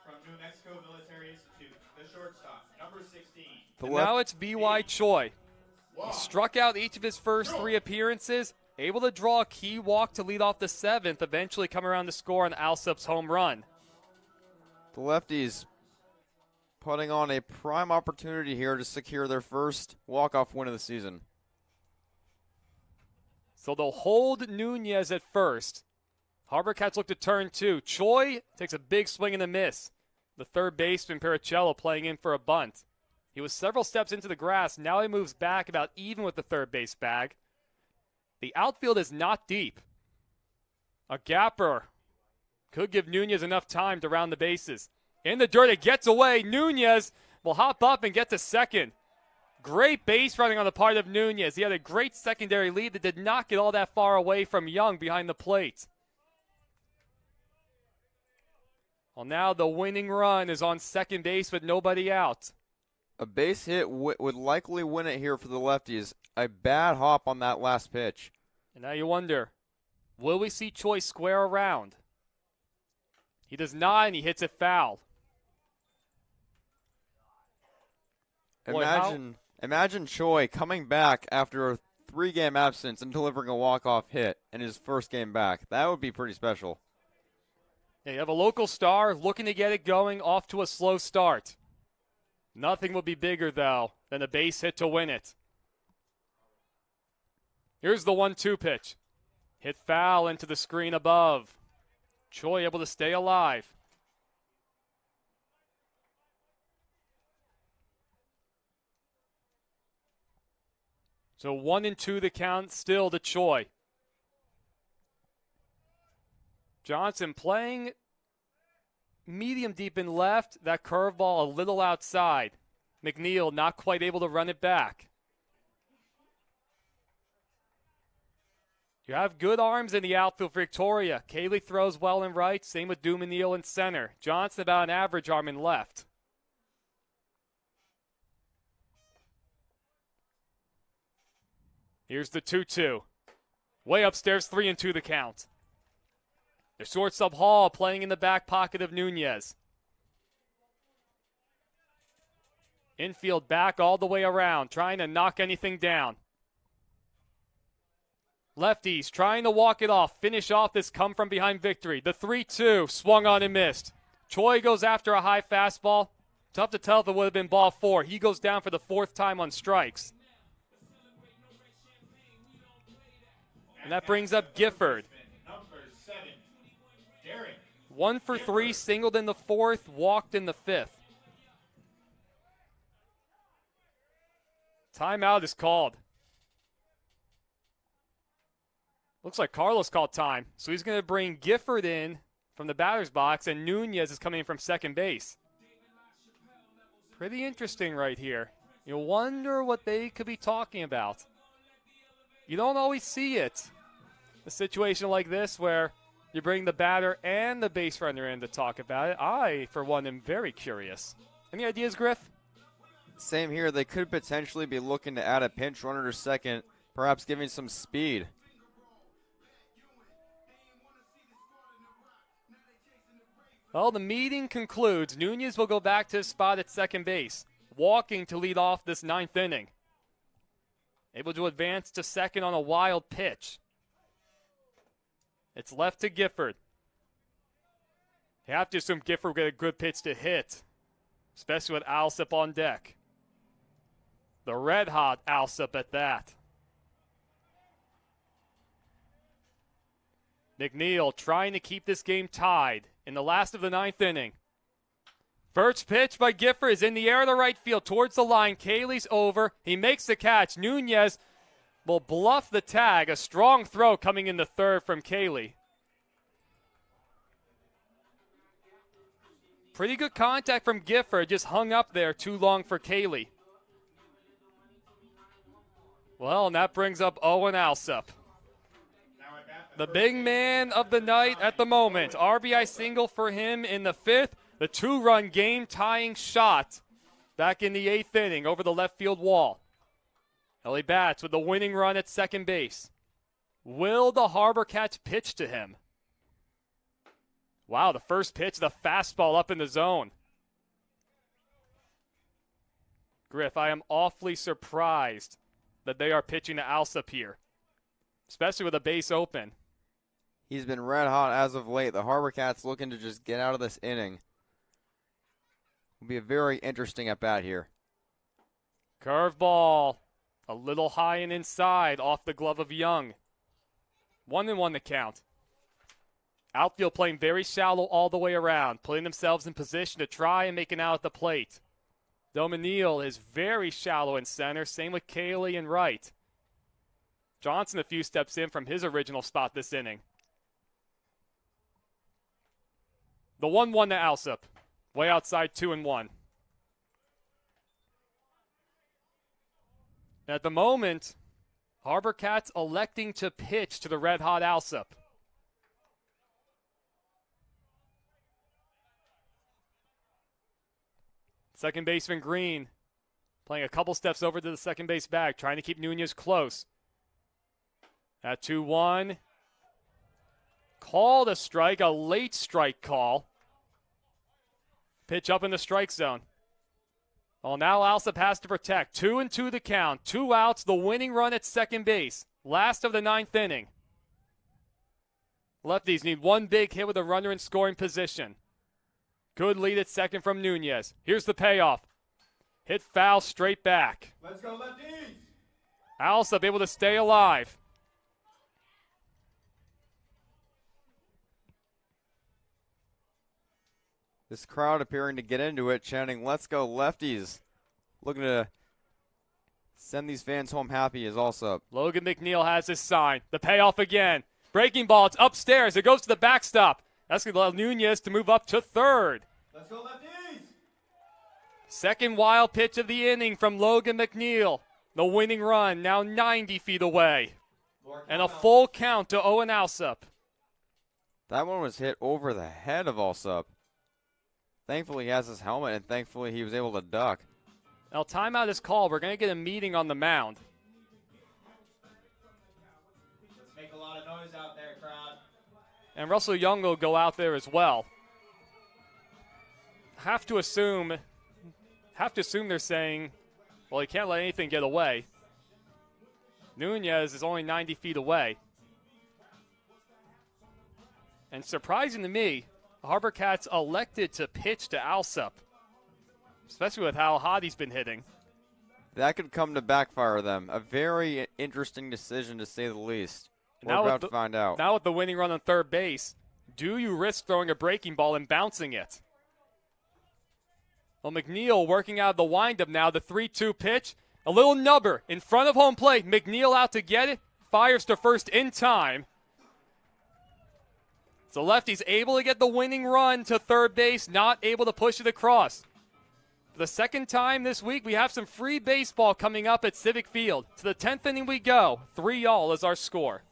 From New Mexico Military Institute, the shortstop, number 16. And now it's B.Y. Choi. He struck out each of his first 3 appearances, able to draw a key walk to lead off the 7th, eventually come around to score on Alsup's home run. The Lefties putting on a prime opportunity here to secure their first walk-off win of the season. So they'll hold Nunez at first. Harbor Cats look to turn 2. Choi takes a big swing and a miss. The third baseman, Pericello, playing in for a bunt. He was several steps into the grass. Now he moves back about even with the third base bag. The outfield is not deep. A gapper could give Nunez enough time to round the bases. In the dirt, it gets away. Nunez will hop up and get to second. Great base running on the part of Nunez. He had a great secondary lead that did not get all that far away from Young behind the plate. Well, now the winning run is on second base with nobody out. A base hit would likely win it here for the Lefties. A bad hop on that last pitch. And now you wonder, will we see Choi square around? He does not, and he hits it foul. Imagine Choi coming back after a 3-game absence and delivering a walk-off hit in his first game back. That would be pretty special. Yeah, you have a local star looking to get it going off to a slow start. Nothing will be bigger, though, than a base hit to win it. Here's the 1-2 pitch. Hit foul into the screen above. Choi able to stay alive. So 1-2 the count still to Choi. Johnson playing medium deep in left. That curveball a little outside. McNeil not quite able to run it back. You have good arms in the outfield for Victoria. Cayley throws well in right. Same with Dumanil in center. Johnson about an average arm in left. Here's the 2-2. Way upstairs, 3-2 the count. The shortstop Hall playing in the back pocket of Nunez. Infield back all the way around, trying to knock anything down. Lefties trying to walk it off, finish off this come from behind victory. The 3-2 swung on and missed. Choi goes after a high fastball. Tough to tell if it would have been ball 4. He goes down for the 4th time on strikes. And that brings up Gifford. 1 for 3, singled in the 4th, walked in the 5th. Timeout is called. Looks like Carlos called time. So he's going to bring Gifford in from the batter's box, and Nunez is coming in from second base. Pretty interesting right here. You wonder what they could be talking about. You don't always see it. A situation like this where you bring the batter and the base runner in to talk about it. I, for one, am very curious. Any ideas, Griff? Same here. They could potentially be looking to add a pinch runner to second, perhaps giving some speed. Well, the meeting concludes. Nunez will go back to his spot at second base, walking to lead off this 9th inning. Able to advance to second on a wild pitch. It's left to Gifford. You have to assume Gifford will get a good pitch to hit, especially with Alsup on deck. The red-hot Alsup at that. McNeil trying to keep this game tied in the last of the 9th inning. First pitch by Gifford is in the air to right field towards the line. Cayley's over. He makes the catch. Nunez will bluff the tag. A strong throw coming in the 3rd from Cayley. Pretty good contact from Gifford. Just hung up there too long for Cayley. Well, and that brings up Owen Alsup. The big man of the night at the moment. RBI single for him in the 5th. The 2-run game-tying shot back in the 8th inning over the left field wall. Ellie bats with the winning run at second base. Will the Harbor Cats pitch to him? Wow, the first pitch, the fastball up in the zone. Griff, I am awfully surprised that they are pitching to Alsop here, especially with a base open. He's been red hot as of late. The Harbor Cats looking to just get out of this inning. Will be a very interesting at bat here. Curveball, a little high and inside off the glove of Young. 1-1 the count. Outfield playing very shallow all the way around, putting themselves in position to try and make an out at the plate. Dominiel is very shallow in center, same with Cayley and right. Johnson a few steps in from his original spot this inning. The 1-1 to Alsop, way outside 2-1. At the moment, Harbor Cats electing to pitch to the red-hot Alsop. Second baseman Green playing a couple steps over to the second base bag, trying to keep Nunez close. At 2-1. Called a strike, a late strike call. Pitch up in the strike zone. Well, now Alsop has to protect. 2-2 the count. 2 outs, the winning run at second base. Last of the 9th inning. Lefties need one big hit with a runner in scoring position. Good lead at second from Nunez. Here's the payoff. Hit foul straight back. Let's go, Lefties! Alsop able to stay alive. This crowd appearing to get into it, chanting, "Let's go Lefties." Looking to send these fans home happy is also. Logan McNeil has his sign. The payoff again. Breaking ball, it's upstairs. It goes to the backstop. That's going to allow Nunez to move up to third. Let's go, Lefties! Second wild pitch of the inning from Logan McNeil. The winning run now 90 feet away. And a full count to Owen Alsop. That one was hit over the head of Alsop. Thankfully he has his helmet, and thankfully he was able to duck. Now timeout is called. We're going to get a meeting on the mound. Let's make a lot of noise out there, crowd. And Russell Young will go out there as well. Have to assume they're saying, well, he can't let anything get away. Nunez is only 90 feet away. And surprising to me, the Harbor Cats elected to pitch to Alsop, especially with how hot he's been hitting. That could come to backfire them. A very interesting decision, to say the least. We're Now about to find out. Now with the winning run on third base, do you risk throwing a breaking ball and bouncing it? Well, McNeil working out of the windup now, the 3-2 pitch. A little nubber in front of home plate. McNeil out to get it. Fires to first in time. So Lefties able to get the winning run to third base, not able to push it across. For the second time this week, we have some free baseball coming up at Civic Field. To the 10th inning we go. 3-all is our score.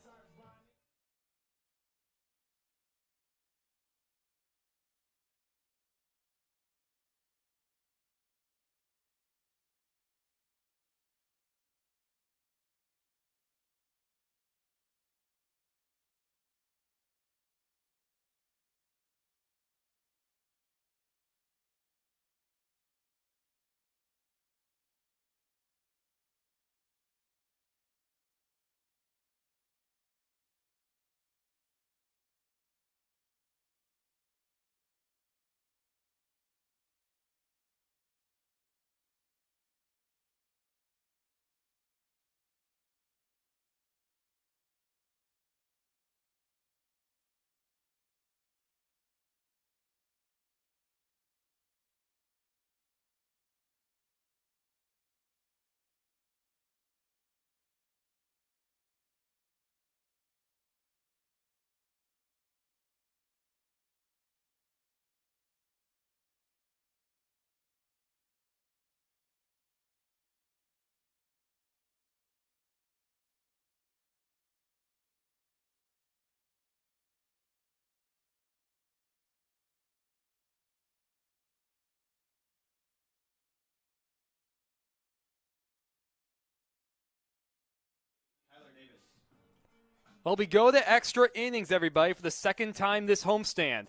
Well, we go to extra innings, everybody, for the second time this homestand.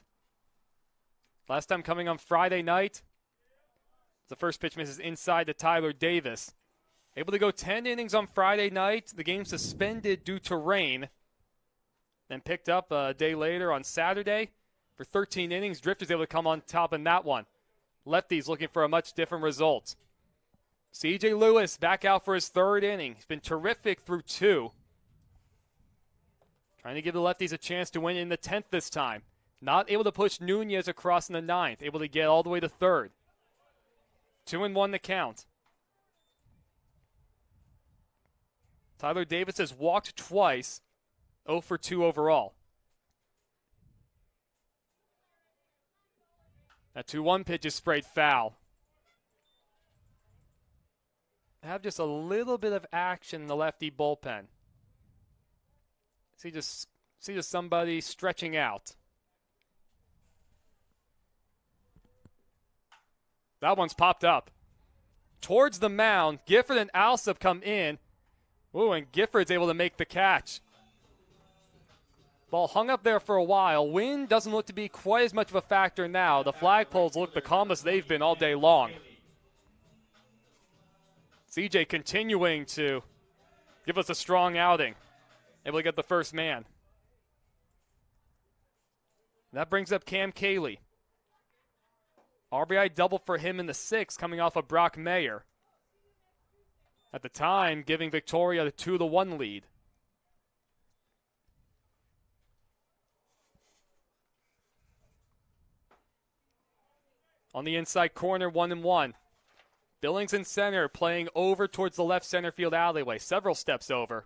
Last time coming on Friday night. The first pitch misses inside to Tyler Davis. Able to go 10 innings on Friday night. The game suspended due to rain. Then picked up a day later on Saturday for 13 innings. Drifters able to come on top in that one. Lefties looking for a much different result. C.J. Lewis back out for his third inning. He's been terrific through 2. Trying to give the lefties a chance to win in the 10th this time. Not able to push Nunez across in the 9th. Able to get all the way to 3rd. 2-1 the count. Tyler Davis has walked twice. 0 for 2 overall. That 2-1 pitch is sprayed foul. Have just a little bit of action in the lefty bullpen. See just somebody stretching out. That one's popped up. Towards the mound, Gifford and Alsop come in. Ooh, and Gifford's able to make the catch. Ball hung up there for a while. Wind doesn't look to be quite as much of a factor now. The flagpoles look the calmest they've been all day long. CJ continuing to give us a strong outing. Able to get the first man. And that brings up Cam Cayley. RBI double for him in the 6th, coming off of Brock Mayer. At the time, giving Victoria the 2-1 lead. On the inside corner, 1-1. Billings in center, playing over towards the left center field alleyway, several steps over.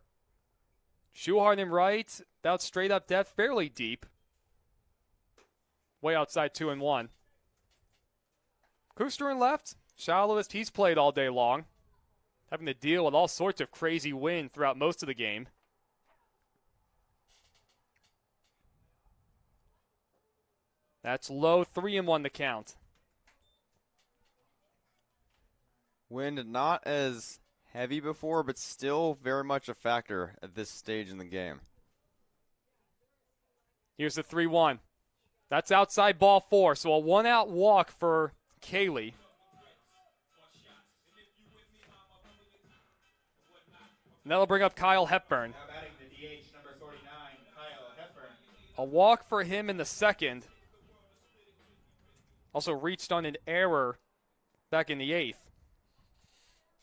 Schuhart in right, about straight up depth, fairly deep. Way outside 2-1. Kuster in left, shallowest he's played all day long. Having to deal with all sorts of crazy wind throughout most of the game. That's low, 3-1 the count. Wind not as heavy before, but still very much a factor at this stage in the game. Here's the 3-1. That's outside ball 4, so a 1-out walk for Cayley. And that'll bring up Kyle Hepburn. Now batting the DH, number 49, Kyle Hepburn. A walk for him in the 2nd. Also reached on an error back in the 8th.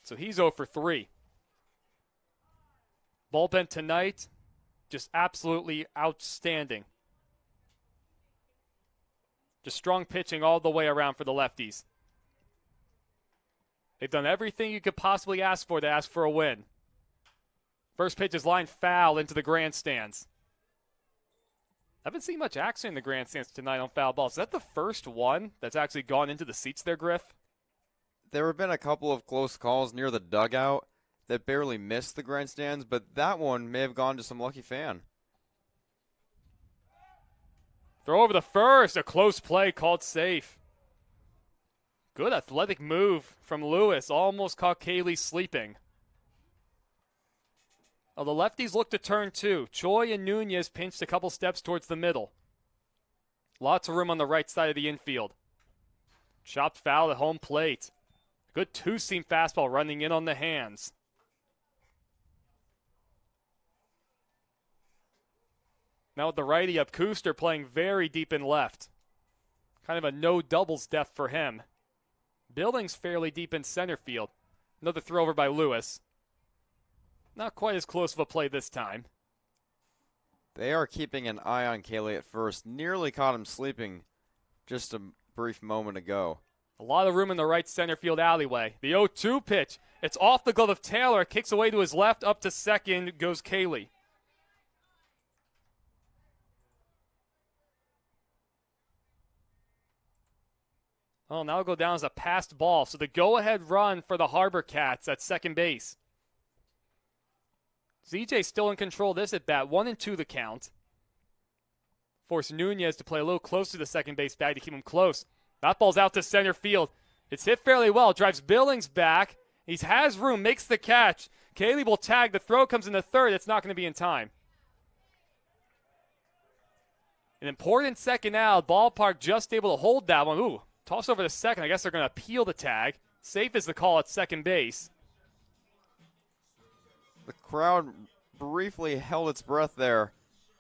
So he's 0 for 3. Bullpen tonight, just absolutely outstanding. Just strong pitching all the way around for the lefties. They've done everything you could possibly ask for a win. First pitch is lined foul into the grandstands. I haven't seen much action in the grandstands tonight on foul balls. Is that the first one that's actually gone into the seats there, Griff? There have been a couple of close calls near the dugout that barely missed the grandstands, but that one may have gone to some lucky fan. Throw over the first, a close play called safe. Good athletic move from Lewis, almost caught Cayley sleeping. Oh, the lefties look to turn 2. Choi and Nunez pinched a couple steps towards the middle. Lots of room on the right side of the infield. Chopped foul at home plate. Good 2-seam fastball running in on the hands. Now with the righty up, Kuster playing very deep in left. Kind of a no doubles depth for him. Billings fairly deep in center field. Another throw over by Lewis. Not quite as close of a play this time. They are keeping an eye on Cayley at first. Nearly caught him sleeping just a brief moment ago. A lot of room in the right center field alleyway. The 0-2 pitch. It's off the glove of Taylor. Kicks away to his left. Up to second goes Cayley. Oh, now it'll go down as a passed ball. So the go-ahead run for the Harbour Cats at second base. ZJ still in control of this at bat. 1-2 the count. Force Nunez to play a little closer to the second base bag to keep him close. That ball's out to center field. It's hit fairly well. Drives Billings back. He has room. Makes the catch. Cayley will tag. The throw comes in the 3rd. It's not going to be in time. An important second out. Ballpark just able to hold that one. Ooh, toss over to second. I guess they're going to appeal the tag. Safe is the call at second base. The crowd briefly held its breath there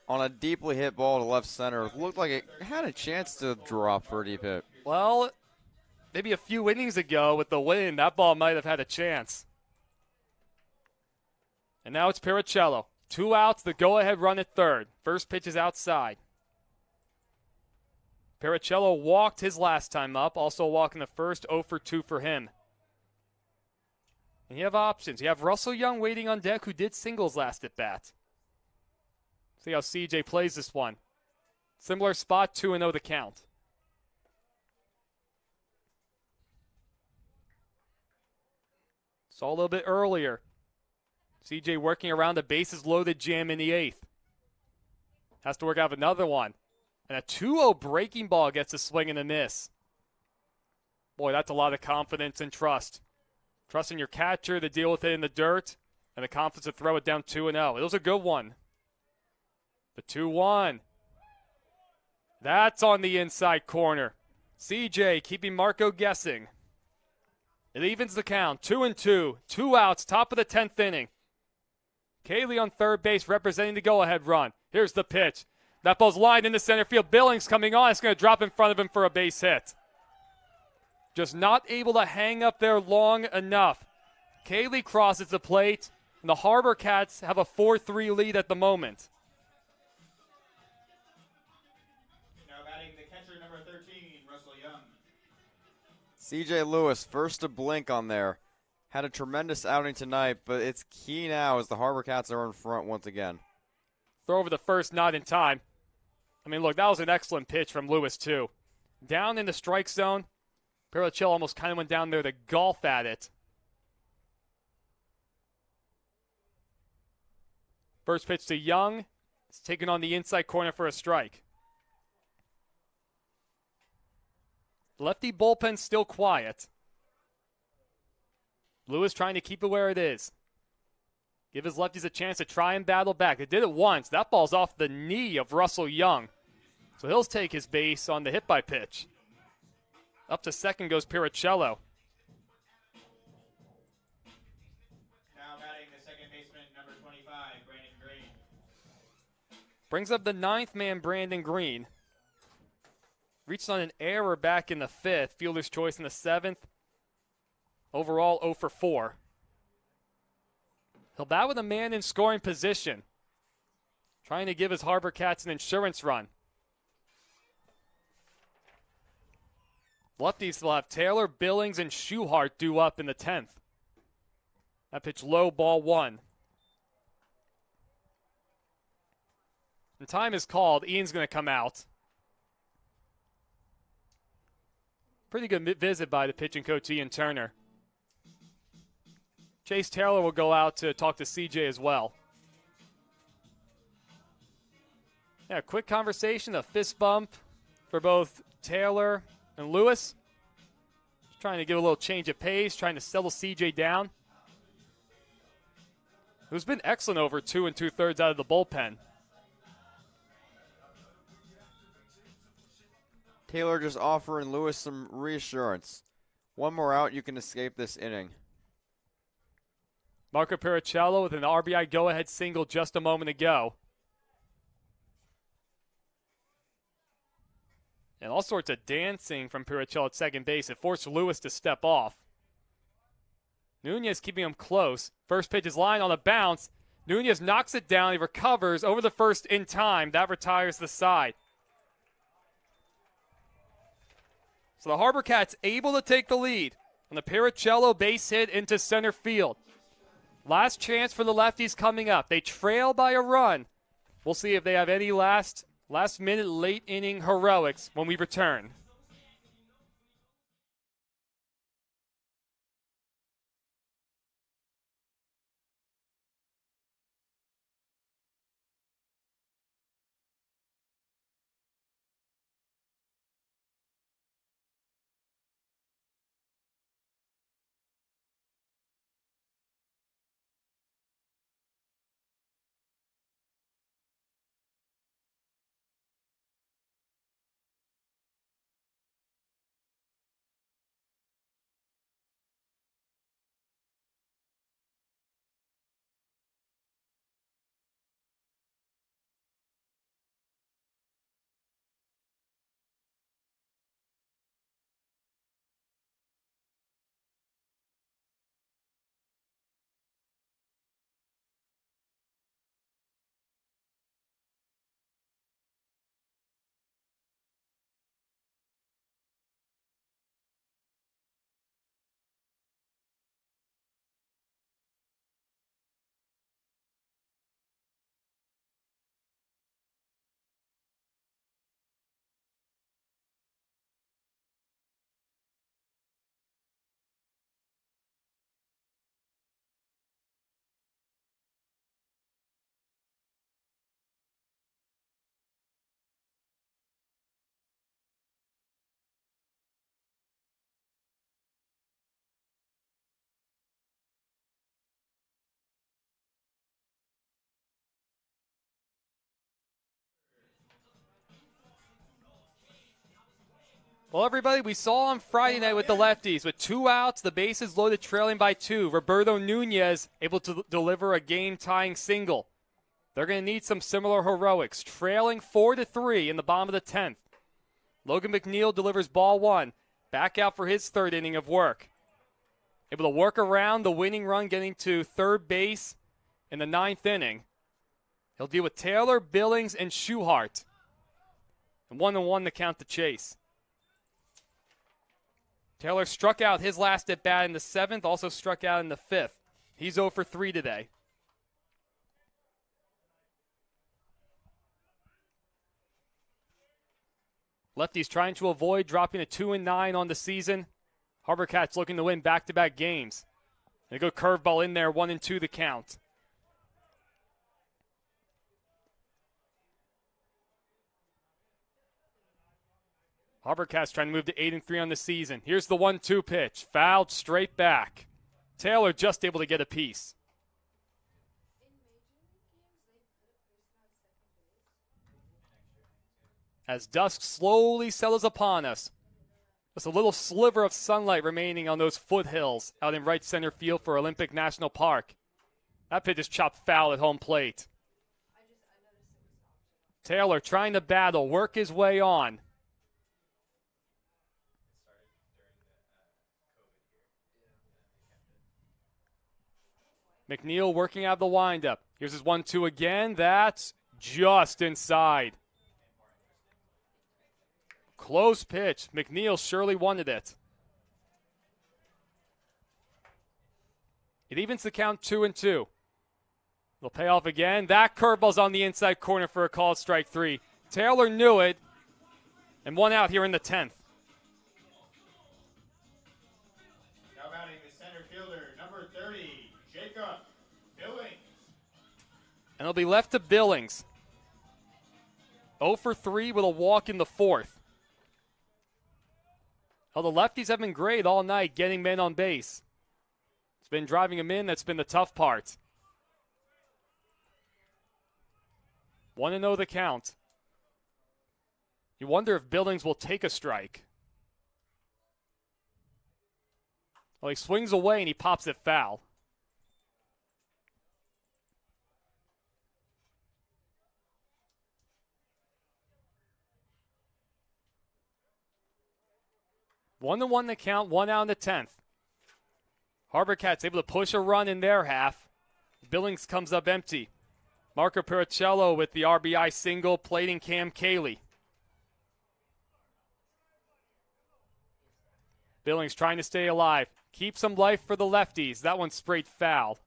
on a deeply hit ball to left center. It looked like it had a chance to drop for a deep hit. Well, maybe a few innings ago with the wind, that ball might have had a chance. And now it's Piricello. 2 outs, the go-ahead run at third. First pitch is outside. Piricello walked his last time up, also walking the first, 0 for 2 for him. And you have options. You have Russell Young waiting on deck, who did singles last at bat. See how CJ plays this one. Similar spot, 2-0 the count. Saw a little bit earlier. CJ working around the bases loaded jam in the 8th. Has to work out another one. And a 2-0 breaking ball gets a swing and a miss. Boy, that's a lot of confidence and trust. Trusting your catcher to deal with it in the dirt, and the confidence to throw it down 2-0. It was a good one. The 2-1. That's on the inside corner. CJ keeping Marco guessing. It evens the count. 2-2. 2 outs, top of the 10th inning. Kaylee on third base representing the go-ahead run. Here's the pitch. That ball's lined into center field. Billings coming on. It's going to drop in front of him for a base hit. Just not able to hang up there long enough. Kaylee crosses the plate, and the Harbour Cats have a 4-3 lead at the moment. Now batting the catcher, number 13, Russell Young. CJ Lewis, first to blink on there. Had a tremendous outing tonight, but it's key now as the Harbour Cats are in front once again. Throw over the first, not in time. I mean, look, that was an excellent pitch from Lewis, too. Down in the strike zone. Piricello almost kind of went down there to golf at it. First pitch to Young. It's taken on the inside corner for a strike. Lefty bullpen still quiet. Lewis trying to keep it where it is. Give his lefties a chance to try and battle back. They did it once. That ball's off the knee of Russell Young. So he'll take his base on the hit by pitch. Up to second goes Piricello. Now batting the second baseman, number 25, Brandon Green. Brings up the 9th man, Brandon Green. Reached on an error back in the 5th. Fielder's choice in the 7th. Overall, 0 for 4. He'll bat with a man in scoring position. Trying to give his Harbour Cats an insurance run. Lefties will have Taylor, Billings, and Schuhart due up in the 10th. That pitch low, ball 1. And time is called. Ian's going to come out. Pretty good visit by the pitching coach, Ian Turner. Chase Taylor will go out to talk to CJ as well. Yeah, quick conversation, a fist bump for both Taylor and Lewis. Just trying to give a little change of pace, trying to settle CJ down. Who's been excellent over 2 2/3 out of the bullpen. Taylor just offering Lewis some reassurance. One more out, you can escape this inning. Marco Piricello with an RBI go-ahead single just a moment ago. And all sorts of dancing from Piricello at second base. It forced Lewis to step off. Nunez keeping him close. First pitch is line on a bounce. Nunez knocks it down. He recovers over the first in time. That retires the side. So the Harbour Cats able to take the lead on the Piricello base hit into center field. Last chance for the Lefties coming up. They trail by a run. We'll see if they have any last minute late inning heroics when we return. Well, everybody, we saw on Friday night with the Lefties, with 2 outs, the bases loaded, trailing by 2. Roberto Nunez able to deliver a game-tying single. They're going to need some similar heroics, trailing 4-3 in the bottom of the 10th. Logan McNeil delivers ball 1, back out for his 3rd inning of work. Able to work around the winning run, getting to 3rd base in the 9th inning. He'll deal with Taylor, Billings, and Schuhart. And 1-1 to count the chase. Taylor struck out his last at bat in the 7th, also struck out in the 5th. He's 0 for 3 today. Lefties trying to avoid dropping a 2-9 on the season. Harbor Cats looking to win back-to-back games. And a good curveball in there, 1-2 the count. Harbor Cats trying to move to 8-3 on the season. Here's the 1-2 pitch. Fouled straight back. Taylor just able to get a piece. As dusk slowly settles upon us, just a little sliver of sunlight remaining on those foothills out in right center field for Olympic National Park. That pitch is chopped foul at home plate. Taylor trying to battle, work his way on. McNeil working out the windup. Here's his 1-2 again. That's just inside. Close pitch. McNeil surely wanted it. It evens the count 2-2. They'll pay off again. That curveball's on the inside corner for a called strike 3. Taylor knew it. And 1 out here in the 10th. Now batting the center fielder, number 30, Jacob Billings. And it'll be left to Billings. 0 for 3 with a walk in the 4th. Oh, the Lefties have been great all night getting men on base. It's been driving them in. That's been the tough part. 1-0 the count. You wonder if Billings will take a strike. Well, he swings away and he pops it foul. One to one the count, 1 out in the 10th. Harbor Cats able to push a run in their half. Billings comes up empty. Marco Piricello with the RBI single, plating Cam Cayley. Billings trying to stay alive. Keep some life for the Lefties. That one's straight foul.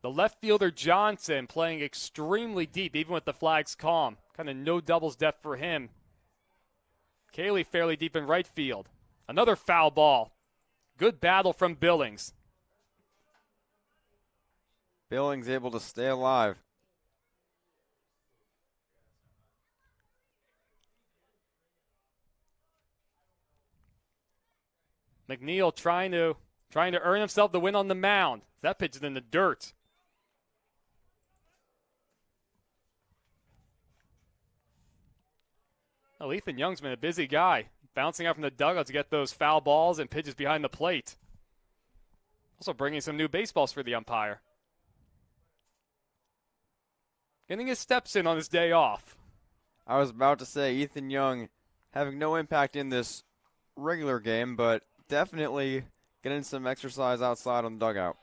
The left fielder Johnson playing extremely deep, even with the flags calm. Kind of no doubles depth for him. Cayley fairly deep in right field. Another foul ball. Good battle from Billings. Billings able to stay alive. McNeil trying to earn himself the win on the mound. That pitch is in the dirt. Well, Ethan Young's been a busy guy, bouncing out from the dugout to get those foul balls and pitches behind the plate. Also bringing some new baseballs for the umpire. Getting his steps in on his day off. I was about to say Ethan Young having no impact in this regular game, but definitely getting some exercise outside on the dugout.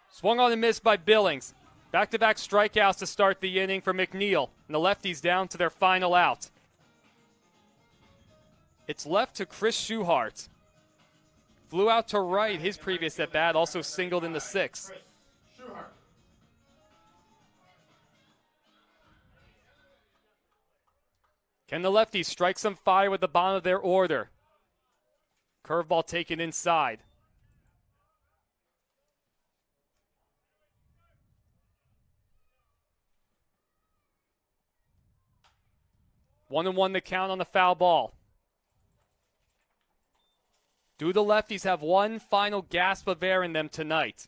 Swung on and missed by Billings. Back-to-back strikeouts to start the inning for McNeil. And the Lefties down to their final out. It's left to Chris Schuhart. Flew out to right his previous at-bat, also singled in the 6th. Can the Lefties strike some fire with the bottom of their order? Curveball taken inside. One and one the count on the foul ball. Do the Lefties have one final gasp of air in them tonight?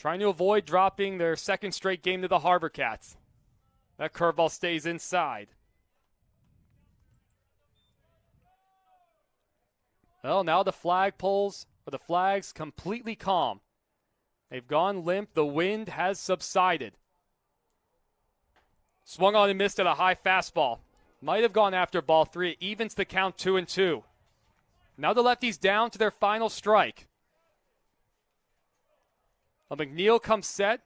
trying to avoid dropping their second straight game to the Harbour Cats. That curveball stays inside. Well, now the flags completely calm. They've gone limp. The wind has subsided. Swung on and missed at a high fastball. Might have gone after ball 3. It evens the count 2-2. Now the Lefties down to their final strike. Well, McNeil comes set.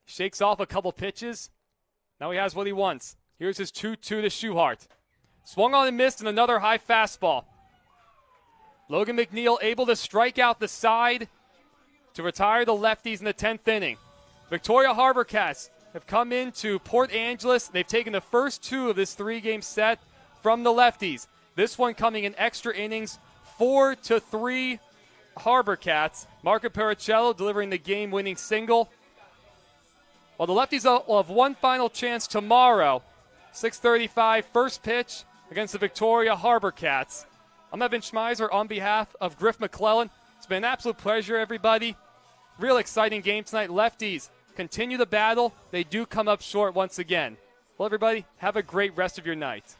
Shakes off a couple pitches. Now he has what he wants. Here's his 2-2 to Schuhart. Swung on and missed and another high fastball. Logan McNeil able to strike out the side to retire the Lefties in the 10th inning. Victoria Harbour Cats have come into Port Angeles. They've taken the first 2 of this 3-game set from the Lefties. This one coming in extra innings, 4-3 Harbour Cats. Marco Pericello delivering the game-winning single. While the Lefties will have one final chance tomorrow, 6:35 first pitch against the Victoria Harbour Cats. I'm Evan Schmeiser on behalf of Griff McClellan. It's been an absolute pleasure, everybody. Real exciting game tonight. Lefties continue the battle. They do come up short once again. Well, everybody, have a great rest of your night.